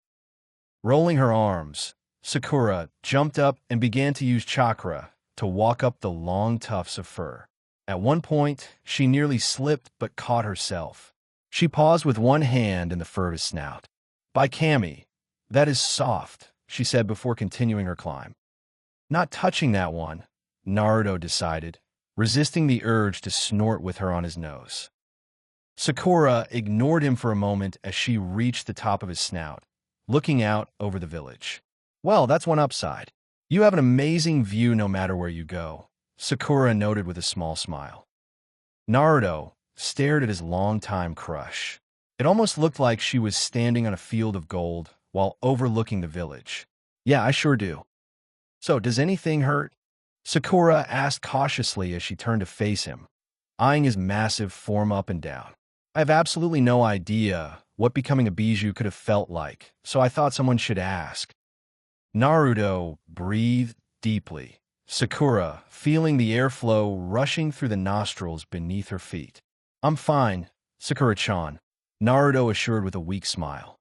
Rolling her arms, Sakura jumped up and began to use chakra to walk up the long tufts of fur. At one point, she nearly slipped but caught herself. She paused with one hand in the fur of his snout. By Kami, that is soft, she said before continuing her climb. Not touching that one, Naruto decided, resisting the urge to snort with her on his nose. Sakura ignored him for a moment as she reached the top of his snout, looking out over the village. Well, that's one upside. You have an amazing view no matter where you go, Sakura noted with a small smile. Naruto stared at his longtime crush. It almost looked like she was standing on a field of gold while overlooking the village. Yeah, I sure do. So, does anything hurt? Sakura asked cautiously as she turned to face him, eyeing his massive form up and down. I have absolutely no idea what becoming a Bijou could have felt like, so I thought someone should ask. Naruto breathed deeply, Sakura feeling the airflow rushing through the nostrils beneath her feet. I'm fine, Sakura-chan, Naruto assured with a weak smile.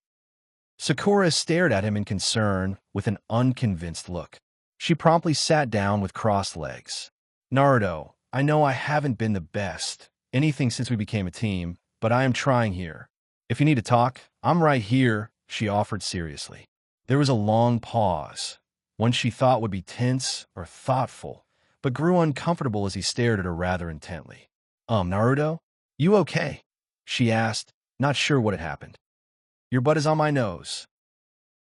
Sakura stared at him in concern with an unconvinced look. She promptly sat down with crossed legs. Naruto, I know I haven't been the best, anything since we became a team, but I am trying here. If you need to talk, I'm right here, she offered seriously. There was a long pause, one she thought would be tense or thoughtful, but grew uncomfortable as he stared at her rather intently. Naruto? You okay? She asked, not sure what had happened. Your butt is on my nose.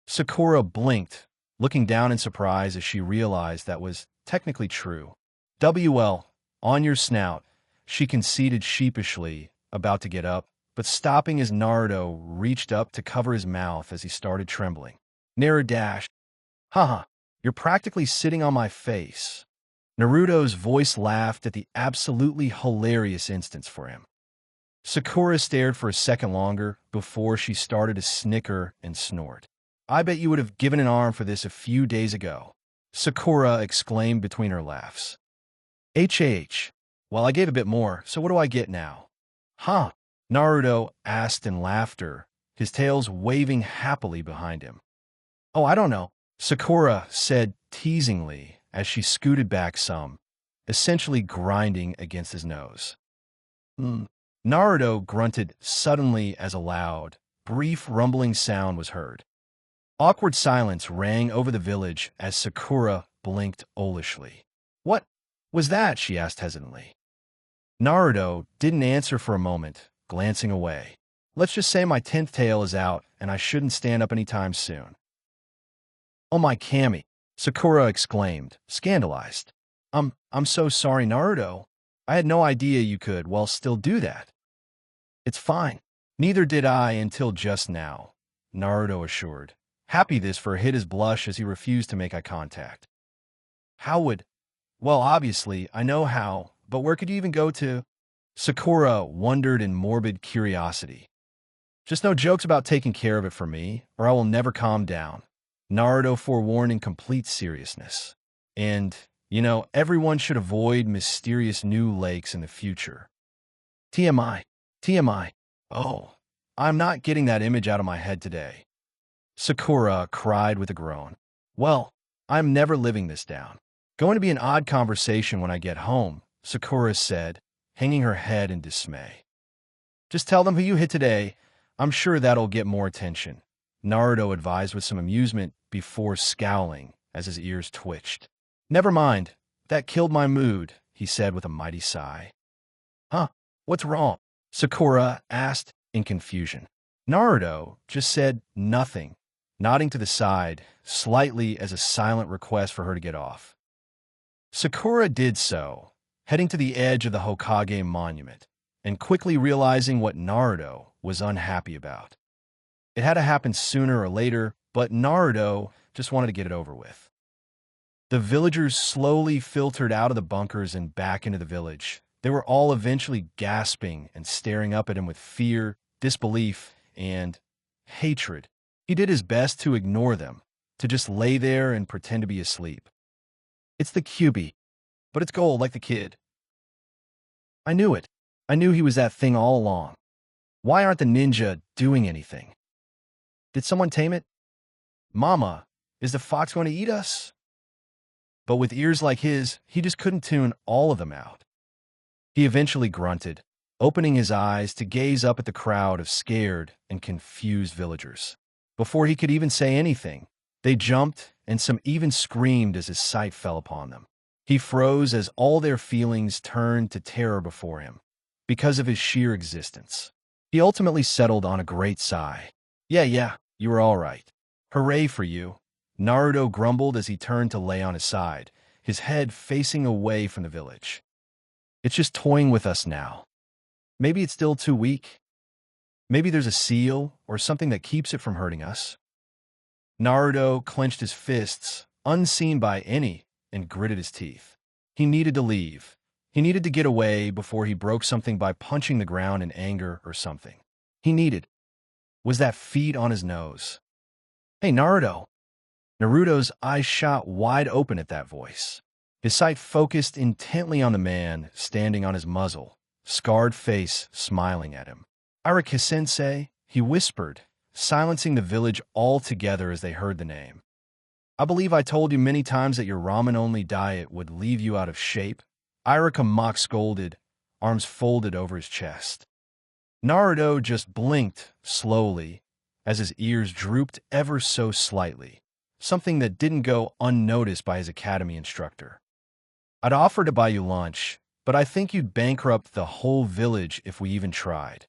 Sakura blinked, looking down in surprise as she realized that was technically true. WL, on your snout, she conceded sheepishly, about to get up, but stopping as Naruto reached up to cover his mouth as he started trembling. Narrated. Haha, you're practically sitting on my face. Naruto's voice laughed at the absolutely hilarious instance for him. Sakura stared for a second longer before she started to snicker and snort. I bet you would have given an arm for this a few days ago, Sakura exclaimed between her laughs. Well, I gave a bit more, so what do I get now? Huh? Naruto asked in laughter, his tails waving happily behind him. Oh, I don't know, Sakura said teasingly as she scooted back some, essentially grinding against his nose. Naruto grunted suddenly as a loud, brief rumbling sound was heard. Awkward silence rang over the village as Sakura blinked owlishly. What was that? She asked hesitantly. Naruto didn't answer for a moment, glancing away. Let's just say my 10th tail is out and I shouldn't stand up anytime soon. Oh my Kami, Sakura exclaimed, scandalized. I'm so sorry, Naruto. I had no idea you could, well, still do that. It's fine. Neither did I until just now, Naruto assured, happy this for hid his blush as he refused to make eye contact. How would? Well, obviously, I know how, but where could you even go to? Sakura wondered in morbid curiosity. Just no jokes about taking care of it for me, or I will never calm down, Naruto forewarned in complete seriousness. And, everyone should avoid mysterious new lakes in the future. TMI. Oh, I'm not getting that image out of my head today. Sakura cried with a groan. Well, I'm never living this down. Going to be an odd conversation when I get home, Sakura said, hanging her head in dismay. Just tell them who you hit today. I'm sure that'll get more attention, Naruto advised with some amusement before scowling as his ears twitched. Never mind. That killed my mood, he said with a mighty sigh. Huh? What's wrong? Sakura asked in confusion. Naruto just said nothing, nodding to the side, slightly as a silent request for her to get off. Sakura did so, heading to the edge of the Hokage monument, and quickly realizing what Naruto was unhappy about. It had to happen sooner or later, but Naruto just wanted to get it over with. The villagers slowly filtered out of the bunkers and back into the village. They were all eventually gasping and staring up at him with fear, disbelief, and hatred. He did his best to ignore them, to just lay there and pretend to be asleep. It's the QB, but it's gold like the kid. I knew it. I knew he was that thing all along. Why aren't the ninja doing anything? Did someone tame it? Mama, is the fox going to eat us? But with ears like his, he just couldn't tune all of them out. He eventually grunted, opening his eyes to gaze up at the crowd of scared and confused villagers. Before he could even say anything, they jumped, and some even screamed as his sight fell upon them. He froze as all their feelings turned to terror before him, because of his sheer existence. He ultimately settled on a great sigh. Yeah, you were all right. Hooray for you, Naruto grumbled as he turned to lay on his side, his head facing away from the village. It's just toying with us now. Maybe it's still too weak. Maybe there's a seal or something that keeps it from hurting us. Naruto clenched his fists, unseen by any, and gritted his teeth. He needed to leave. He needed to get away before he broke something by punching the ground in anger or something. Was that feet on his nose. Hey, Naruto. Naruto's eyes shot wide open at that voice. His sight focused intently on the man standing on his muzzle, scarred face smiling at him. Araki-sensei, he whispered, silencing the village altogether as they heard the name. I believe I told you many times that your ramen-only diet would leave you out of shape. Irika mock scolded, arms folded over his chest. Naruto just blinked slowly, as his ears drooped ever so slightly, something that didn't go unnoticed by his academy instructor. I'd offer to buy you lunch, but I think you'd bankrupt the whole village if we even tried.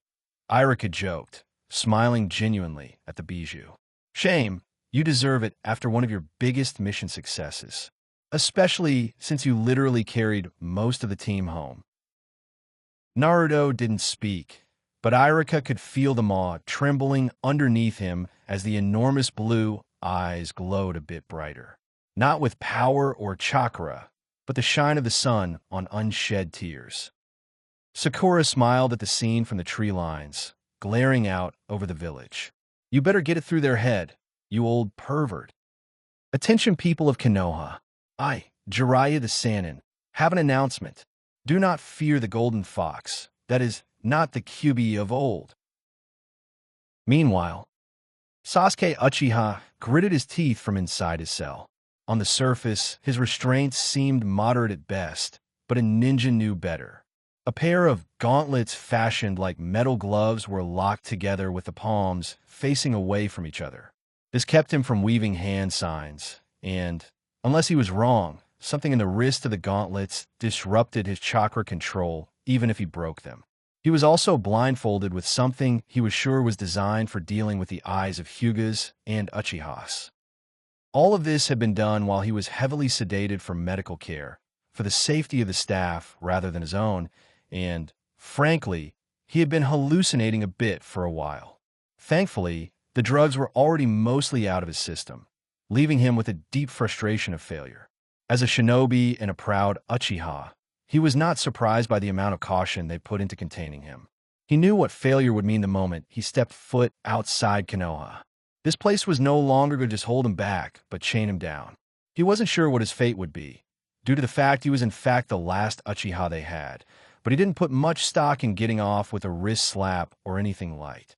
Irika joked, smiling genuinely at the bijou. Shame, you deserve it after one of your biggest mission successes, especially since you literally carried most of the team home. Naruto didn't speak, but Irika could feel the maw trembling underneath him as the enormous blue eyes glowed a bit brighter. Not with power or chakra, but the shine of the sun on unshed tears. Sakura smiled at the scene from the tree lines, glaring out over the village. You better get it through their head, you old pervert. Attention people of Konoha. I, Jiraiya the Sannin, have an announcement. Do not fear the golden fox, that is, not the Kyuubi of old. Meanwhile, Sasuke Uchiha gritted his teeth from inside his cell. On the surface, his restraints seemed moderate at best, but a ninja knew better. A pair of gauntlets fashioned like metal gloves were locked together with the palms facing away from each other. This kept him from weaving hand signs, and, unless he was wrong, something in the wrist of the gauntlets disrupted his chakra control, even if he broke them. He was also blindfolded with something he was sure was designed for dealing with the eyes of Hyugas and Uchihas. All of this had been done while he was heavily sedated for medical care, for the safety of the staff rather than his own, and, frankly, he had been hallucinating a bit for a while. Thankfully, the drugs were already mostly out of his system, leaving him with a deep frustration of failure. As a shinobi and a proud Uchiha, he was not surprised by the amount of caution they put into containing him. He knew what failure would mean the moment he stepped foot outside Konoha. This place was no longer going to just hold him back, but chain him down. He wasn't sure what his fate would be, due to the fact he was in fact the last Uchiha they had, but he didn't put much stock in getting off with a wrist slap or anything light.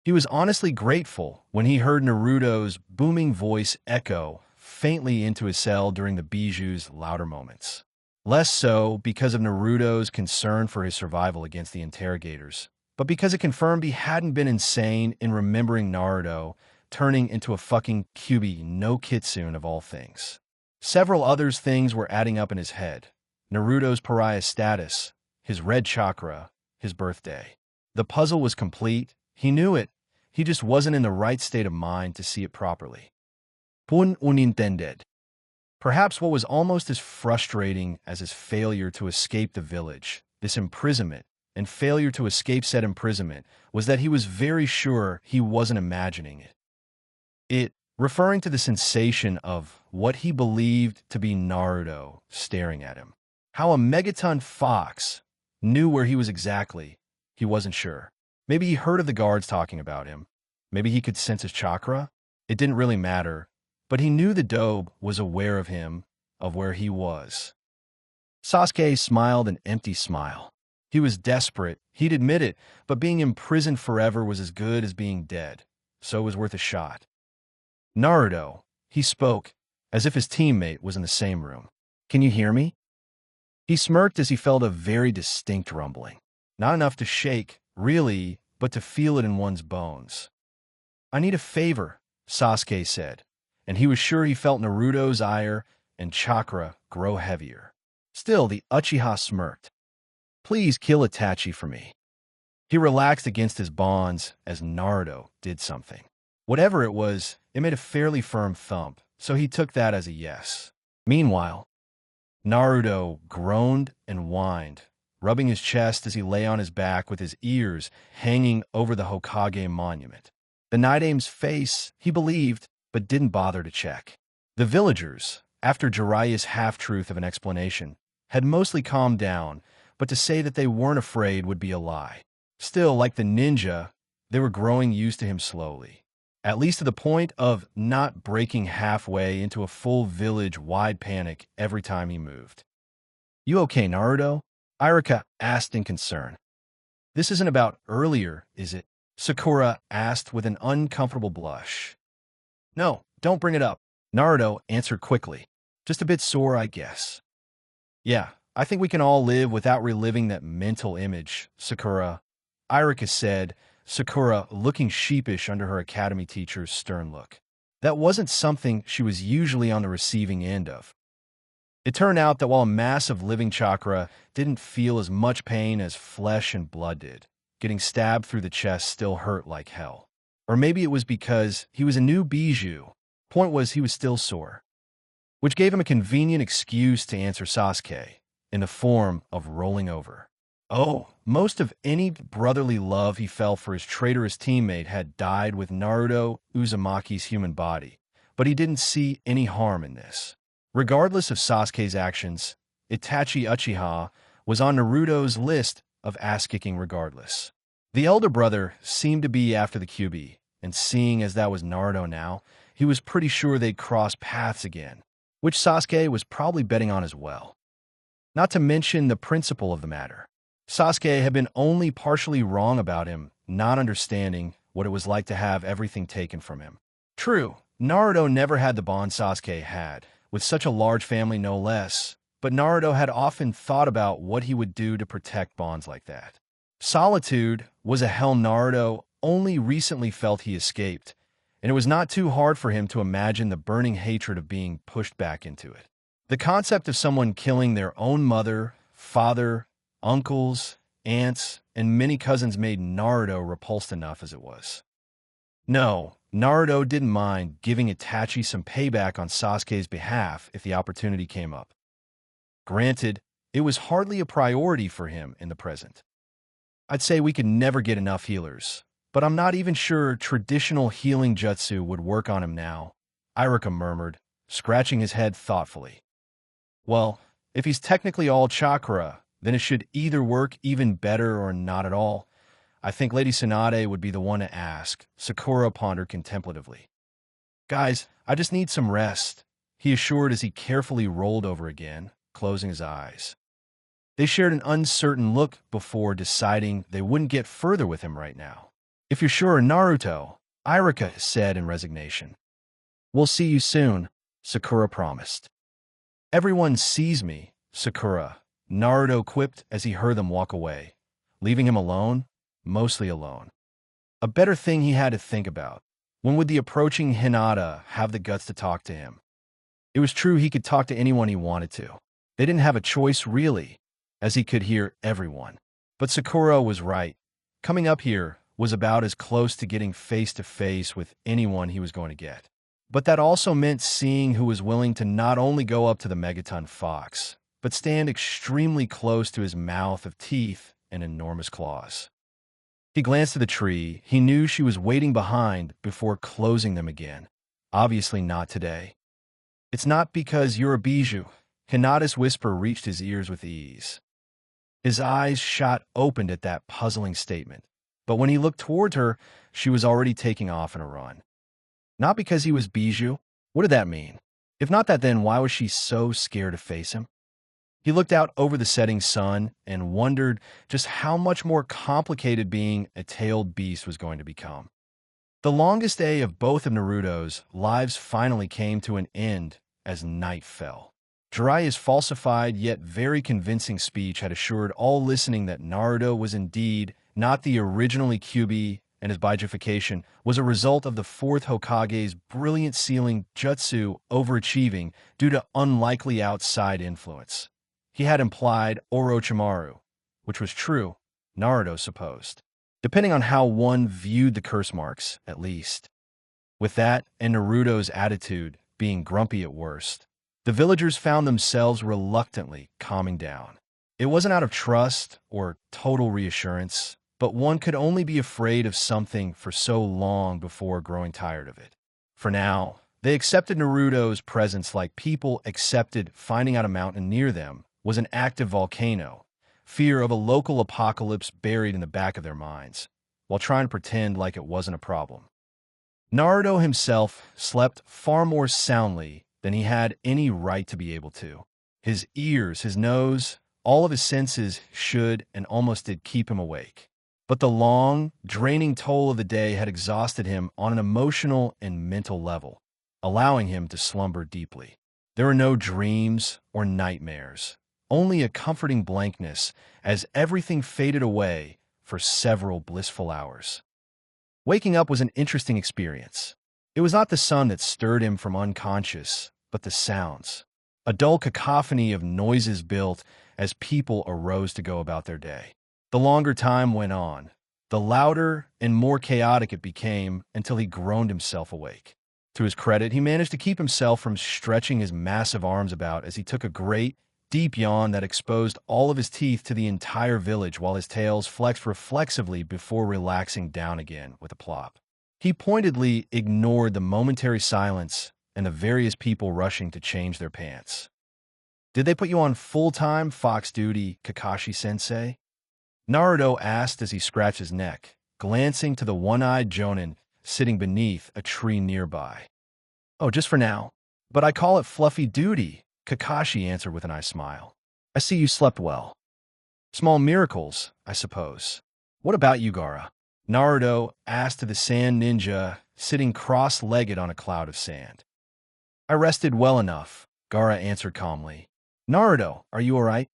He was honestly grateful when he heard Naruto's booming voice echo faintly into his cell during the bijou's louder moments. Less so because of Naruto's concern for his survival against the interrogators, but because it confirmed he hadn't been insane in remembering Naruto turning into a fucking Kyuubi no Kitsune of all things. Several other things were adding up in his head. Naruto's pariah status, his red chakra, his birthday. The puzzle was complete. He knew it. He just wasn't in the right state of mind to see it properly. Pun unintended. Perhaps what was almost as frustrating as his failure to escape the village, this imprisonment, and failure to escape said imprisonment, was that he was very sure he wasn't imagining it. It, referring to the sensation of what he believed to be Naruto staring at him. How a megaton fox knew where he was exactly, he wasn't sure. Maybe he heard of the guards talking about him. Maybe he could sense his chakra. It didn't really matter, but he knew the dobe was aware of him, of where he was. Sasuke smiled an empty smile. He was desperate, he'd admit it, but being imprisoned forever was as good as being dead, so it was worth a shot. Naruto, he spoke, as if his teammate was in the same room. Can you hear me? He smirked as he felt a very distinct rumbling. Not enough to shake, really, but to feel it in one's bones. I need a favor, Sasuke said, and he was sure he felt Naruto's ire and chakra grow heavier. Still, the Uchiha smirked. Please kill Itachi for me. He relaxed against his bonds as Naruto did something. Whatever it was, it made a fairly firm thump, so he took that as a yes. Meanwhile, Naruto groaned and whined, rubbing his chest as he lay on his back with his ears hanging over the Hokage monument. The Night Aim's face, he believed, but didn't bother to check. The villagers, after Jiraiya's half-truth of an explanation, had mostly calmed down, but to say that they weren't afraid would be a lie. Still, like the ninja, they were growing used to him slowly, at least to the point of not breaking halfway into a full village-wide panic every time he moved. You okay, Naruto? Irika asked in concern. This isn't about earlier, is it? Sakura asked with an uncomfortable blush. No, don't bring it up, Naruto answered quickly. Just a bit sore, I guess. Yeah, I think we can all live without reliving that mental image, Sakura, Irika said, Sakura looking sheepish under her academy teacher's stern look. That wasn't something she was usually on the receiving end of. It turned out that while a mass of living chakra didn't feel as much pain as flesh and blood did, getting stabbed through the chest still hurt like hell. Or maybe it was because he was a new bijou. Point was, he was still sore, which gave him a convenient excuse to answer Sasuke in the form of rolling over. Oh, most of any brotherly love he felt for his traitorous teammate had died with Naruto Uzumaki's human body, but he didn't see any harm in this. Regardless of Sasuke's actions, Itachi Uchiha was on Naruto's list of ass-kicking regardless. The elder brother seemed to be after the QB, and seeing as that was Naruto now, he was pretty sure they'd cross paths again, which Sasuke was probably betting on as well. Not to mention the principle of the matter. Sasuke had been only partially wrong about him, not understanding what it was like to have everything taken from him. True, Naruto never had the bond Sasuke had, with such a large family no less, but Naruto had often thought about what he would do to protect bonds like that. Solitude was a hell Naruto only recently felt he escaped, and it was not too hard for him to imagine the burning hatred of being pushed back into it. The concept of someone killing their own mother, father, uncles, aunts, and many cousins made Naruto repulsed enough as it was. No, Naruto didn't mind giving Itachi some payback on Sasuke's behalf if the opportunity came up. Granted, it was hardly a priority for him in the present. I'd say we could never get enough healers, but I'm not even sure traditional healing jutsu would work on him now, Iruka murmured, scratching his head thoughtfully. Well, if he's technically all chakra, then it should either work even better or not at all. I think Lady Tsunade would be the one to ask, Sakura pondered contemplatively. Guys, I just need some rest, he assured as he carefully rolled over again, closing his eyes. They shared an uncertain look before deciding they wouldn't get further with him right now. If you're sure, Naruto, Iruka said in resignation. We'll see you soon, Sakura promised. Everyone sees me, Sakura, Naruto quipped as he heard them walk away, leaving him alone, mostly alone. A better thing he had to think about. When would the approaching Hinata have the guts to talk to him? It was true he could talk to anyone he wanted to. They didn't have a choice really, as he could hear everyone. But Sakura was right. Coming up here was about as close to getting face-to-face with anyone he was going to get. But that also meant seeing who was willing to not only go up to the Megaton Fox, but stand extremely close to his mouth of teeth and enormous claws. He glanced at the tree. He knew she was waiting behind before closing them again. Obviously not today. It's not because you're a bijou. Hinata's whisper reached his ears with ease. His eyes shot open at that puzzling statement. But when he looked toward her, she was already taking off in a run. Not because he was bijou. What did that mean? If not that, then why was she so scared to face him? He looked out over the setting sun and wondered just how much more complicated being a tailed beast was going to become. The longest day of both of Naruto's lives finally came to an end as night fell. Jiraiya's falsified yet very convincing speech had assured all listening that Naruto was indeed not the originally QB, and his bijuification was a result of the fourth Hokage's brilliant sealing jutsu overachieving due to unlikely outside influence. He had implied Orochimaru, which was true, Naruto supposed, depending on how one viewed the curse marks, at least. With that, and Naruto's attitude being grumpy at worst, the villagers found themselves reluctantly calming down. It wasn't out of trust or total reassurance, but one could only be afraid of something for so long before growing tired of it. For now, they accepted Naruto's presence like people accepted finding out a mountain near them was an active volcano, fear of a local apocalypse buried in the back of their minds, while trying to pretend like it wasn't a problem. Naruto himself slept far more soundly than he had any right to be able to. His ears, his nose, all of his senses should and almost did keep him awake. But the long, draining toll of the day had exhausted him on an emotional and mental level, allowing him to slumber deeply. There were no dreams or nightmares, only a comforting blankness as everything faded away for several blissful hours. Waking up was an interesting experience. It was not the sun that stirred him from unconscious, but the sounds. A dull cacophony of noises built as people arose to go about their day. The longer time went on, the louder and more chaotic it became until he groaned himself awake. To his credit, he managed to keep himself from stretching his massive arms about as he took a great, deep yawn that exposed all of his teeth to the entire village while his tails flexed reflexively before relaxing down again with a plop. He pointedly ignored the momentary silence and the various people rushing to change their pants. "Did they put you on full-time fox duty, Kakashi-sensei?" Naruto asked as he scratched his neck, glancing to the one-eyed Jonin sitting beneath a tree nearby. "Oh, just for now. But I call it fluffy duty," Kakashi answered with an eye smile. "I see you slept well. Small miracles, I suppose. What about you, Gaara?" Naruto asked of the sand ninja sitting cross-legged on a cloud of sand. "I rested well enough," Gaara answered calmly. "Naruto, are you all right?"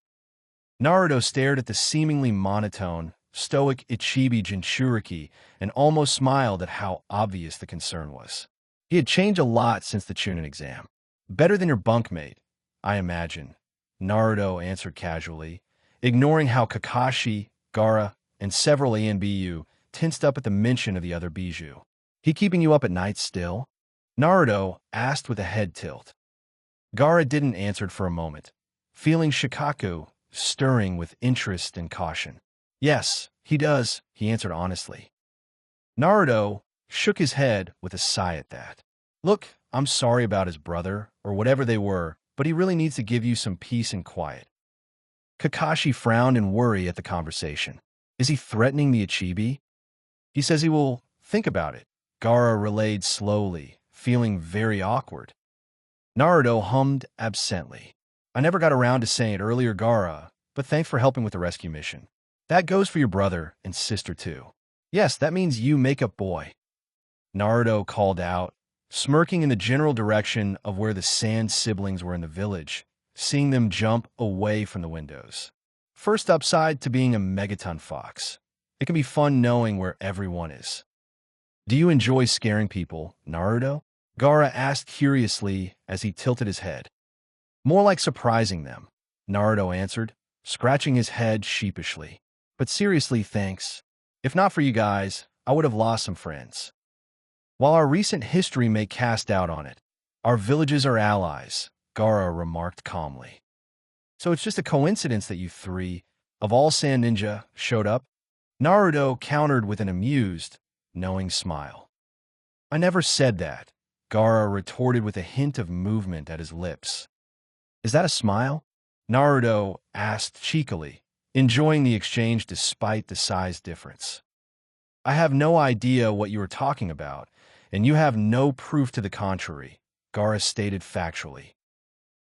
Naruto stared at the seemingly monotone, stoic Ichibi Jinchuriki and almost smiled at how obvious the concern was. He had changed a lot since the Chunin exam. "Better than your bunkmate, I imagine," Naruto answered casually, ignoring how Kakashi, Gaara, and several ANBU tensed up at the mention of the other Bijou. "He keeping you up at night still?" Naruto asked with a head tilt. Gaara didn't answer for a moment, feeling Shikaku stirring with interest and caution. "Yes, he does," he answered honestly. Naruto shook his head with a sigh at that. "Look, I'm sorry about his brother, or whatever they were, but he really needs to give you some peace and quiet." Kakashi frowned in worry at the conversation. "Is he threatening the Ichibi?" "He says he will think about it," Gaara relayed slowly, feeling very awkward. Naruto hummed absently. "I never got around to saying it earlier, Gaara, but thanks for helping with the rescue mission. That goes for your brother and sister, too." "Yes, that means you, makeup boy," Naruto called out, smirking in the general direction of where the Sand siblings were in the village, seeing them jump away from the windows. First upside to being a megaton fox. It can be fun knowing where everyone is. "Do you enjoy scaring people, Naruto?" Gaara asked curiously as he tilted his head. "More like surprising them," Naruto answered, scratching his head sheepishly. "But seriously, thanks. If not for you guys, I would have lost some friends. While our recent history may cast doubt on it, our villages are allies," Gaara remarked calmly. "So it's just a coincidence that you three, of all Sand Ninja, showed up?" Naruto countered with an amused, knowing smile. "I never said that," Gaara retorted with a hint of movement at his lips. "Is that a smile?" Naruto asked cheekily, enjoying the exchange despite the size difference. "I have no idea what you are talking about, and you have no proof to the contrary," Gaara stated factually.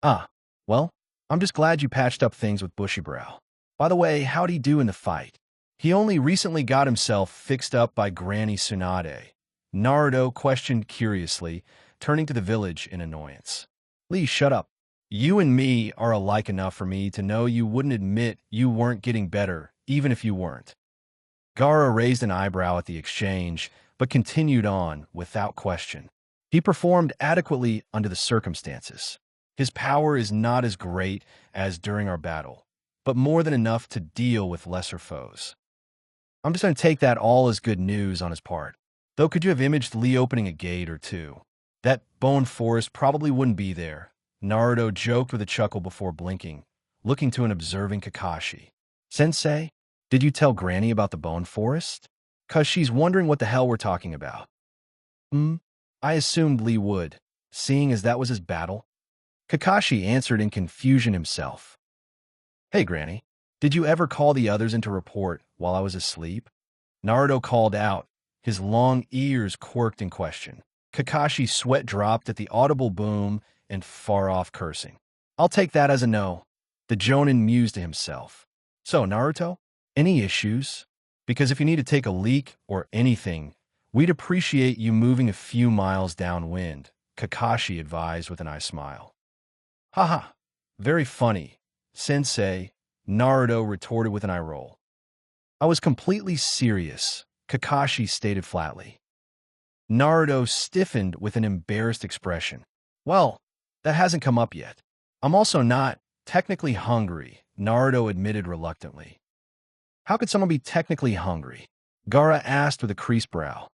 "Ah, well, I'm just glad you patched up things with Bushybrow. By the way, how'd he do in the fight?" "He only recently got himself fixed up by Granny Tsunade," Naruto questioned curiously, turning to the village in annoyance. "Lee, shut up. You and me are alike enough for me to know you wouldn't admit you weren't getting better, even if you weren't." Gaara raised an eyebrow at the exchange, but continued on without question. "He performed adequately under the circumstances. His power is not as great as during our battle, but more than enough to deal with lesser foes." I'm just going to take that all as good news on his part. Though could you have imaged Lee opening a gate or two? That bone forest probably wouldn't be there, Naruto joked with a chuckle before blinking, looking to an observing Kakashi. "Sensei, did you tell Granny about the bone forest? 'Cause she's wondering what the hell we're talking about." I assumed Lee would, seeing as that was his battle." Kakashi answered in confusion himself. "Hey, Granny, did you ever call the others in to report while I was asleep?" Naruto called out, his long ears quirked in question. Kakashi's sweat dropped at the audible boom and far-off cursing. "I'll take that as a no," the Jonin mused to himself. "So, Naruto, any issues? Because if you need to take a leak or anything, we'd appreciate you moving a few miles downwind," Kakashi advised with an eye smile. "Haha, very funny, Sensei," Naruto retorted with an eye roll. "I was completely serious," Kakashi stated flatly. Naruto stiffened with an embarrassed expression. Well, that hasn't come up yet. I'm also not technically hungry, Naruto admitted reluctantly. How could someone be technically hungry? Gaara asked with a creased brow.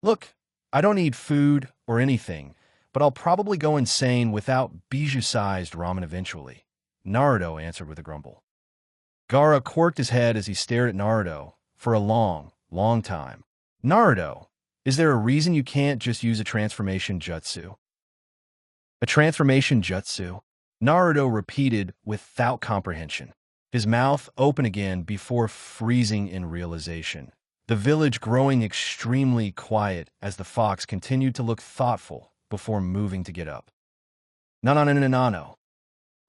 Look, I don't need food or anything, but I'll probably go insane without bijou-sized ramen eventually, Naruto answered with a grumble. Gaara quirked his head as he stared at Naruto for a long, long time. Naruto, is there a reason you can't just use a transformation jutsu? A transformation jutsu? Naruto repeated without comprehension, his mouth open again before freezing in realization. The village growing extremely quiet as the fox continued to look thoughtful before moving to get up. Nananananano.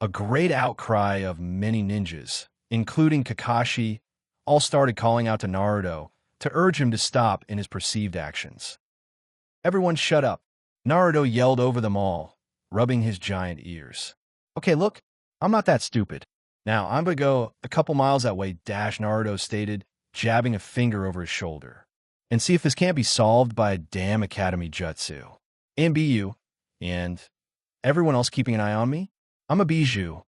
A great outcry of many ninjas, including Kakashi, all started calling out to Naruto to urge him to stop in his perceived actions. Everyone shut up, Naruto yelled over them all, rubbing his giant ears. Okay, look, I'm not that stupid. Now, I'm gonna go a couple miles that way, Naruto stated, jabbing a finger over his shoulder, and see if this can't be solved by a damn academy jutsu. And be you, and everyone else keeping an eye on me? I'm a bijou.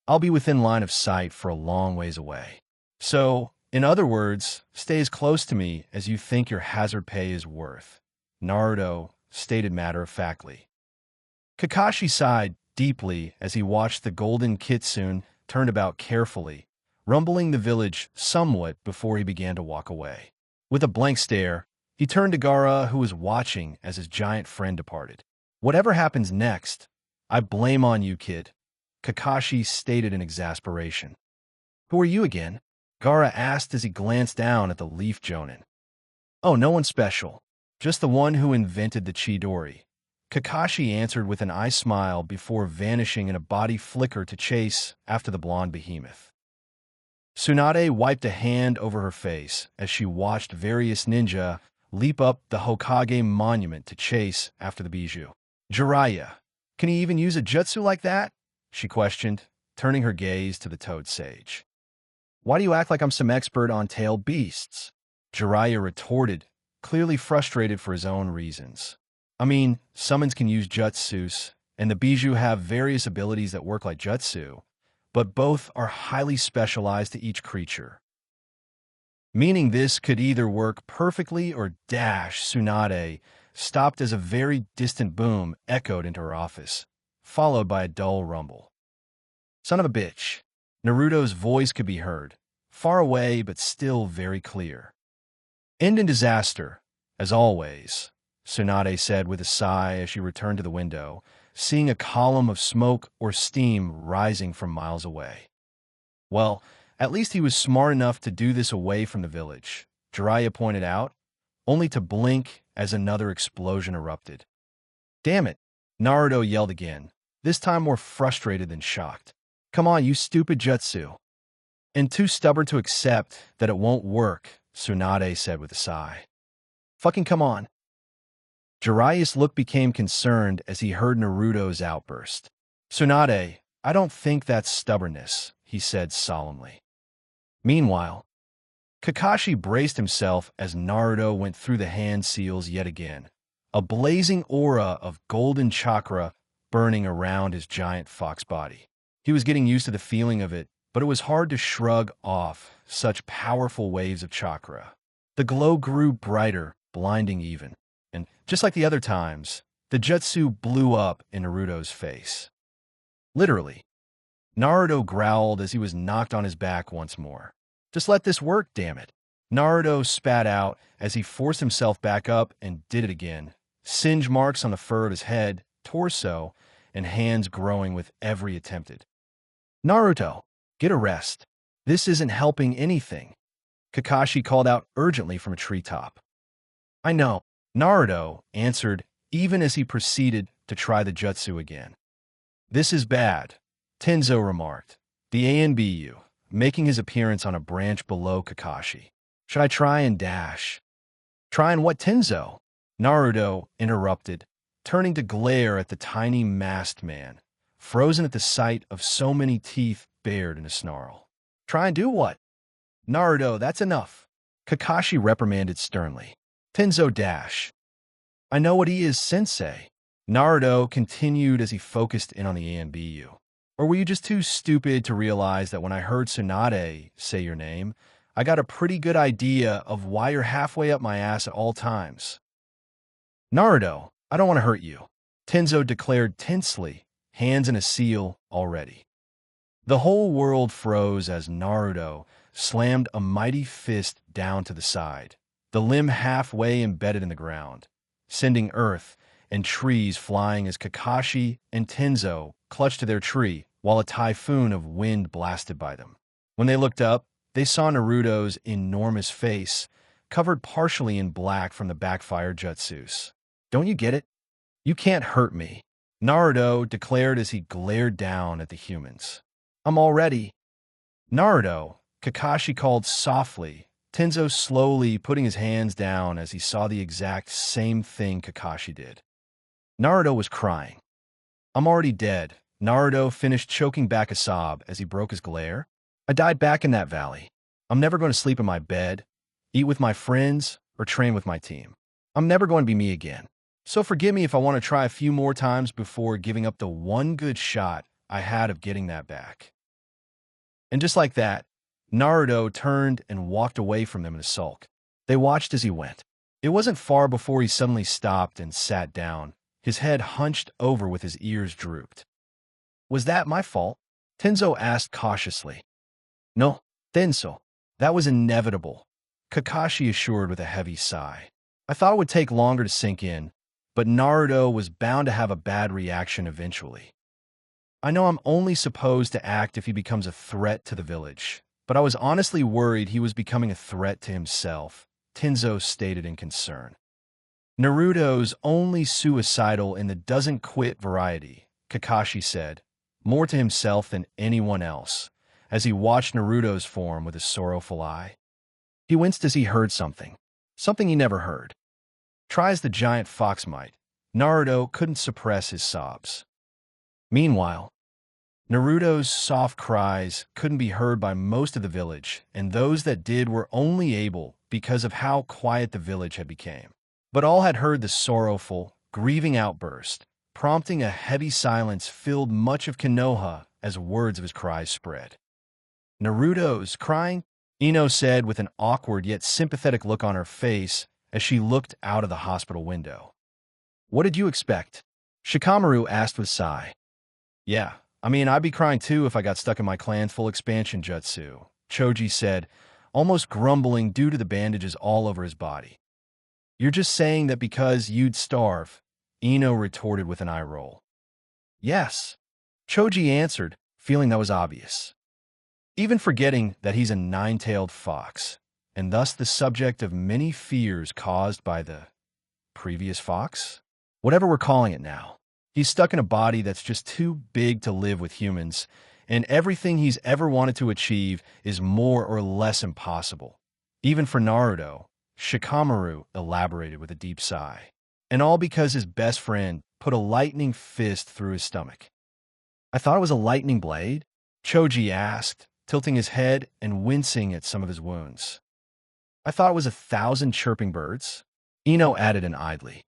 I'll be within line of sight for a long ways away. So, in other words, stay as close to me as you think your hazard pay is worth, Naruto stated matter-of-factly. Kakashi sighed deeply as he watched the golden kitsune turn about carefully, rumbling the village somewhat before he began to walk away. With a blank stare, he turned to Gaara, who was watching as his giant friend departed. Whatever happens next, I blame on you, kid, Kakashi stated in exasperation. Who are you again? Gaara asked as he glanced down at the leaf jonin. Oh, no one special. Just the one who invented the Chidori. Kakashi answered with an eye smile before vanishing in a body flicker to chase after the blonde behemoth. Tsunade wiped a hand over her face as she watched various ninja leap up the Hokage monument to chase after the bijou. Jiraiya, can he even use a jutsu like that? She questioned, turning her gaze to the toad sage. Why do you act like I'm some expert on tailed beasts? Jiraiya retorted, clearly frustrated for his own reasons. I mean, summons can use jutsus, and the bijou have various abilities that work like jutsu, but both are highly specialized to each creature. Meaning this could either work perfectly or Tsunade stopped as a very distant boom echoed into her office, followed by a dull rumble. Son of a bitch. Naruto's voice could be heard, far away but still very clear. End in disaster, as always, Tsunade said with a sigh as she returned to the window, seeing a column of smoke or steam rising from miles away. Well, at least he was smart enough to do this away from the village, Jiraiya pointed out, only to blink as another explosion erupted. Damn it, Naruto yelled again, this time more frustrated than shocked. Come on, you stupid jutsu. And too stubborn to accept that it won't work, Tsunade said with a sigh. Fucking come on. Jiraiya's look became concerned as he heard Naruto's outburst. Tsunade, I don't think that's stubbornness, he said solemnly. Meanwhile, Kakashi braced himself as Naruto went through the hand seals yet again, a blazing aura of golden chakra burning around his giant fox body. He was getting used to the feeling of it, but it was hard to shrug off such powerful waves of chakra. The glow grew brighter, blinding even, and just like the other times, the jutsu blew up in Naruto's face. Literally. Naruto growled as he was knocked on his back once more. Just let this work, damn it. Naruto spat out as he forced himself back up and did it again, singe marks on the fur of his head, torso, and hands growing with every attempted. Naruto, get a rest. This isn't helping anything, Kakashi called out urgently from a treetop. I know, Naruto answered even as he proceeded to try the jutsu again. This is bad, Tenzo remarked, the ANBU, making his appearance on a branch below Kakashi. Should I try and dash? Try and what, Tenzo? Naruto interrupted, turning to glare at the tiny masked man, frozen at the sight of so many teeth bared in a snarl. Try and do what? Naruto, that's enough, Kakashi reprimanded sternly. Tenzo dash. I know what he is, sensei. Naruto continued as he focused in on the ANBU. Or were you just too stupid to realize that when I heard Tsunade say your name, I got a pretty good idea of why you're halfway up my ass at all times? Naruto, I don't want to hurt you, Tenzo declared tensely, hands in a seal already. The whole world froze as Naruto slammed a mighty fist down to the side, the limb halfway embedded in the ground, sending earth and trees flying as Kakashi and Tenzo clutched to their tree while a typhoon of wind blasted by them. When they looked up, they saw Naruto's enormous face, covered partially in black from the backfire jutsus. Don't you get it? You can't hurt me, Naruto declared as he glared down at the humans. I'm all ready. Naruto, Kakashi called softly, Tenzo slowly putting his hands down as he saw the exact same thing Kakashi did. Naruto was crying. I'm already dead. Naruto finished choking back a sob as he broke his glare. I died back in that valley. I'm never going to sleep in my bed, eat with my friends, or train with my team. I'm never going to be me again. So forgive me if I want to try a few more times before giving up the one good shot I had of getting that back. And just like that, Naruto turned and walked away from them in a sulk. They watched as he went. It wasn't far before he suddenly stopped and sat down, his head hunched over with his ears drooped. Was that my fault? Tenzo asked cautiously. No, Tenzo. That was inevitable, Kakashi assured with a heavy sigh. I thought it would take longer to sink in, but Naruto was bound to have a bad reaction eventually. I know I'm only supposed to act if he becomes a threat to the village, but I was honestly worried he was becoming a threat to himself, Tenzo stated in concern. Naruto's only suicidal in the doesn't quit variety, Kakashi said, more to himself than anyone else, as he watched Naruto's form with a sorrowful eye. He winced as he heard something he never heard. Try as the giant fox might, Naruto couldn't suppress his sobs. Meanwhile, Naruto's soft cries couldn't be heard by most of the village, and those that did were only able because of how quiet the village had become. But all had heard the sorrowful, grieving outburst, prompting a heavy silence filled much of Konoha as words of his cries spread. Naruto's crying? Ino said with an awkward yet sympathetic look on her face as she looked out of the hospital window. What did you expect? Shikamaru asked with a sigh. Yeah, I'd be crying too if I got stuck in my clan's full expansion jutsu, Choji said, almost grumbling due to the bandages all over his body. You're just saying that because you'd starve, Ino retorted with an eye roll. Yes, Choji answered, feeling that was obvious. Even forgetting that he's a nine-tailed fox, and thus the subject of many fears caused by the previous fox? Whatever we're calling it now. He's stuck in a body that's just too big to live with humans, and everything he's ever wanted to achieve is more or less impossible. Even for Naruto, Shikamaru elaborated with a deep sigh. And all because his best friend put a lightning fist through his stomach. I thought it was a lightning blade? Choji asked, tilting his head and wincing at some of his wounds. I thought it was 1,000 chirping birds. Ino added in idly.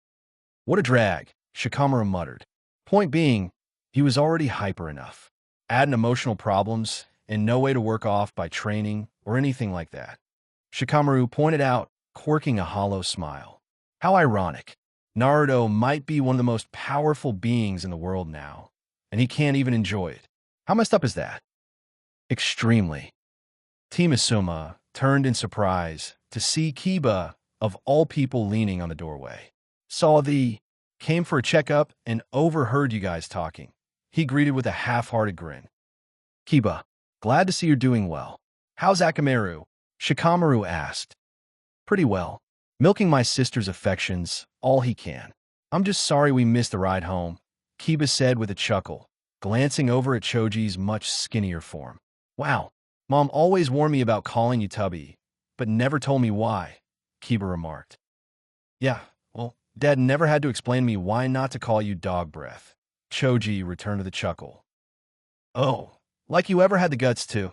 What a drag, Shikamaru muttered. Point being, he was already hyper enough. Add in emotional problems and no way to work off by training or anything like that. Shikamaru pointed out, quirking a hollow smile. How ironic. Naruto might be one of the most powerful beings in the world now, and he can't even enjoy it. How messed up is that? Extremely. Team Asuma turned in surprise to see Kiba, of all people, leaning on the doorway. Came for a checkup and overheard you guys talking. He greeted with a half-hearted grin. Kiba, glad to see you're doing well. How's Akamaru? Shikamaru asked. Pretty well. Milking my sister's affections, all he can. I'm just sorry we missed the ride home, Kiba said with a chuckle, glancing over at Choji's much skinnier form. Wow, Mom always warned me about calling you Tubby, but never told me why, Kiba remarked. Yeah, well, Dad never had to explain to me why not to call you Dog Breath. Choji returned to the chuckle. Oh, like you ever had the guts to,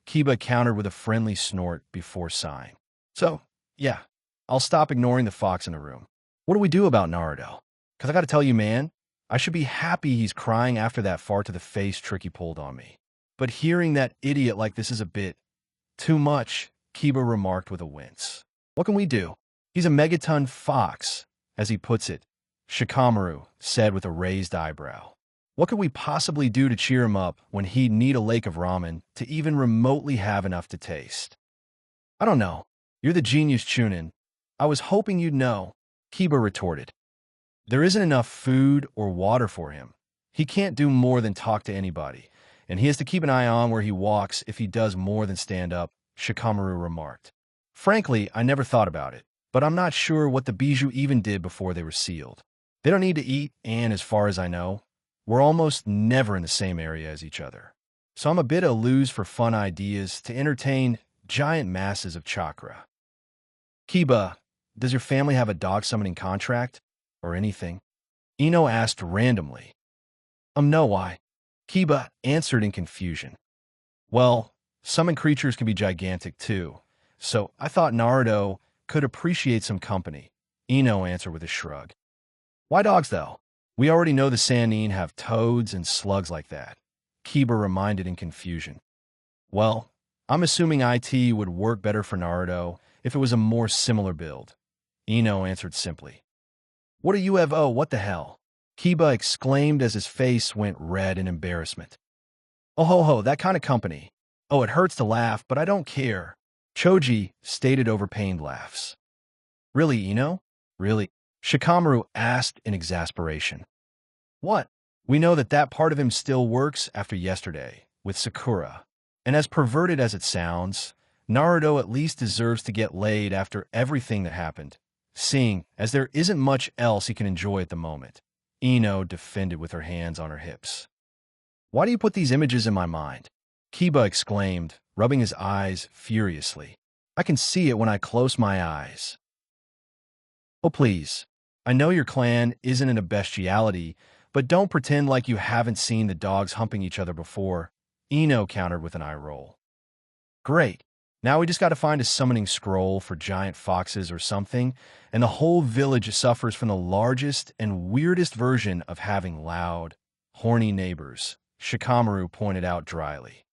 Kiba countered with a friendly snort before sighing. So, Yeah, I'll stop ignoring the fox in the room. What do we do about Naruto? Because I gotta tell you, man, I should be happy he's crying after that far to the face trick he pulled on me. But hearing that idiot like this is a bit too much, Kiba remarked with a wince. What can we do? He's a megaton fox, as he puts it, Shikamaru said with a raised eyebrow. What could we possibly do to cheer him up when he'd need a lake of ramen to even remotely have enough to taste? I don't know. You're the genius, Chunin. I was hoping you'd know, Kiba retorted. There isn't enough food or water for him. He can't do more than talk to anybody, and he has to keep an eye on where he walks if he does more than stand up, Shikamaru remarked. Frankly, I never thought about it, but I'm not sure what the bijou even did before they were sealed. They don't need to eat, and as far as I know, we're almost never in the same area as each other. So I'm a bit at a lose for fun ideas to entertain giant masses of chakra. Kiba, does your family have a dog summoning contract? Or anything? Ino asked randomly. No, why? Kiba answered in confusion. Well, summon creatures can be gigantic too, so I thought Naruto could appreciate some company, Ino answered with a shrug. Why dogs, though? We already know the Sannin have toads and slugs like that, Kiba reminded in confusion. Well, I'm assuming IT would work better for Naruto if it was a more similar build, Ino answered simply. What are UFO? What the hell? Kiba exclaimed as his face went red in embarrassment. Oh ho ho, that kind of company. Oh, it hurts to laugh, but I don't care. Choji stated over pained laughs. Really, Ino? Really? Shikamaru asked in exasperation. What? We know that part of him still works after yesterday, with Sakura. And as perverted as it sounds, Naruto at least deserves to get laid after everything that happened, seeing as there isn't much else he can enjoy at the moment, Ino defended with her hands on her hips. Why do you put these images in my mind? Kiba exclaimed, rubbing his eyes furiously. I can see it when I close my eyes. Oh, please. I know your clan isn't in a bestiality, but don't pretend like you haven't seen the dogs humping each other before, Ino countered with an eye roll. Great. Now we just got to find a summoning scroll for giant foxes or something, and the whole village suffers from the largest and weirdest version of having loud, horny neighbors, Shikamaru pointed out dryly.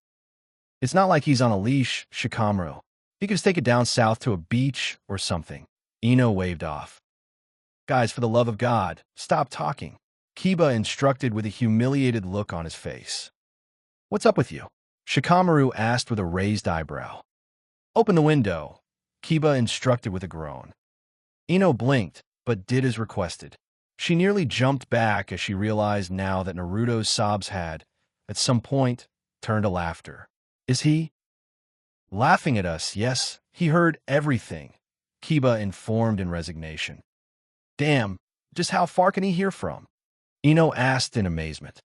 It's not like he's on a leash, Shikamaru. He could just take it down south to a beach or something. Ino waved off. Guys, for the love of God, stop talking, Kiba instructed with a humiliated look on his face. What's up with you? Shikamaru asked with a raised eyebrow. Open the window, Kiba instructed with a groan. Ino blinked, but did as requested. She nearly jumped back as she realized now that Naruto's sobs had, at some point, turned to laughter. Is he? Laughing at us, yes. He heard everything, Kiba informed in resignation. Damn, just how far can he hear from? Ino asked in amazement.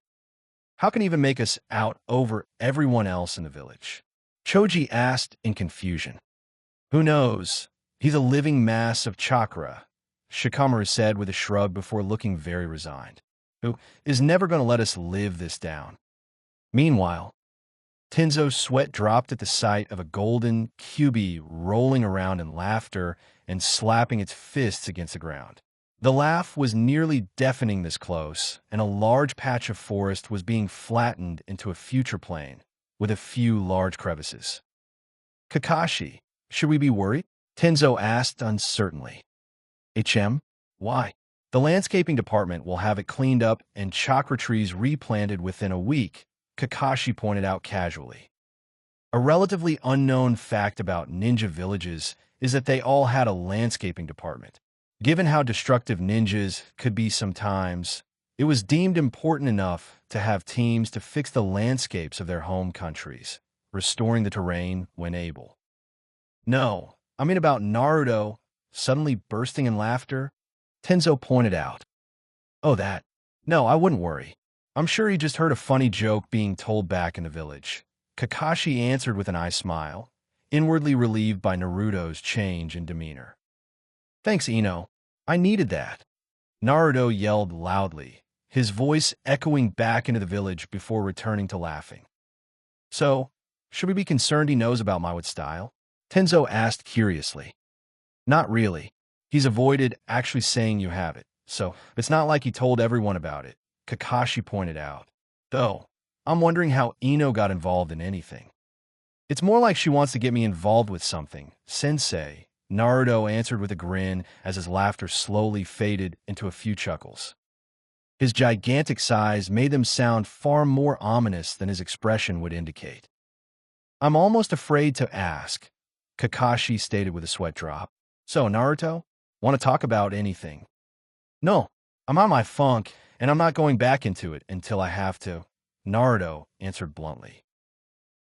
How can he even make us out over everyone else in the village? Choji asked in confusion. Who knows? He's a living mass of chakra, Shikamaru said with a shrug before looking very resigned. Who is never going to let us live this down. Meanwhile, Tenzo's sweat dropped at the sight of a golden Kyuubi rolling around in laughter and slapping its fists against the ground. The laugh was nearly deafening this close, and a large patch of forest was being flattened into a future plain, with a few large crevices. Kakashi, should we be worried? Tenzo asked uncertainly. Why? The landscaping department will have it cleaned up and chakra trees replanted within a week, Kakashi pointed out casually. A relatively unknown fact about ninja villages is that they all had a landscaping department. Given how destructive ninjas could be sometimes, it was deemed important enough to have teams to fix the landscapes of their home countries, restoring the terrain when able. No, I mean about Naruto, suddenly bursting in laughter, Tenzo pointed out. Oh, that. No, I wouldn't worry. I'm sure he just heard a funny joke being told back in the village. Kakashi answered with an eye smile, inwardly relieved by Naruto's change in demeanor. Thanks, Ino. I needed that. Naruto yelled loudly, his voice echoing back into the village before returning to laughing. So, should we be concerned he knows about my style? Tenzo asked curiously. Not really. He's avoided actually saying you have it, so it's not like he told everyone about it, Kakashi pointed out. Though, I'm wondering how Ino got involved in anything. It's more like she wants to get me involved with something, Sensei, Naruto answered with a grin as his laughter slowly faded into a few chuckles. His gigantic size made them sound far more ominous than his expression would indicate. I'm almost afraid to ask, Kakashi stated with a sweat drop. So, Naruto, want to talk about anything? No, I'm on my funk, and I'm not going back into it until I have to, Naruto answered bluntly.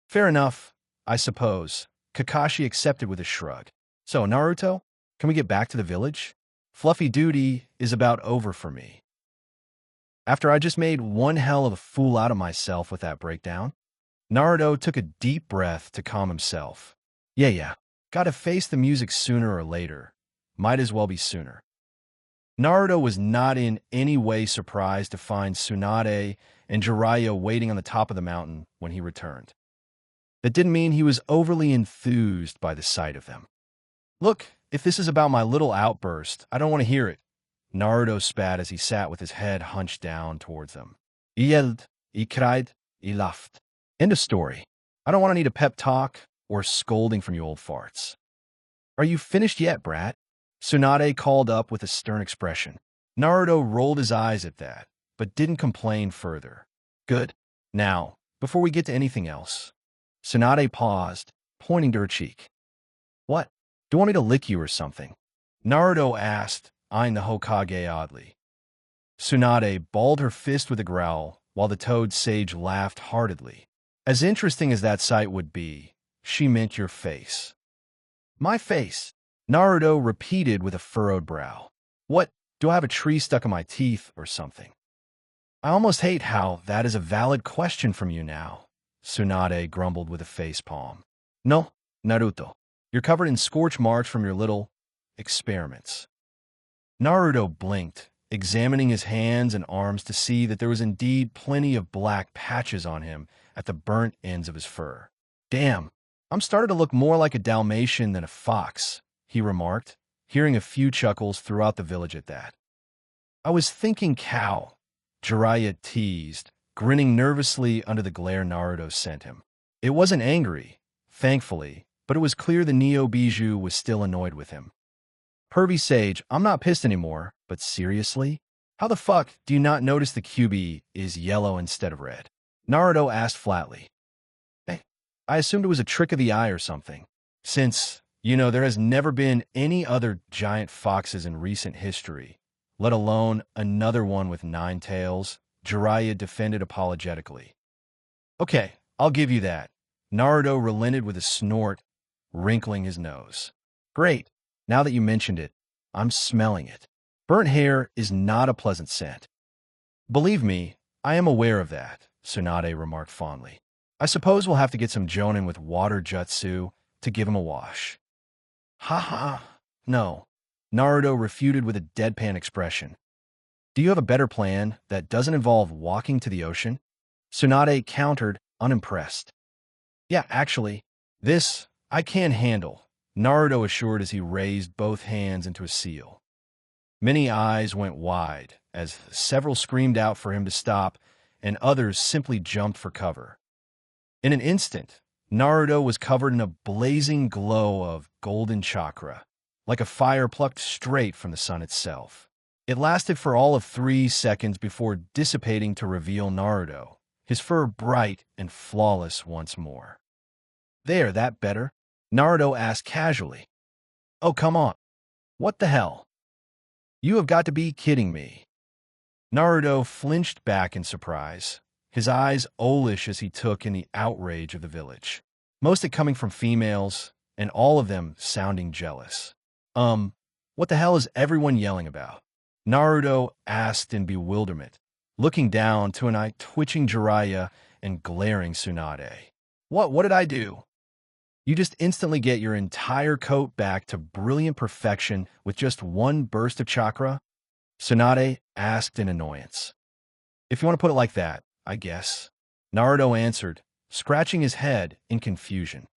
Fair enough, I suppose, Kakashi accepted with a shrug. So, Naruto, can we get back to the village? Fluffy duty is about over for me. After I just made one hell of a fool out of myself with that breakdown, Naruto took a deep breath to calm himself. Yeah, gotta face the music sooner or later. Might as well be sooner. Naruto was not in any way surprised to find Tsunade and Jiraiya waiting on the top of the mountain when he returned. That didn't mean he was overly enthused by the sight of them. Look, if this is about my little outburst, I don't want to hear it, Naruto spat as he sat with his head hunched down towards them. He yelled, he cried, he laughed. End of story. I don't want to need a pep talk or scolding from you old farts. Are you finished yet, brat? Tsunade called up with a stern expression. Naruto rolled his eyes at that, but didn't complain further. Good. Now, before we get to anything else. Tsunade paused, pointing to her cheek. What? Do you want me to lick you or something? Naruto asked, eyeing the Hokage oddly. Tsunade balled her fist with a growl, while the toad sage laughed heartedly. As interesting as that sight would be, she meant your face. My face, Naruto repeated with a furrowed brow. What, do I have a tree stuck in my teeth or something? I almost hate how that is a valid question from you now, Tsunade grumbled with a facepalm. No, Naruto, you're covered in scorch marks from your little experiments. Naruto blinked, examining his hands and arms to see that there was indeed plenty of black patches on him at the burnt ends of his fur. Damn, I'm starting to look more like a Dalmatian than a fox, he remarked, hearing a few chuckles throughout the village at that. I was thinking cow, Jiraiya teased, grinning nervously under the glare Naruto sent him. It wasn't angry, thankfully, but it was clear the Neo-Bijou was still annoyed with him. Pervy Sage, I'm not pissed anymore, but seriously? How the fuck do you not notice the QB is yellow instead of red? Naruto asked flatly. Hey, I assumed it was a trick of the eye or something. Since, there has never been any other giant foxes in recent history, let alone another one with 9 tails, Jiraiya defended apologetically. Okay, I'll give you that. Naruto relented with a snort, wrinkling his nose. Great, now that you mentioned it, I'm smelling it. Burnt hair is not a pleasant scent. Believe me, I am aware of that, Tsunade remarked fondly. I suppose we'll have to get some Jonin with water jutsu to give him a wash. Ha ha, no, Naruto refuted with a deadpan expression. Do you have a better plan that doesn't involve walking to the ocean? Tsunade countered, unimpressed. Yeah, actually, this I can handle, Naruto assured as he raised both hands into a seal. Many eyes went wide as several screamed out for him to stop and others simply jumped for cover. In an instant, Naruto was covered in a blazing glow of golden chakra, like a fire plucked straight from the sun itself. It lasted for all of 3 seconds before dissipating to reveal Naruto, his fur bright and flawless once more. There, that better? Naruto asked casually. Oh, come on. What the hell? You have got to be kidding me. Naruto flinched back in surprise, his eyes owlish as he took in the outrage of the village, most of it coming from females, and all of them sounding jealous. What the hell is everyone yelling about? Naruto asked in bewilderment, looking down to an eye-twitching Jiraiya and glaring Tsunade. What did I do? You just instantly get your entire coat back to brilliant perfection with just one burst of chakra? Tsunade asked in annoyance. If you want to put it like that, I guess. Naruto answered, scratching his head in confusion.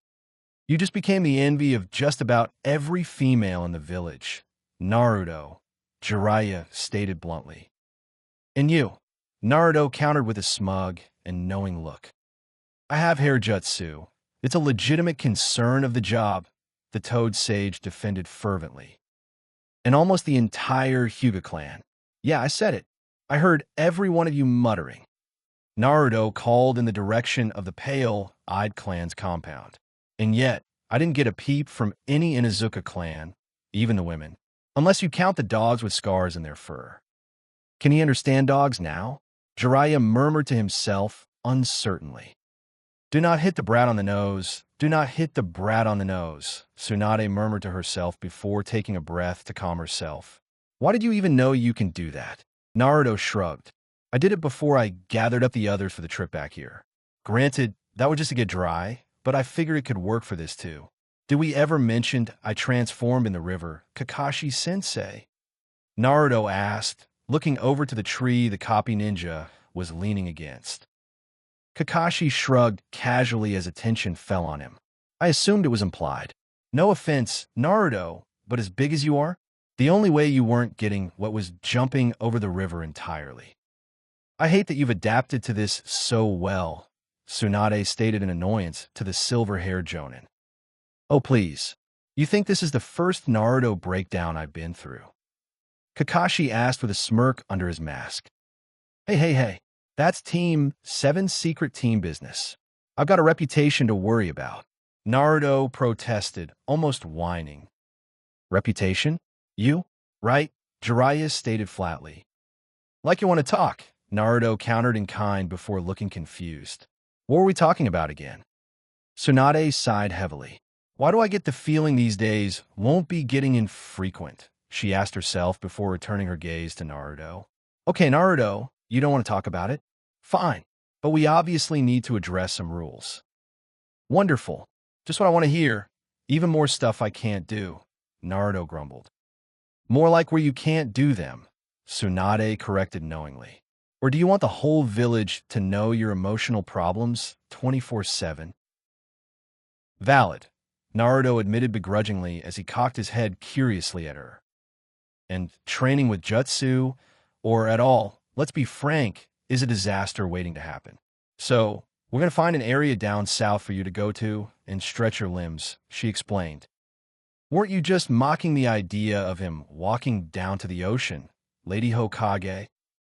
You just became the envy of just about every female in the village. Naruto, Jiraiya stated bluntly. And you? Naruto countered with a smug and knowing look. I have hair jutsu. It's a legitimate concern of the job, the Toad Sage defended fervently. And almost the entire Hyuga clan. Yeah, I said it. I heard every one of you muttering. Naruto called in the direction of the pale-eyed clan's compound. And yet, I didn't get a peep from any Inuzuka clan, even the women, unless you count the dogs with scars in their fur. Can he understand dogs now? Jiraiya murmured to himself uncertainly. Do not hit the brat on the nose. Do not hit the brat on the nose, Tsunade murmured to herself before taking a breath to calm herself. Why did you even know you can do that? Naruto shrugged. I did it before I gathered up the others for the trip back here. Granted, that was just to get dry, but I figured it could work for this too. Did we ever mention I transformed in the river, Kakashi-sensei? Naruto asked, looking over to the tree the copy ninja was leaning against. Kakashi shrugged casually as attention fell on him. I assumed it was implied. No offense, Naruto, but as big as you are, the only way you weren't getting what was jumping over the river entirely. I hate that you've adapted to this so well, Tsunade stated in annoyance to the silver-haired jonin. Oh please, you think this is the first Naruto breakdown I've been through? Kakashi asked with a smirk under his mask. Hey, that's Team 7's secret team business. I've got a reputation to worry about. Naruto protested, almost whining. Reputation? You? Right? Jiraiya stated flatly. Like you want to talk, Naruto countered in kind before looking confused. What were we talking about again? Tsunade sighed heavily. Why do I get the feeling these days won't be getting infrequent? She asked herself before returning her gaze to Naruto. Okay, Naruto, you don't want to talk about it? Fine, but we obviously need to address some rules. Wonderful. Just what I want to hear. Even more stuff I can't do, Naruto grumbled. More like where you can't do them, Tsunade corrected knowingly. Or do you want the whole village to know your emotional problems 24/7? Valid, Naruto admitted begrudgingly as he cocked his head curiously at her. And training with jutsu, or at all, let's be frank, is a disaster waiting to happen. So, we're going to find an area down south for you to go to and stretch your limbs, she explained. Weren't you just mocking the idea of him walking down to the ocean, Lady Hokage?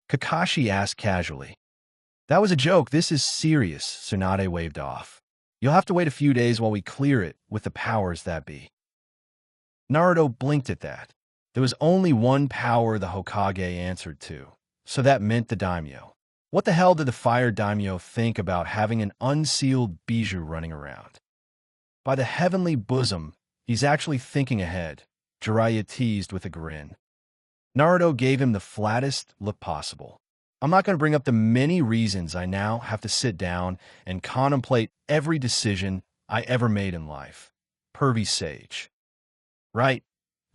Kakashi asked casually. That was a joke. This is serious, Tsunade waved off. You'll have to wait a few days while we clear it with the powers that be. Naruto blinked at that. There was only one power the Hokage answered to, so that meant the daimyo. What the hell did the fire daimyo think about having an unsealed bijou running around? By the heavenly bosom, he's actually thinking ahead, Jiraiya teased with a grin. Naruto gave him the flattest look possible. I'm not going to bring up the many reasons I now have to sit down and contemplate every decision I ever made in life. Pervy sage. Right,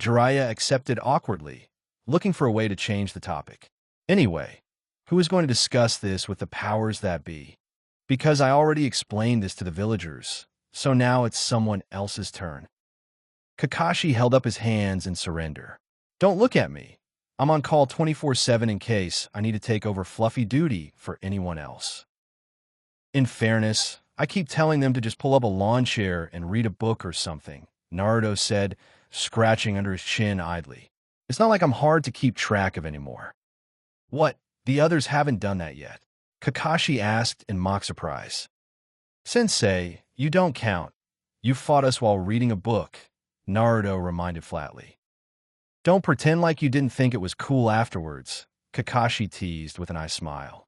Jiraiya accepted awkwardly, looking for a way to change the topic. Anyway, who is going to discuss this with the powers that be? Because I already explained this to the villagers, so now it's someone else's turn. Kakashi held up his hands in surrender. Don't look at me. I'm on call 24/7 in case I need to take over fluffy duty for anyone else. In fairness, I keep telling them to just pull up a lawn chair and read a book or something, Naruto said, scratching under his chin idly. It's not like I'm hard to keep track of anymore. What? The others haven't done that yet? Kakashi asked in mock surprise. Sensei, you don't count. You fought us while reading a book, Naruto reminded flatly. Don't pretend like you didn't think it was cool afterwards, Kakashi teased with an eye smile.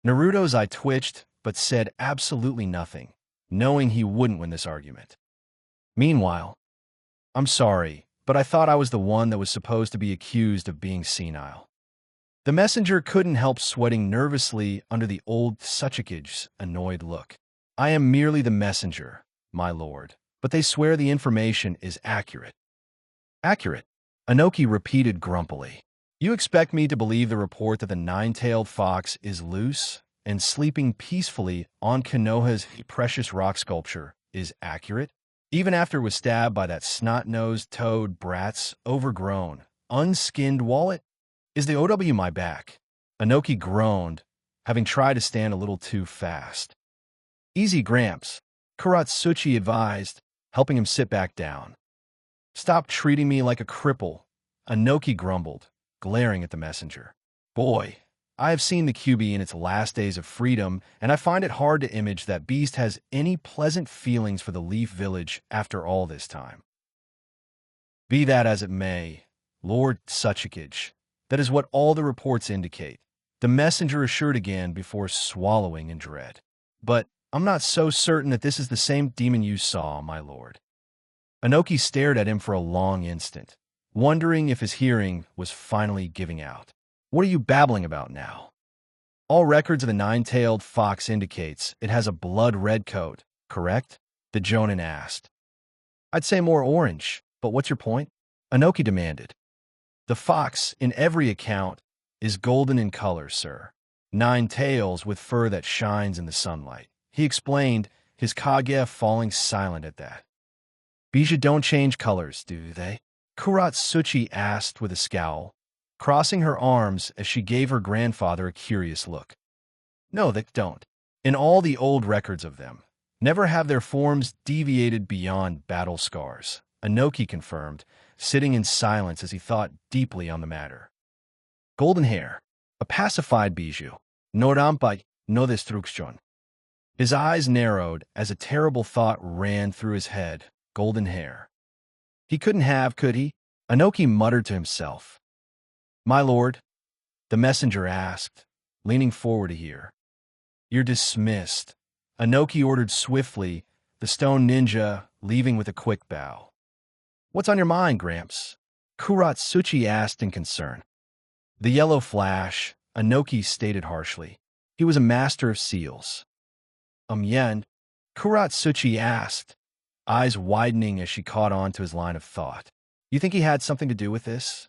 Naruto's eye twitched, but said absolutely nothing, knowing he wouldn't win this argument. Meanwhile, I'm sorry, but I thought I was the one that was supposed to be accused of being senile. The messenger couldn't help sweating nervously under the old Tsuchikige's annoyed look. I am merely the messenger, my lord, but they swear the information is accurate. Accurate? Inoki repeated grumpily. You expect me to believe the report that the nine-tailed fox is loose and sleeping peacefully on Konoha's precious rock sculpture is accurate? Even after it was stabbed by that snot-nosed toad brat's overgrown, unskinned wallet? Is the OW my back? Inoki groaned, having tried to stand a little too fast. Easy, Gramps, Kuratsuchi advised, helping him sit back down. Stop treating me like a cripple, Inoki grumbled, glaring at the messenger. Boy, I have seen the QB in its last days of freedom, and I find it hard to image that beast has any pleasant feelings for the Leaf Village after all this time. Be that as it may, Lord Sasuke, that is what all the reports indicate, the messenger assured again before swallowing in dread. But I'm not so certain that this is the same demon you saw, my lord. Inoki stared at him for a long instant, wondering if his hearing was finally giving out. What are you babbling about now? All records of the nine-tailed fox indicates it has a blood-red coat, correct? The Jonin asked. I'd say more orange, but what's your point? Inoki demanded. The fox, in every account, is golden in color, sir. 9 tails with fur that shines in the sunlight. He explained, his kage falling silent at that. Bijou don't change colors, do they? Kuratsuchi asked with a scowl, crossing her arms as she gave her grandfather a curious look. No, they don't. In all the old records of them, never have their forms deviated beyond battle scars, Inoki confirmed, sitting in silence as he thought deeply on the matter. Golden hair, a pacified Bijou, no rampai, no destruction. His eyes narrowed as a terrible thought ran through his head. Golden hair. He couldn't have, could he? Inoki muttered to himself. My lord, the messenger asked, leaning forward to hear. You're dismissed, Inoki ordered swiftly, the stone ninja leaving with a quick bow. What's on your mind, Gramps? Kuratsuchi asked in concern. The yellow flash, Inoki stated harshly. He was a master of seals. Yen? Kuratsuchi asked, eyes widening as she caught on to his line of thought. You think he had something to do with this?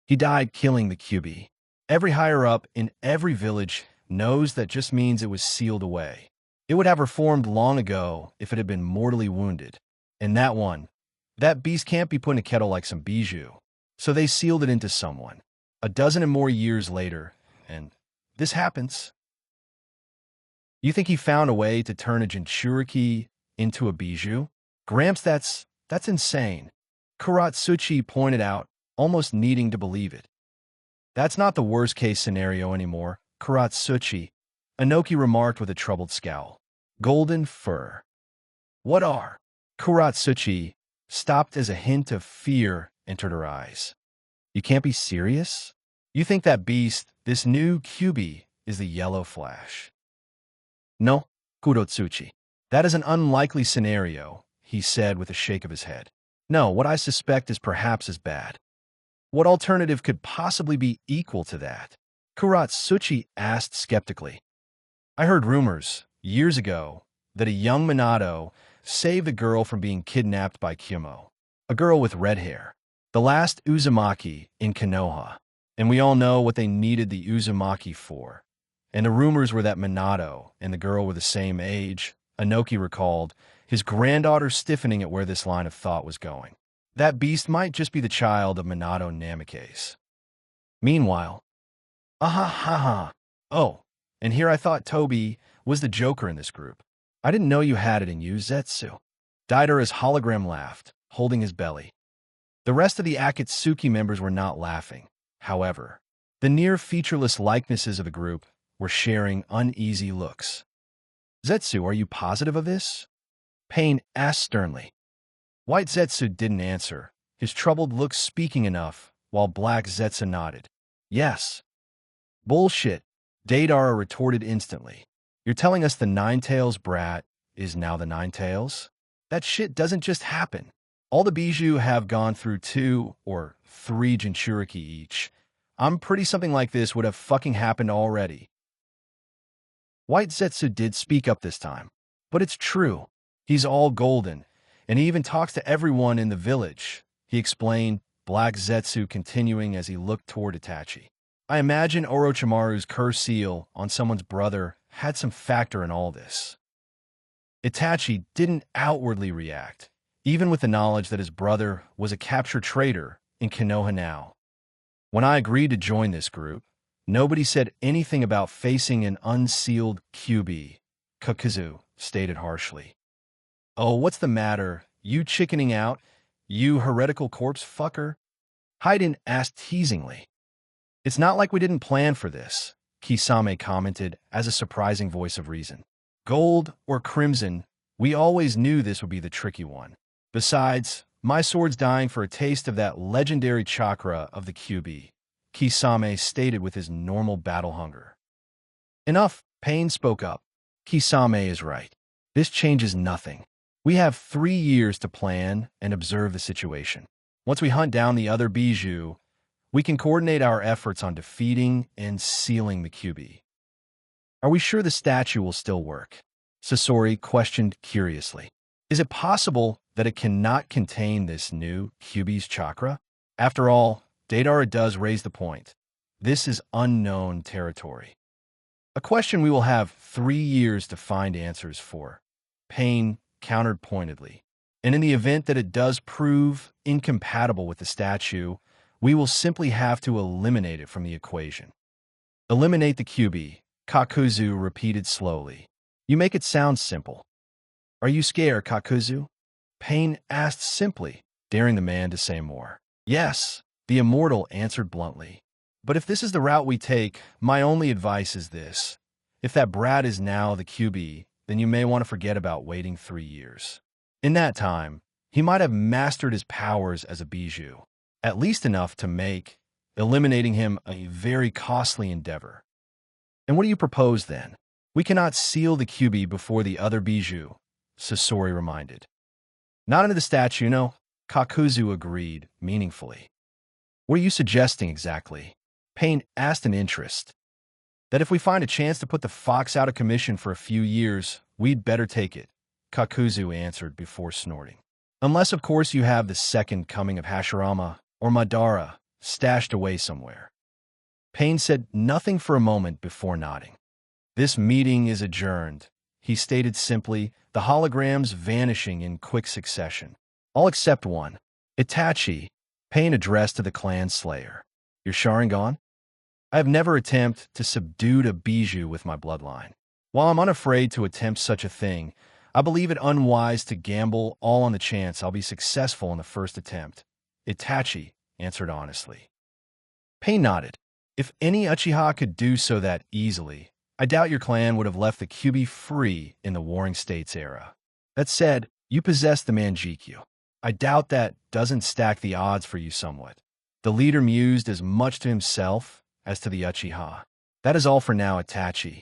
He died killing the QB. Every higher-up in every village knows that just means it was sealed away. It would have reformed long ago if it had been mortally wounded. And that beast can't be put in a kettle like some bijou. So they sealed it into someone. A dozen and more years later, and this happens. You think he found a way to turn a Jinchuriki into a bijou? Gramps, that's insane. Kuratsuchi pointed out, almost needing to believe it. That's not the worst-case scenario anymore, Kuratsuchi, Inoki remarked with a troubled scowl. Golden fur. What are? Kuratsuchi stopped as a hint of fear entered her eyes. You can't be serious? You think that beast, this new QB, is the yellow flash? No, Kuratsuchi. That is an unlikely scenario, he said with a shake of his head. No, what I suspect is perhaps as bad. What alternative could possibly be equal to that? Kuratsuchi asked skeptically. I heard rumors, years ago, that a young Minato saved a girl from being kidnapped by Kyomo, a girl with red hair, the last Uzumaki in Konoha, and we all know what they needed the Uzumaki for. And the rumors were that Minato and the girl were the same age. Inoki recalled, his granddaughter stiffening at where this line of thought was going. That beast might just be the child of Minato Namikaze. Meanwhile, oh, and here I thought Toby was the joker in this group. I didn't know you had it in you, Zetsu. Daidara's hologram laughed, holding his belly. The rest of the Akatsuki members were not laughing. However, the near-featureless likenesses of the group were sharing uneasy looks. Zetsu, are you positive of this? Pain asked sternly. White Zetsu didn't answer, his troubled look speaking enough, while Black Zetsu nodded. Yes. Bullshit, Daidara retorted instantly. You're telling us the Nine-Tails brat is now the Nine-Tails? That shit doesn't just happen. All the Bijou have gone through 2 or 3 Jinchuriki each. I'm pretty something like this would have fucking happened already. White Zetsu did speak up this time. But it's true. He's all golden, and he even talks to everyone in the village, he explained, Black Zetsu continuing as he looked toward Itachi. I imagine Orochimaru's curse seal on someone's brother had some factor in all this. Itachi didn't outwardly react. even with the knowledge that his brother was a captured traitor in Konoha now. When I agreed to join this group, nobody said anything about facing an unsealed QB, Kakuzu stated harshly. Oh, what's the matter? You chickening out? You heretical corpse fucker? Haiden asked teasingly. It's not like we didn't plan for this, Kisame commented as a surprising voice of reason. Gold or crimson, we always knew this would be the tricky one. Besides, my sword's dying for a taste of that legendary chakra of the QB, Kisame stated with his normal battle hunger. Enough, Pain spoke up. Kisame is right. This changes nothing. We have 3 years to plan and observe the situation. Once we hunt down the other bijou, we can coordinate our efforts on defeating and sealing the QB. Are we sure the statue will still work? Sasori questioned curiously. Is it possible that it cannot contain this new QB's chakra? After all, Deidara does raise the point. This is unknown territory. A question we will have 3 years to find answers for. Pain countered pointedly. And in the event that it does prove incompatible with the statue, we will simply have to eliminate it from the equation. Eliminate the QB, Kakuzu repeated slowly. You make it sound simple. Are you scared, Kakuzu? Pain asked simply, daring the man to say more. Yes, the immortal answered bluntly. But if this is the route we take, my only advice is this. If that brat is now the QB, then you may want to forget about waiting 3 years. In that time, he might have mastered his powers as a bijou, at least enough to make eliminating him a very costly endeavor. And what do you propose then? We cannot seal the QB before the other bijou, Sasori reminded. Not into the statue, no, Kakuzu agreed, meaningfully. What are you suggesting exactly? Pain asked in interest. That if we find a chance to put the fox out of commission for a few years, we'd better take it, Kakuzu answered before snorting. Unless, of course, you have the second coming of Hashirama or Madara stashed away somewhere. Pain said nothing for a moment before nodding. This meeting is adjourned, he stated simply, the holograms vanishing in quick succession. All except one. Itachi, Pain addressed to the clan slayer. Your Sharingan? I have never attempted to subdue a bijou with my bloodline. While I'm unafraid to attempt such a thing, I believe it unwise to gamble all on the chance I'll be successful in the first attempt. Itachi answered honestly. Pain nodded. If any Uchiha could do so that easily, I doubt your clan would have left the QB free in the Warring States era. That said, you possess the Manjikyu. I doubt that doesn't stack the odds for you somewhat. The leader mused as much to himself as to the Uchiha. That is all for now, Itachi.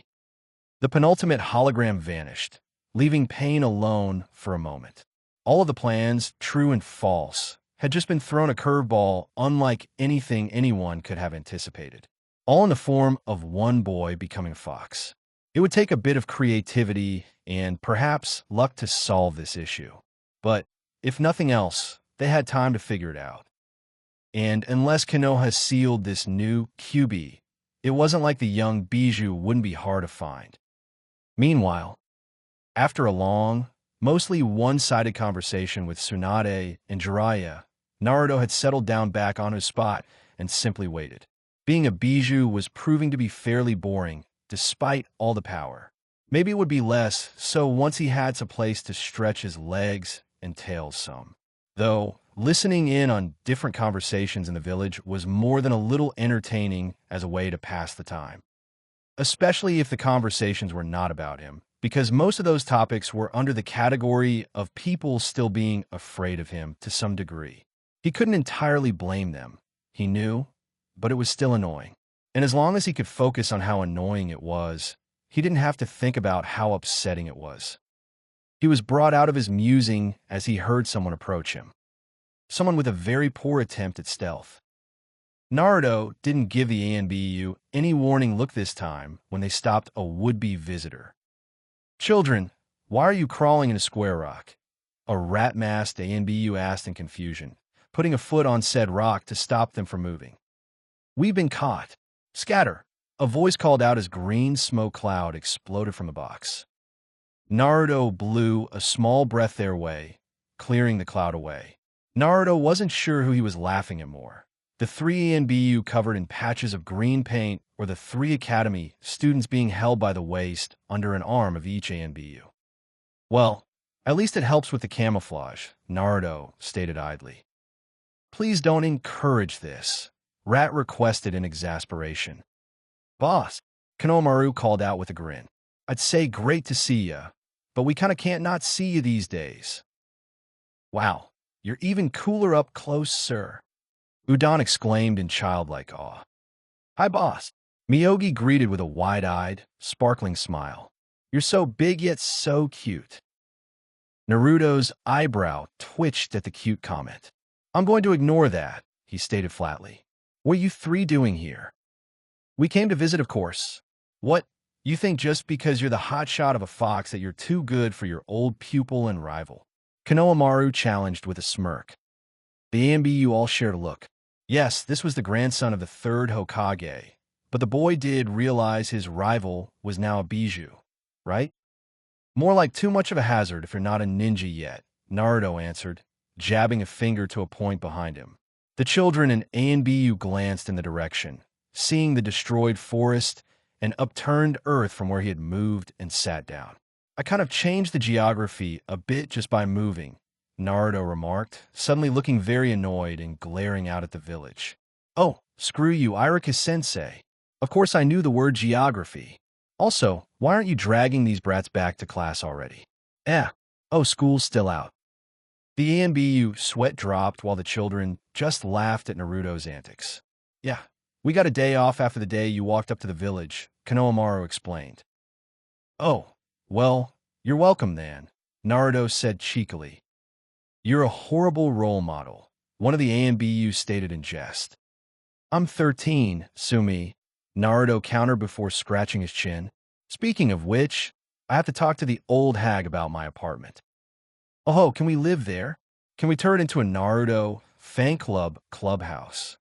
The penultimate hologram vanished, leaving Pain alone for a moment. All of the plans, true and false, had just been thrown a curveball unlike anything anyone could have anticipated. All in the form of one boy becoming a fox. It would take a bit of creativity and perhaps luck to solve this issue. But if nothing else, they had time to figure it out. And unless Konoha sealed this new QB, it wasn't like the young bijou wouldn't be hard to find. Meanwhile, after a long, mostly one-sided conversation with Tsunade and Jiraiya, Naruto had settled down back on his spot and simply waited. Being a bijou was proving to be fairly boring, despite all the power. Maybe it would be less so once he had a place to stretch his legs and tail some. Though, listening in on different conversations in the village was more than a little entertaining as a way to pass the time. Especially if the conversations were not about him, because most of those topics were under the category of people still being afraid of him to some degree. He couldn't entirely blame them, he knew, but it was still annoying. And as long as he could focus on how annoying it was, he didn't have to think about how upsetting it was. He was brought out of his musing as he heard someone approach him. Someone with a very poor attempt at stealth. Naruto didn't give the ANBU any warning look this time when they stopped a would-be visitor. Children, why are you crawling in a square rock? A rat-masked ANBU asked in confusion, putting a foot on said rock to stop them from moving. We've been caught. Scatter! A voice called out as green smoke cloud exploded from the box. Naruto blew a small breath their way, clearing the cloud away. Naruto wasn't sure who he was laughing at more: the three ANBU covered in patches of green paint, or the three academy students being held by the waist under an arm of each ANBU. Well, at least it helps with the camouflage, Naruto stated idly. Please don't encourage this, Rat requested in exasperation. Boss, Konohamaru called out with a grin. I'd say great to see ya, but we kinda can't not see you these days. Wow, you're even cooler up close, sir, Udon exclaimed in childlike awe. Hi, boss. Miyogi greeted with a wide-eyed, sparkling smile. You're so big yet so cute. Naruto's eyebrow twitched at the cute comment. I'm going to ignore that, he stated flatly. What are you three doing here? We came to visit, of course. What? You think just because you're the hotshot of a fox that you're too good for your old pupil and rival? Konohamaru challenged with a smirk. The ANBU all shared a look. Yes, this was the grandson of the third Hokage, but the boy did realize his rival was now a bijou, right? More like too much of a hazard if you're not a ninja yet, Naruto answered, jabbing a finger to a point behind him. The children in ANBU glanced in the direction, seeing the destroyed forest and upturned earth from where he had moved and sat down. I kind of changed the geography a bit just by moving, Naruto remarked, suddenly looking very annoyed and glaring out at the village. Oh, screw you, Irika-sensei. Of course I knew the word geography. Also, why aren't you dragging these brats back to class already? Oh, school's still out. The ANBU sweat dropped while the children just laughed at Naruto's antics. Yeah, we got a day off after the day you walked up to the village, Konohamaru explained. Oh, well, you're welcome then, Naruto said cheekily. You're a horrible role model, one of the ANBU stated in jest. I'm 13, Sumi, Naruto countered before scratching his chin. Speaking of which, I have to talk to the old hag about my apartment. Oh, can we live there? Can we turn it into a Naruto fan club clubhouse?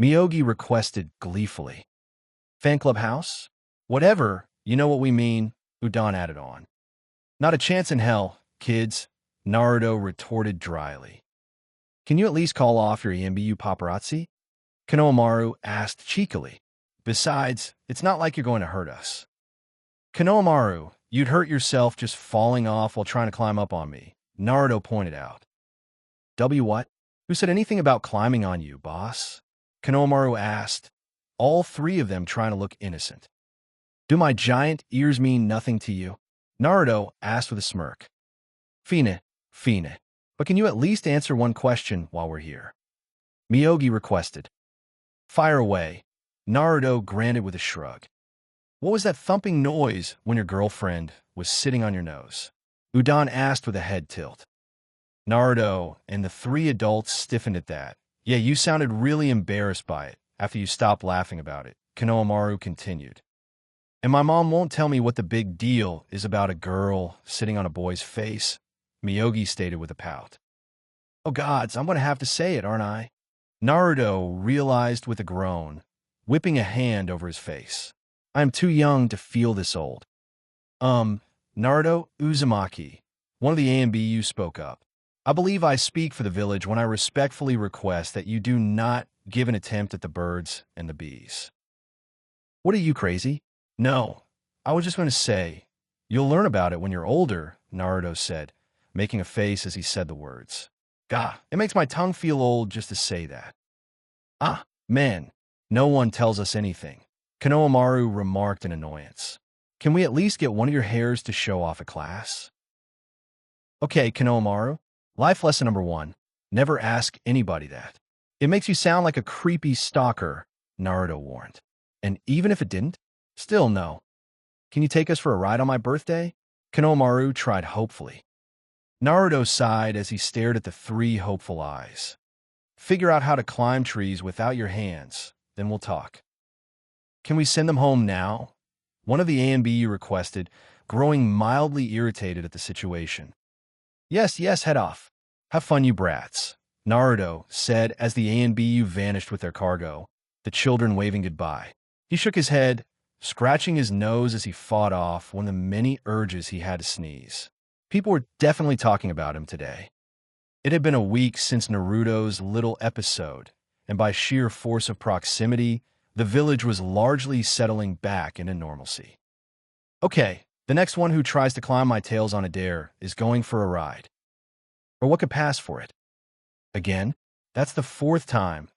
Miyogi requested gleefully. Fan club house? Whatever, you know what we mean, Udon added on. Not a chance in hell, kids, Naruto retorted dryly. Can you at least call off your ANBU paparazzi? Konohamaru asked cheekily. Besides, it's not like you're going to hurt us. Konohamaru, you'd hurt yourself just falling off while trying to climb up on me, Naruto pointed out. What? Who said anything about climbing on you, boss? Konohamaru asked, all three of them trying to look innocent. Do my giant ears mean nothing to you? Naruto asked with a smirk. Fine, but can you at least answer one question while we're here? Miyogi requested. Fire away, Naruto granted with a shrug. What was that thumping noise when your girlfriend was sitting on your nose? Udon asked with a head tilt. Naruto and the three adults stiffened at that. Yeah, you sounded really embarrassed by it after you stopped laughing about it, Konohamaru continued. And my mom won't tell me what the big deal is about a girl sitting on a boy's face, Miyogi stated with a pout. Oh gods, I'm going to have to say it, aren't I? Naruto realized with a groan, whipping a hand over his face. I am too young to feel this old. Naruto, Uzumaki, one of the ANBU spoke up. I believe I speak for the village when I respectfully request that you do not give an attempt at the birds and the bees. What are you, crazy? No, I was just going to say, you'll learn about it when you're older, Naruto said, making a face as he said the words. Gah, it makes my tongue feel old just to say that. Ah, man, no one tells us anything, Konohamaru remarked in annoyance. Can we at least get one of your hairs to show off at class? Okay, Konohamaru, life lesson number 1, never ask anybody that. It makes you sound like a creepy stalker, Naruto warned. And even if it didn't? Still no. Can you take us for a ride on my birthday? Konohamaru tried hopefully. Naruto sighed as he stared at the three hopeful eyes. Figure out how to climb trees without your hands, then we'll talk. Can we send them home now? One of the ANBU requested, growing mildly irritated at the situation. Yes, head off. Have fun, you brats, Naruto said as the ANBU vanished with their cargo, the children waving goodbye. He shook his head, scratching his nose as he fought off one of the many urges he had to sneeze. People were definitely talking about him today. It had been a week since Naruto's little episode, and by sheer force of proximity, the village was largely settling back into normalcy. Okay, the next one who tries to climb my tails on a dare is going for a ride. Or what could pass for it? Again? That's the fourth time,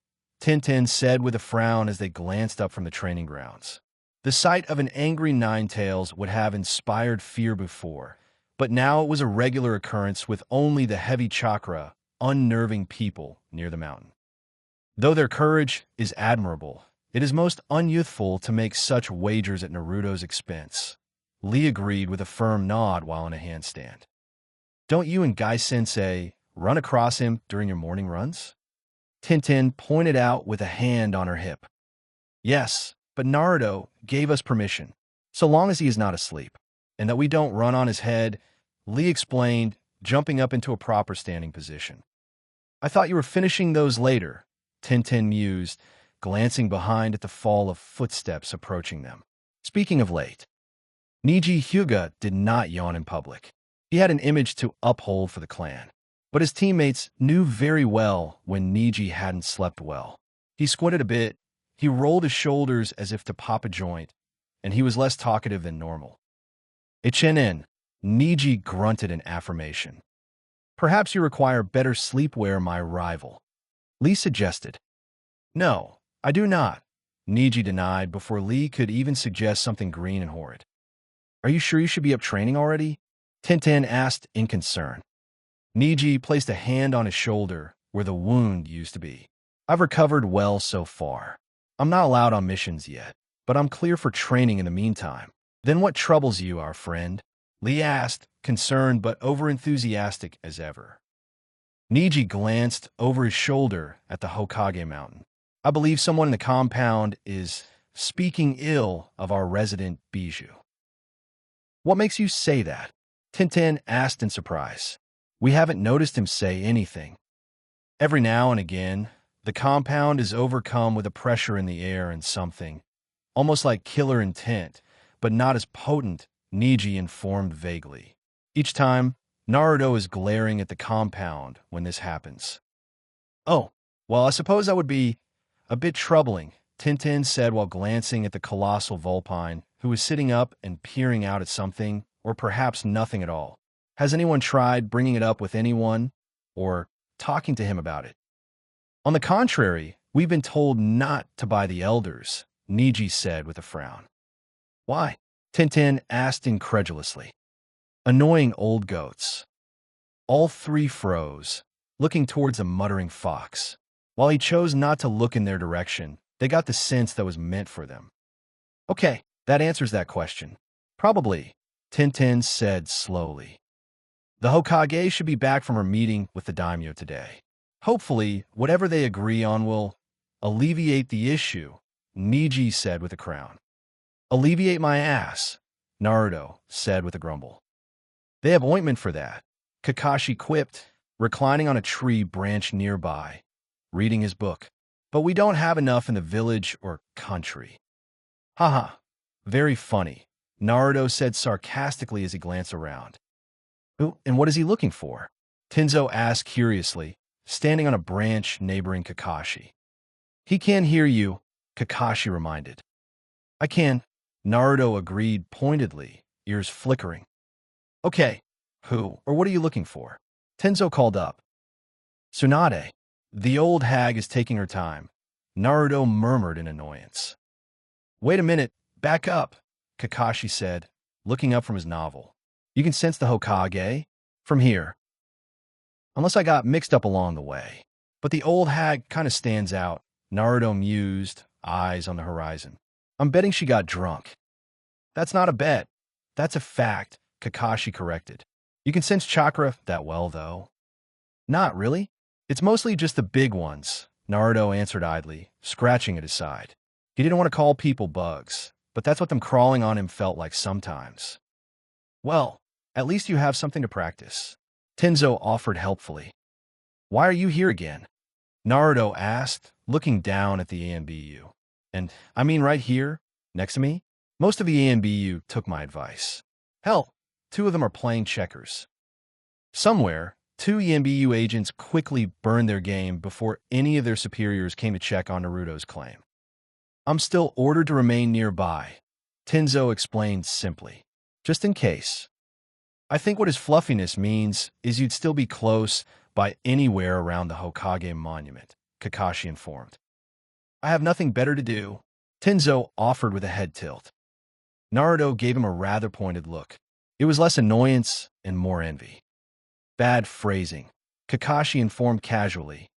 Tintin said with a frown as they glanced up from the training grounds. The sight of an angry Ninetales would have inspired fear before, but now it was a regular occurrence with only the heavy chakra, unnerving people near the mountain. Though their courage is admirable, it is most unyouthful to make such wagers at Naruto's expense. Lee agreed with a firm nod while in a handstand. Don't you and Guy-sensei run across him during your morning runs? Tintin pointed out with a hand on her hip. Yes, but Naruto gave us permission, so long as he is not asleep, and that we don't run on his head, Lee explained, jumping up into a proper standing position. I thought you were finishing those later, Tintin mused, glancing behind at the fall of footsteps approaching them. Speaking of late, Niji Hyuga did not yawn in public. He had an image to uphold for the clan, but his teammates knew very well when Niji hadn't slept well. He squinted a bit, he rolled his shoulders as if to pop a joint, and he was less talkative than normal. Ichinen, Niji grunted in affirmation. Perhaps you require better sleepwear, my rival, Lee suggested. No, I do not, Niji denied before Lee could even suggest something green and horrid. Are you sure you should be up training already? Tintin asked in concern. Niji placed a hand on his shoulder where the wound used to be. I've recovered well so far. I'm not allowed on missions yet, but I'm clear for training in the meantime. Then what troubles you, our friend? Lee asked, concerned but overenthusiastic as ever. Niji glanced over his shoulder at the Hokage mountain. I believe someone in the compound is speaking ill of our resident Bijou. What makes you say that? Tintin asked in surprise. We haven't noticed him say anything. Every now and again, the compound is overcome with a pressure in the air and something, almost like killer intent, but not as potent, Niji informed vaguely. Each time, Naruto is glaring at the compound when this happens. Oh, well, I suppose that would be a bit troubling, Tintin said while glancing at the colossal vulpine, who was sitting up and peering out at something, or perhaps nothing at all. Has anyone tried bringing it up with anyone, or talking to him about it? On the contrary, we've been told not to buy the elders, Niji said with a frown. Why? Tintin asked incredulously. Annoying old goats. All three froze, looking towards a muttering fox. While he chose not to look in their direction, they got the sense that was meant for them. Okay, that answers that question. Probably, Tintin said slowly. The Hokage should be back from her meeting with the daimyo today. Hopefully, whatever they agree on will alleviate the issue, Niji said with a frown. Alleviate my ass, Naruto said with a grumble. They have ointment for that, Kakashi quipped, reclining on a tree branch nearby, reading his book. But we don't have enough in the village or country. Haha, very funny, Naruto said sarcastically as he glanced around. Who and what is he looking for? Tenzo asked curiously, standing on a branch neighboring Kakashi. He can't hear you, Kakashi reminded. I can, Naruto agreed pointedly, ears flickering. Okay, who or what are you looking for? Tenzo called up. Tsunade. The old hag is taking her time, Naruto murmured in annoyance. Wait a minute, back up, Kakashi said, looking up from his novel. You can sense the Hokage from here. Unless I got mixed up along the way. But the old hag kind of stands out, Naruto mused, eyes on the horizon. I'm betting she got drunk. That's not a bet. That's a fact, Kakashi corrected. You can sense chakra that well, though. Not really. It's mostly just the big ones, Naruto answered idly, scratching at his side. He didn't want to call people bugs, but that's what them crawling on him felt like sometimes. Well, at least you have something to practice, Tenzo offered helpfully. Why are you here again? Naruto asked, looking down at the AMBU. And, I mean right here, next to me? Most of the AMBU took my advice. Hell, 2 of them are playing checkers. Somewhere, Two EMBU agents quickly burned their game before any of their superiors came to check on Naruto's claim. I'm still ordered to remain nearby, Tenzo explained simply. Just in case. I think what his fluffiness means is you'd still be close by anywhere around the Hokage monument, Kakashi informed. I have nothing better to do, Tenzo offered with a head tilt. Naruto gave him a rather pointed look. It was less annoyance and more envy. Bad phrasing, Kakashi informed casually.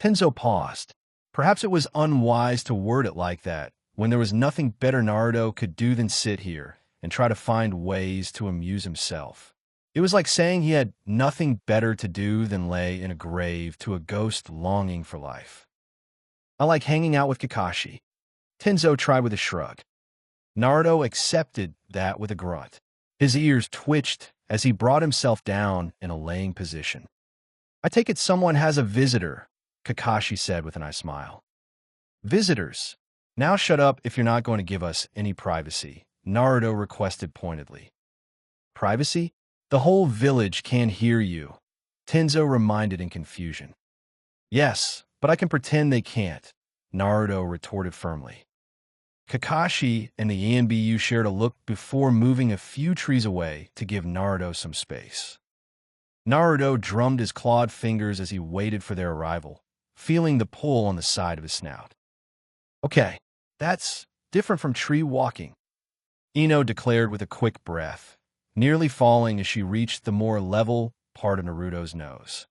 Tenzo paused. Perhaps it was unwise to word it like that, when there was nothing better Naruto could do than sit here and try to find ways to amuse himself. It was like saying he had nothing better to do than lay in a grave to a ghost longing for life. I like hanging out with Kakashi, Tenzo tried with a shrug. Naruto accepted that with a grunt. His ears twitched as he brought himself down in a laying position. I take it someone has a visitor, Kakashi said with a nice smile. Visitors? Now shut up if you're not going to give us any privacy, Naruto requested pointedly. Privacy? The whole village can hear you, Tenzo reminded in confusion. Yes, but I can pretend they can't, Naruto retorted firmly. Kakashi and the ENBU shared a look before moving a few trees away to give Naruto some space. Naruto drummed his clawed fingers as he waited for their arrival, feeling the pull on the side of his snout. Okay, that's different from tree walking, Ino declared with a quick breath, nearly falling as she reached the more level part of Naruto's nose.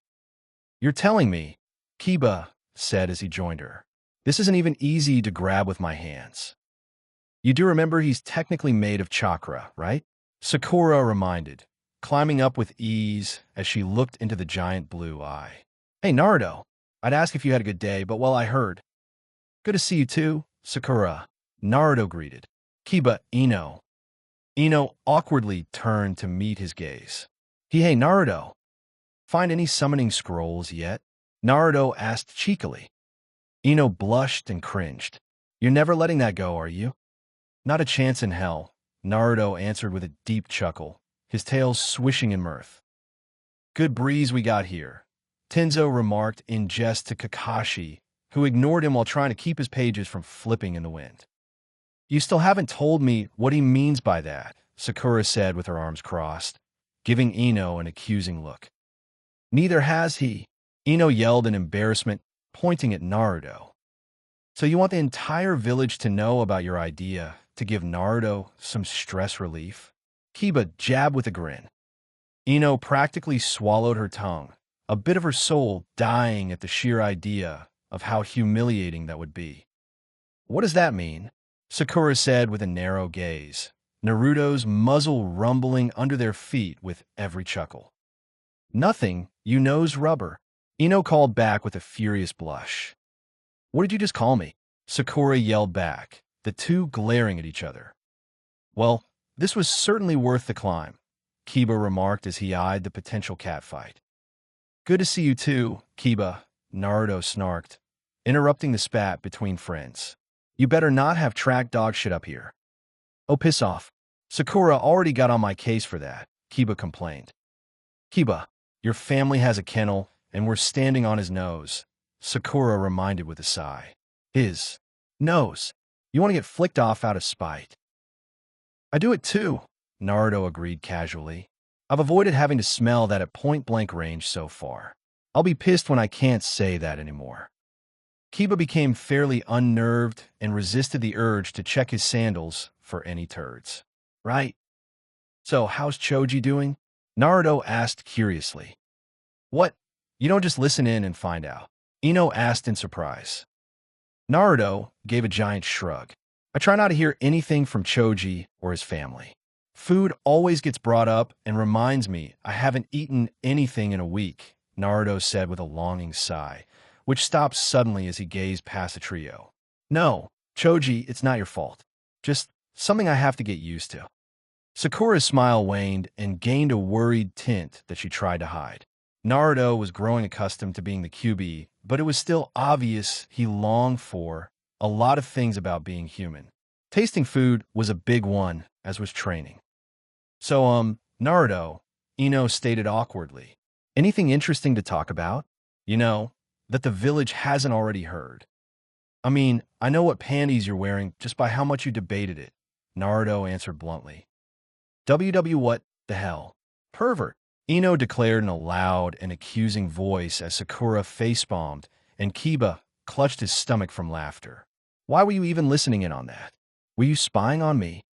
You're telling me, Kiba said as he joined her. This isn't even easy to grab with my hands. You do remember he's technically made of chakra, right? Sakura reminded, climbing up with ease as she looked into the giant blue eye. Hey, Naruto, I'd ask if you had a good day, but well, I heard. Good to see you too, Sakura, Naruto greeted. Kiba, Ino. Ino awkwardly turned to meet his gaze. Hey, Naruto. Find any summoning scrolls yet? Naruto asked cheekily. Ino blushed and cringed. You're never letting that go, are you? Not a chance in hell, Naruto answered with a deep chuckle, his tail swishing in mirth. Good breeze we got here, Tenzo remarked in jest to Kakashi, who ignored him while trying to keep his pages from flipping in the wind. You still haven't told me what he means by that, Sakura said with her arms crossed, giving Ino an accusing look. Neither has he, Ino yelled in embarrassment, pointing at Naruto. So you want the entire village to know about your idea to give Naruto some stress relief? Kiba jabbed with a grin. Ino practically swallowed her tongue, a bit of her soul dying at the sheer idea of how humiliating that would be. What does that mean? Sakura said with a narrow gaze, Naruto's muzzle rumbling under their feet with every chuckle. Nothing, you nose rubber, Ino called back with a furious blush. What did you just call me? Sakura yelled back, the two glaring at each other. Well, this was certainly worth the climb, Kiba remarked as he eyed the potential catfight. Good to see you too, Kiba, Naruto snarked, interrupting the spat between friends. You better not have track dog shit up here. Oh, piss off. Sakura already got on my case for that, Kiba complained. Kiba, your family has a kennel, and we're standing on his nose, Sakura reminded with a sigh. His nose. You want to get flicked off out of spite. I do it too, Naruto agreed casually. I've avoided having to smell that at point-blank range so far. I'll be pissed when I can't say that anymore. Kiba became fairly unnerved and resisted the urge to check his sandals for any turds. Right? So, how's Choji doing? Naruto asked curiously. What? You don't just listen in and find out, Ino asked in surprise. Naruto gave a giant shrug. I try not to hear anything from Choji or his family. Food always gets brought up and reminds me I haven't eaten anything in a week, Naruto said with a longing sigh, which stopped suddenly as he gazed past the trio. No, Choji, it's not your fault. Just something I have to get used to. Sakura's smile waned and gained a worried tint that she tried to hide. Naruto was growing accustomed to being the QB, but it was still obvious he longed for a lot of things about being human. Tasting food was a big one, as was training. So, Naruto, Ino stated awkwardly, Anything interesting to talk about? You know, that the village hasn't already heard. I mean, I know what panties you're wearing just by how much you debated it, Naruto answered bluntly. WW what the hell? Pervert, Ino declared in a loud and accusing voice as Sakura facepalmed and Kiba clutched his stomach from laughter. Why were you even listening in on that? Were you spying on me?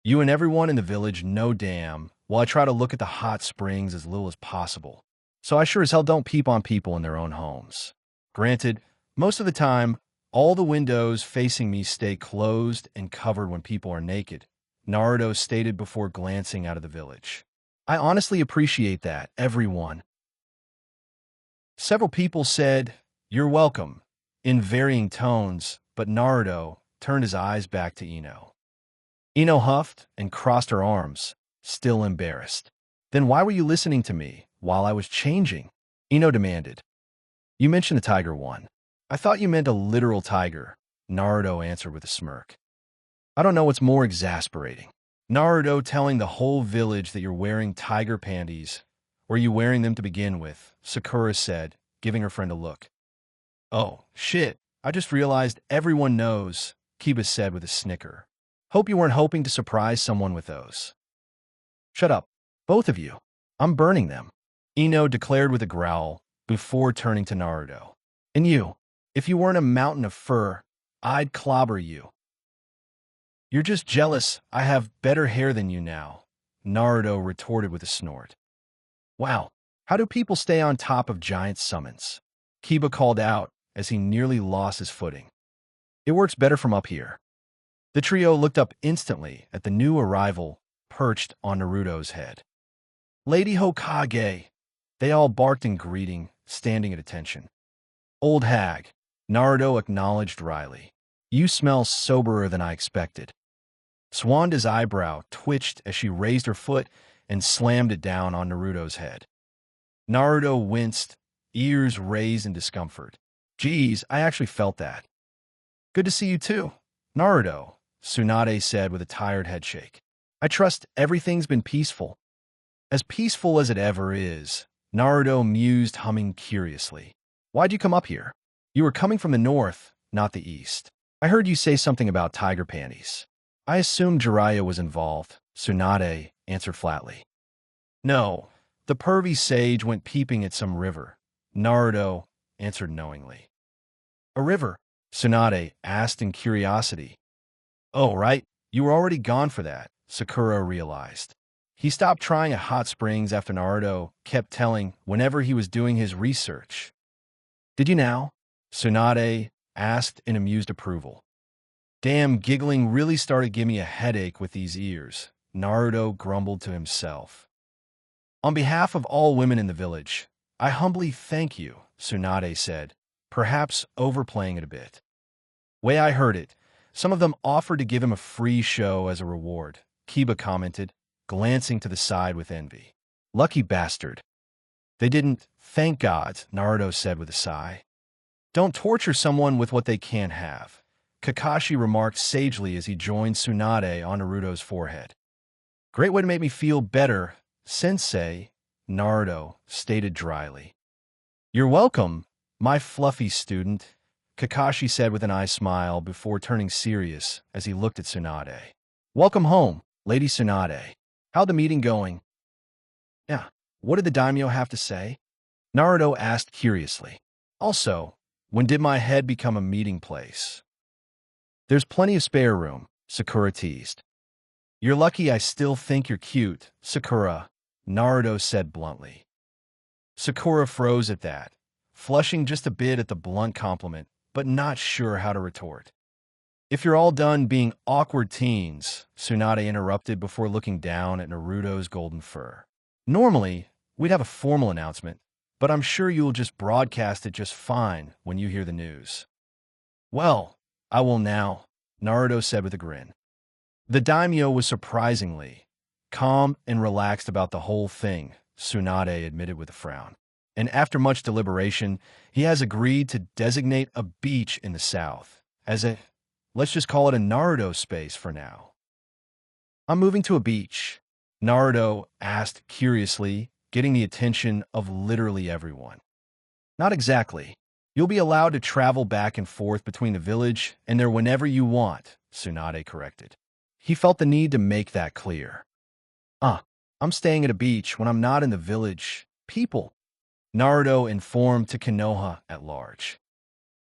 You and everyone in the village know damn while I try to look at the hot springs as little as possible. So I sure as hell don't peep on people in their own homes. Granted, most of the time, all the windows facing me stay closed and covered when people are naked, Naruto stated before glancing out of the village. I honestly appreciate that, everyone. Several people said, "You're welcome," in varying tones, but Naruto turned his eyes back to Ino. Ino huffed and crossed her arms, still embarrassed. Then why were you listening to me while I was changing? Ino demanded. You mentioned the tiger one. I thought you meant a literal tiger, Naruto answered with a smirk. I don't know what's more exasperating. Naruto telling the whole village that you're wearing tiger panties, or are you wearing them to begin with? Sakura said, giving her friend a look. Oh, shit, I just realized everyone knows, Kiba said with a snicker. Hope you weren't hoping to surprise someone with those. Shut up, both of you. I'm burning them, Ino declared with a growl before turning to Naruto. And you, if you weren't a mountain of fur, I'd clobber you. You're just jealous I have better hair than you now, Naruto retorted with a snort. Wow, how do people stay on top of giant summons? Kiba called out as he nearly lost his footing. It works better from up here. The trio looked up instantly at the new arrival perched on Naruto's head. Lady Hokage! They all barked in greeting, standing at attention. Old hag, Naruto acknowledged wryly. You smell soberer than I expected. Swanda's eyebrow twitched as she raised her foot and slammed it down on Naruto's head. Naruto winced, ears raised in discomfort. Geez, I actually felt that. Good to see you too, Naruto, Tsunade said with a tired headshake. I trust everything's been peaceful. As peaceful as it ever is, Naruto mused, humming curiously. Why'd you come up here? You were coming from the north, not the east. I heard you say something about tiger panties. I assumed Jiraiya was involved, Tsunade answered flatly. No, the pervy sage went peeping at some river, Naruto answered knowingly. A river? Tsunade asked in curiosity. Oh, right, you were already gone for that, Sakura realized. He stopped trying at hot springs after Naruto kept telling whenever he was doing his research. Did you now? Tsunade asked in amused approval. Damn, giggling really started giving me a headache with these ears, Naruto grumbled to himself. On behalf of all women in the village, I humbly thank you, Tsunade said, perhaps overplaying it a bit. Way I heard it, some of them offered to give him a free show as a reward, Kiba commented, glancing to the side with envy. Lucky bastard. They didn't, thank God, Naruto said with a sigh. Don't torture someone with what they can't have, Kakashi remarked sagely as he joined Tsunade on Naruto's forehead. Great way to make me feel better, Sensei, Naruto stated dryly. You're welcome, my fluffy student, Kakashi said with an eye smile before turning serious as he looked at Tsunade. Welcome home, Lady Tsunade. How'd the meeting going? Yeah, what did the daimyo have to say? Naruto asked curiously. Also, when did my head become a meeting place? There's plenty of spare room, Sakura teased. You're lucky I still think you're cute, Sakura, Naruto said bluntly. Sakura froze at that, flushing just a bit at the blunt compliment, but not sure how to retort. If you're all done being awkward teens, Tsunade interrupted before looking down at Naruto's golden fur. Normally, we'd have a formal announcement, but I'm sure you'll just broadcast it just fine when you hear the news. Well, I will now, Naruto said with a grin. The daimyo was surprisingly calm and relaxed about the whole thing, Tsunade admitted with a frown. And after much deliberation, he has agreed to designate a beach in the south as a, let's just call it a Naruto space for now. I'm moving to a beach, Naruto asked curiously, getting the attention of literally everyone. Not exactly. You'll be allowed to travel back and forth between the village and there whenever you want, Tsunade corrected. He felt the need to make that clear. I'm staying at a beach when I'm not in the village. People, Naruto informed to Konoha at large.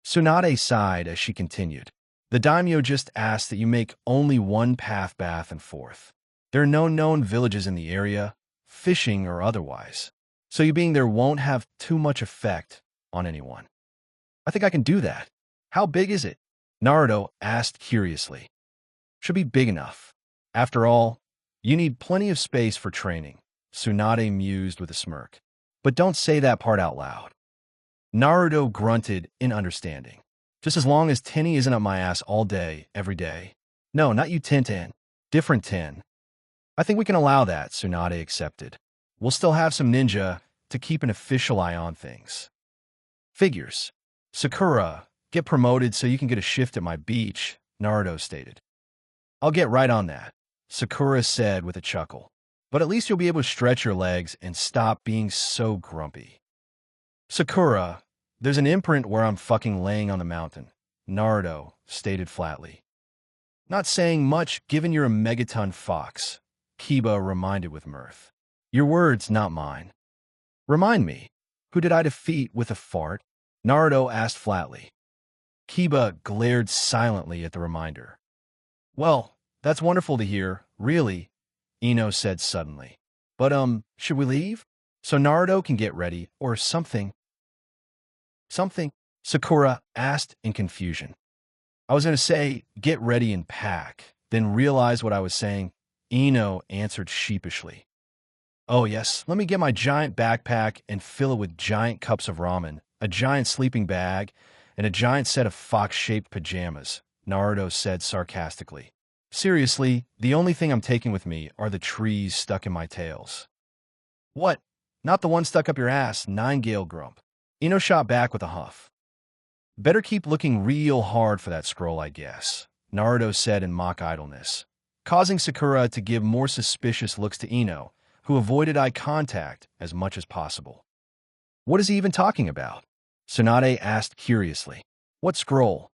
Tsunade sighed as she continued. The daimyo just asked that you make only one path back and forth. There are no known villages in the area, fishing or otherwise, so you being there won't have too much effect on anyone. I think I can do that. How big is it? Naruto asked curiously. Should be big enough. After all, you need plenty of space for training, Tsunade mused with a smirk. But don't say that part out loud. Naruto grunted in understanding. Just as long as Tenny isn't up my ass all day, every day. No, not you, Tintin. Different Tin. I think we can allow that, Tsunade accepted. We'll still have some ninja to keep an official eye on things. Figures. Sakura, get promoted so you can get a shift at my beach, Naruto stated. I'll get right on that, Sakura said with a chuckle. But at least you'll be able to stretch your legs and stop being so grumpy. Sakura, there's an imprint where I'm fucking laying on the mountain, Naruto stated flatly. Not saying much given you're a megaton fox, Kiba reminded with mirth. Your words, not mine. Remind me, who did I defeat with a fart? Naruto asked flatly. Kiba glared silently at the reminder. Well, that's wonderful to hear, really, Ino said suddenly. But, should we leave? So Naruto can get ready, or something? Something? Sakura asked in confusion. I was going to say, get ready and pack, then realize what I was saying. Ino answered sheepishly. Oh yes, let me get my giant backpack and fill it with giant cups of ramen, a giant sleeping bag, and a giant set of fox-shaped pajamas, Naruto said sarcastically. Seriously, the only thing I'm taking with me are the trees stuck in my tails. What? Not the one stuck up your ass, Nine-Gale grump. Ino shot back with a huff. Better keep looking real hard for that scroll, I guess, Naruto said in mock idleness, causing Sakura to give more suspicious looks to Ino, who avoided eye contact as much as possible. What is he even talking about? Tsunade asked curiously. What scroll?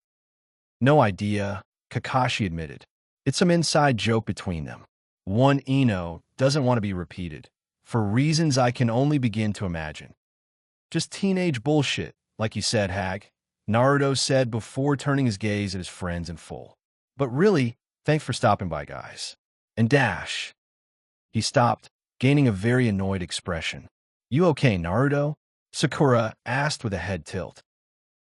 No idea, Kakashi admitted. It's some inside joke between them. One Ino doesn't want to be repeated, for reasons I can only begin to imagine. Just teenage bullshit, like you said, hag, Naruto said before turning his gaze at his friends in full. But really, thanks for stopping by, guys. And dash. He stopped, gaining a very annoyed expression. You okay, Naruto? Sakura asked with a head tilt.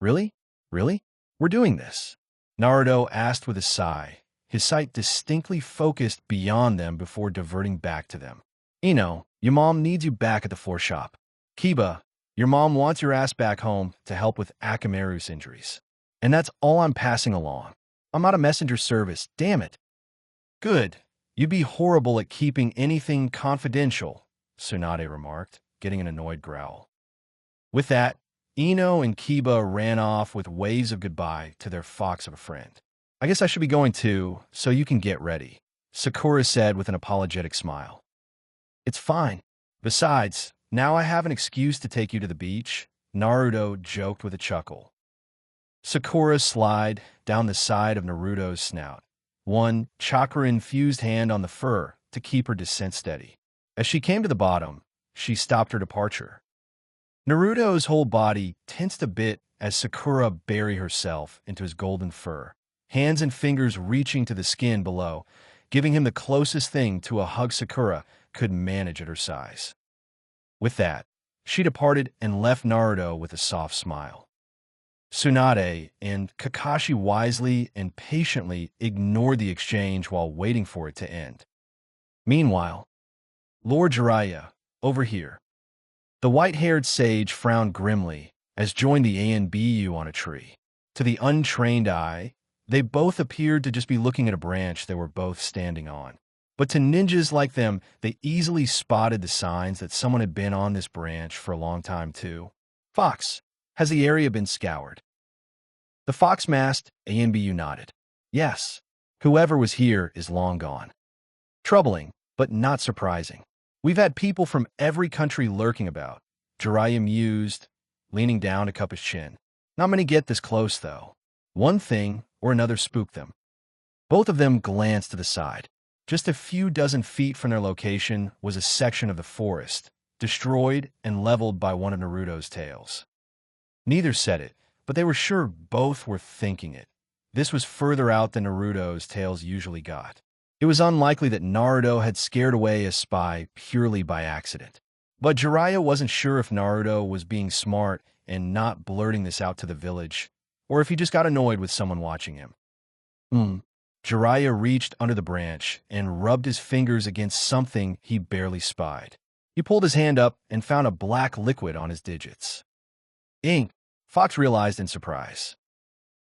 Really? Really? We're doing this? Naruto asked with a sigh, his sight distinctly focused beyond them before diverting back to them. Ino, your mom needs you back at the floor shop. Kiba, your mom wants your ass back home to help with Akamaru's injuries. And that's all I'm passing along. I'm not a messenger service, damn it. Good. You'd be horrible at keeping anything confidential, Tsunade remarked, getting an annoyed growl. With that, Ino and Kiba ran off with waves of goodbye to their fox of a friend. I guess I should be going too, so you can get ready, Sakura said with an apologetic smile. It's fine. Besides, now I have an excuse to take you to the beach, Naruto joked with a chuckle. Sakura slid down the side of Naruto's snout, one chakra-infused hand on the fur to keep her descent steady. As she came to the bottom, she stopped her departure. Naruto's whole body tensed a bit as Sakura buried herself into his golden fur, hands and fingers reaching to the skin below, giving him the closest thing to a hug Sakura could manage at her size. With that, she departed and left Naruto with a soft smile. Tsunade and Kakashi wisely and patiently ignored the exchange while waiting for it to end. Meanwhile, Lord Jiraiya, over here. The white-haired sage frowned grimly as joined the ANBU on a tree. To the untrained eye, they both appeared to just be looking at a branch they were both standing on. But to ninjas like them, they easily spotted the signs that someone had been on this branch for a long time too. Fox, has the area been scoured? The fox masked ANBU nodded. Yes, whoever was here is long gone. Troubling, but not surprising. We've had people from every country lurking about. Jiraiya mused, leaning down to cup his chin. Not many get this close, though. One thing or another spooked them. Both of them glanced to the side. Just a few dozen feet from their location was a section of the forest, destroyed and leveled by one of Naruto's tails. Neither said it, but they were sure both were thinking it. This was further out than Naruto's tails usually got. It was unlikely that Naruto had scared away a spy purely by accident. But Jiraiya wasn't sure if Naruto was being smart and not blurting this out to the village, or if he just got annoyed with someone watching him. Jiraiya reached under the branch and rubbed his fingers against something he barely spied. He pulled his hand up and found a black liquid on his digits. Ink, Fox realized in surprise.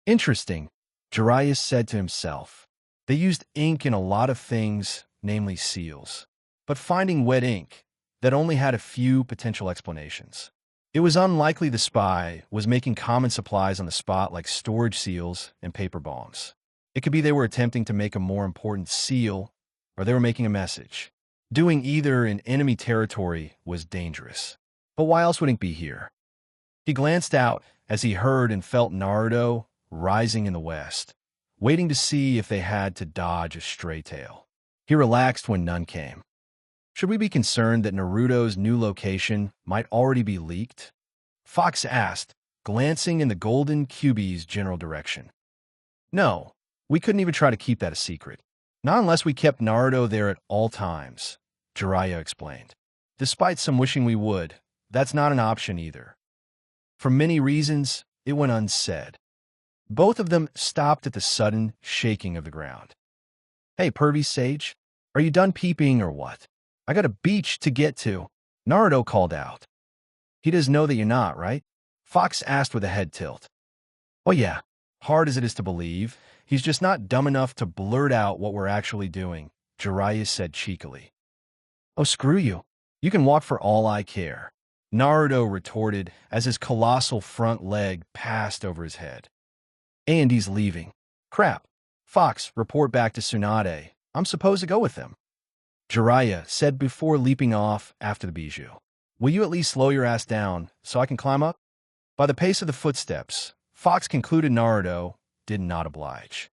Interesting, Jiraiya said to himself. They used ink in a lot of things, namely seals. But finding wet ink, that only had a few potential explanations. It was unlikely the spy was making common supplies on the spot like storage seals and paper bombs. It could be they were attempting to make a more important seal, or they were making a message. Doing either in enemy territory was dangerous. But why else would ink be here? He glanced out as he heard and felt Naruto rising in the west, waiting to see if they had to dodge a stray tail. He relaxed when none came. Should we be concerned that Naruto's new location might already be leaked? Fox asked, glancing in the Golden Kyuubi's general direction. No, we couldn't even try to keep that a secret. Not unless we kept Naruto there at all times, Jiraiya explained. Despite some wishing we would, that's not an option either. For many reasons, it went unsaid. Both of them stopped at the sudden shaking of the ground. Hey, pervy sage, are you done peeping or what? I got a beach to get to, Naruto called out. He does know that you're not, right? Fox asked with a head tilt. Oh yeah, hard as it is to believe, he's just not dumb enough to blurt out what we're actually doing, Jiraiya said cheekily. Oh, screw you. You can walk for all I care, Naruto retorted as his colossal front leg passed over his head. And he's leaving. Crap. Fox, report back to Tsunade. I'm supposed to go with them. Jiraiya said before leaping off after the bijou. Will you at least slow your ass down so I can climb up? By the pace of the footsteps, Fox concluded Naruto did not oblige.